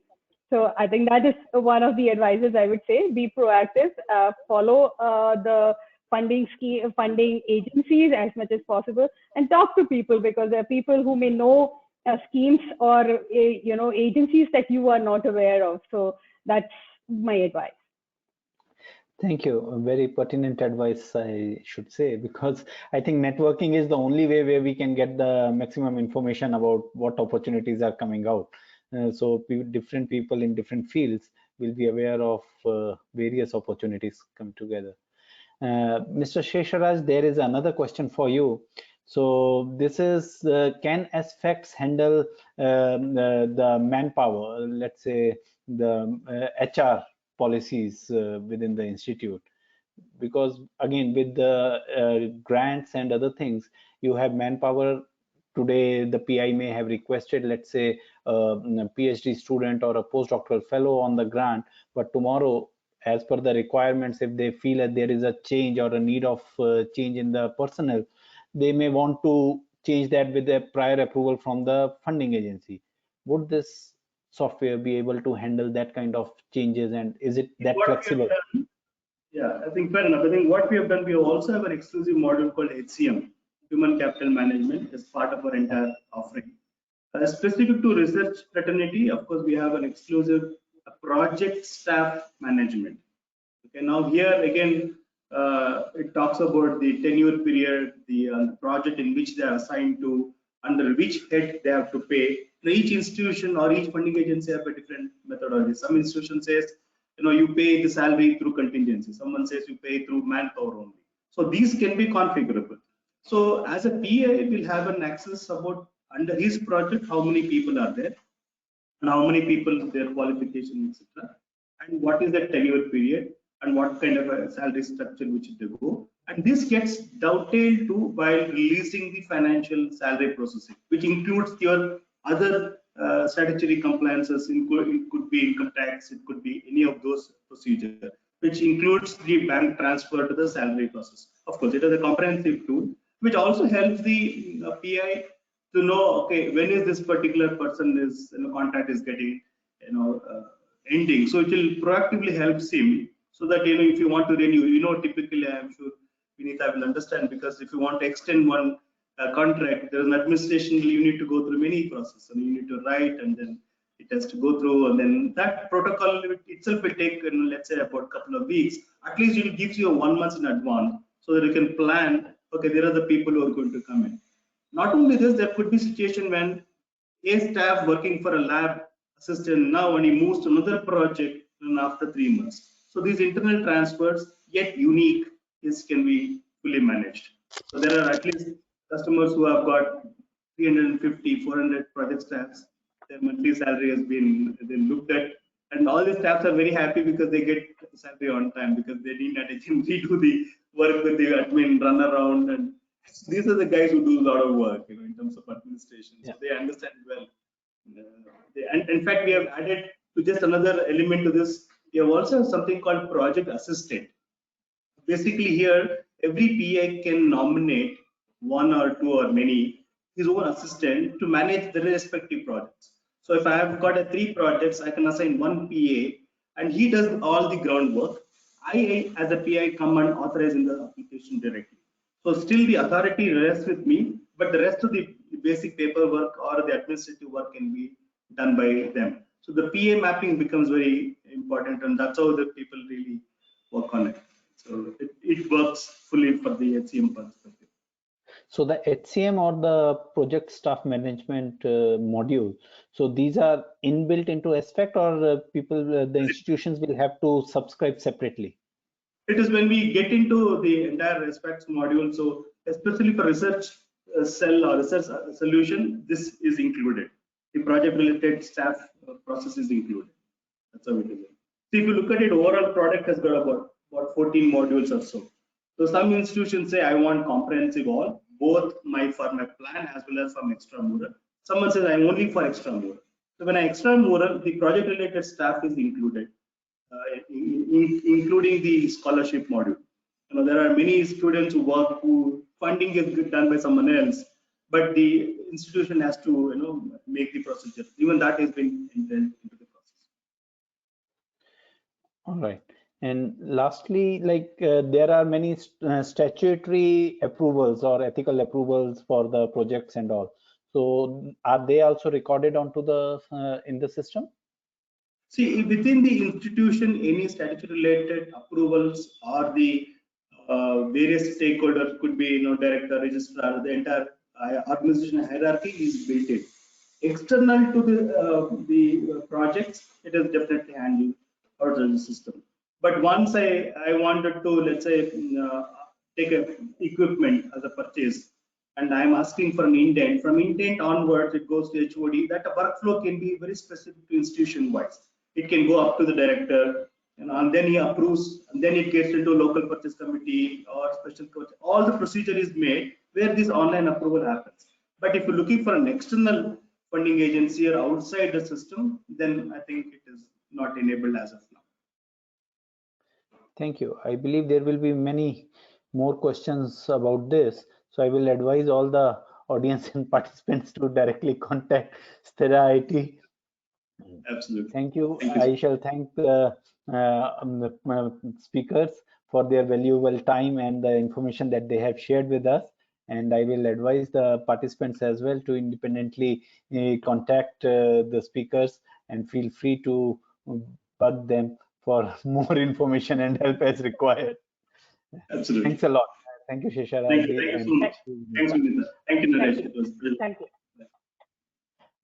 So I think that is one of the advices I would say: be proactive, follow the funding agencies as much as possible, and talk to people, because there are people who may know schemes or agencies that you are not aware of. So that's my advice.
Thank you. Very pertinent advice, I should say, because I think networking is the only way where we can get the maximum information about what opportunities are coming out. So different people in different fields will be aware of various opportunities come together. Mr. Shesharaj, there is another question for you. So this is, can SFACS handle the manpower, let's say the HR policies within the institute? Because again, with the grants and other things, you have manpower. Today, the PI may have requested, let's say, a PhD student or a postdoctoral fellow on the grant, but tomorrow, as per the requirements, if they feel that there is a change or a need of change in the personnel, they may want to change that with a prior approval from the funding agency. Would this software be able to handle that kind of changes, and is it that flexible?
Yeah, I think fair enough. I think what we have done, we also have an exclusive module called HCM, Human Capital Management, as part of our entire offering. Specific to research fraternity, of course, we have an exclusive project staff management. Okay, now here again, it talks about the tenure period, the project in which they are assigned to, under which head they have to pay. Now, each institution or each funding agency have a different methodology. Some institution says, you pay the salary through contingency. Someone says you pay through manpower only. So these can be configurable. So as a PA, will have an access about under his project how many people are there, and how many people, their qualification, etc., and what is the tenure period, and what kind of a salary structure which they go. And this gets dovetailed to while releasing the financial salary processing, which includes your other statutory compliances. It could be income tax, it could be any of those procedures, which includes the bank transfer to the salary process. Of course, it is a comprehensive tool which also helps the PI to know, okay, when is this particular person is contract is getting ending. So it will proactively help him, so that if you want to renew, typically I'm sure Vinita will understand, because if you want to extend one contract, there is an administration, you need to go through many processes, and you need to write, and then it has to go through, and then that protocol itself will take let's say about a couple of weeks. At least it gives you 1 month in advance, so that you can plan, okay, there are the people who are going to come in. Not only this, there could be situation when a staff working for a lab assistant now, and he moves to another project after 3 months. So these internal transfers, yet unique, can be fully managed. So there are at least customers who have got 350, 400 project staffs. Their monthly salary has been looked at, and all the staffs are very happy because they get salary on time, because they need not actually do the work with the admin, run around, and these are the guys who do a lot of work, in terms of administration. So they understand well. And in fact, we have added to just another element to this. We have also something called project assistant. Basically, here every PI can nominate one or two or many his own assistant to manage the respective projects. So if I have got 3 projects, I can assign one PA, and he does all the groundwork. I, as a PI, come and authorize in the application directly. So still the authority rests with me, but the rest of the basic paperwork or the administrative work can be done by them. So the PA mapping becomes very important, and that's how the people really work on it. So it works fully for the HCM perspective.
So the HCM or the project staff management module, so these are inbuilt into Aspect, or the institutions will have to subscribe separately?
It is when we get into the entire Aspects module. So especially for research cell or research solution, this is included. The project related staff process is included. That's how it is. So if you look at it, overall product has got about 14 modules or so. So some institutions say, I want comprehensive all, both for my plan as well as from extramural. Someone says, I'm only for extramural. So when I extramural, the project related staff is included, including the scholarship module. There are many students who funding is done by someone else, but the institution has to make the procedure. Even that has been inbuilt into the process.
All right. And lastly, there are many statutory approvals or ethical approvals for the projects and all. So are they also recorded onto the in the system?
See, within the institution, any statutory related approvals or the various stakeholders, could be director, registrar, the entire organization hierarchy is built in. External to the projects, it is definitely handled out of the system. But once I wanted to, let's say, take equipment as a purchase, and I'm asking for an intent, from intent onwards, it goes to HOD. That workflow can be very specific to institution wise. It can go up to the director, and then he approves, and then it gets into local purchase committee or special purchase. All the procedure is made where this online approval happens. But if you're looking for an external funding agency or outside the system, then I think it is not enabled as of now.
Thank you. I believe there will be many more questions about this. So I will advise all the audience and participants to directly contact Stera IT.
Absolutely.
Thank you.
Thank you.
I shall thank the speakers for their valuable time and the information that they have shared with us. And I will advise the participants as well to independently contact the speakers and feel free to bug them for more information and help as required.
Absolutely.
Thanks a lot. Thank you, Sheshara.
Thank you so much. Thanks, Vinita. Thank you, Naresh.
Thank you.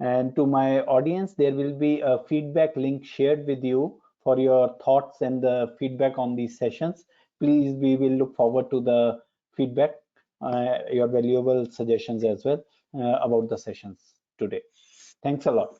And to my audience, there will be a feedback link shared with you for your thoughts and the feedback on these sessions. Please, we will look forward to the feedback, your valuable suggestions as well about the sessions today. Thanks a lot.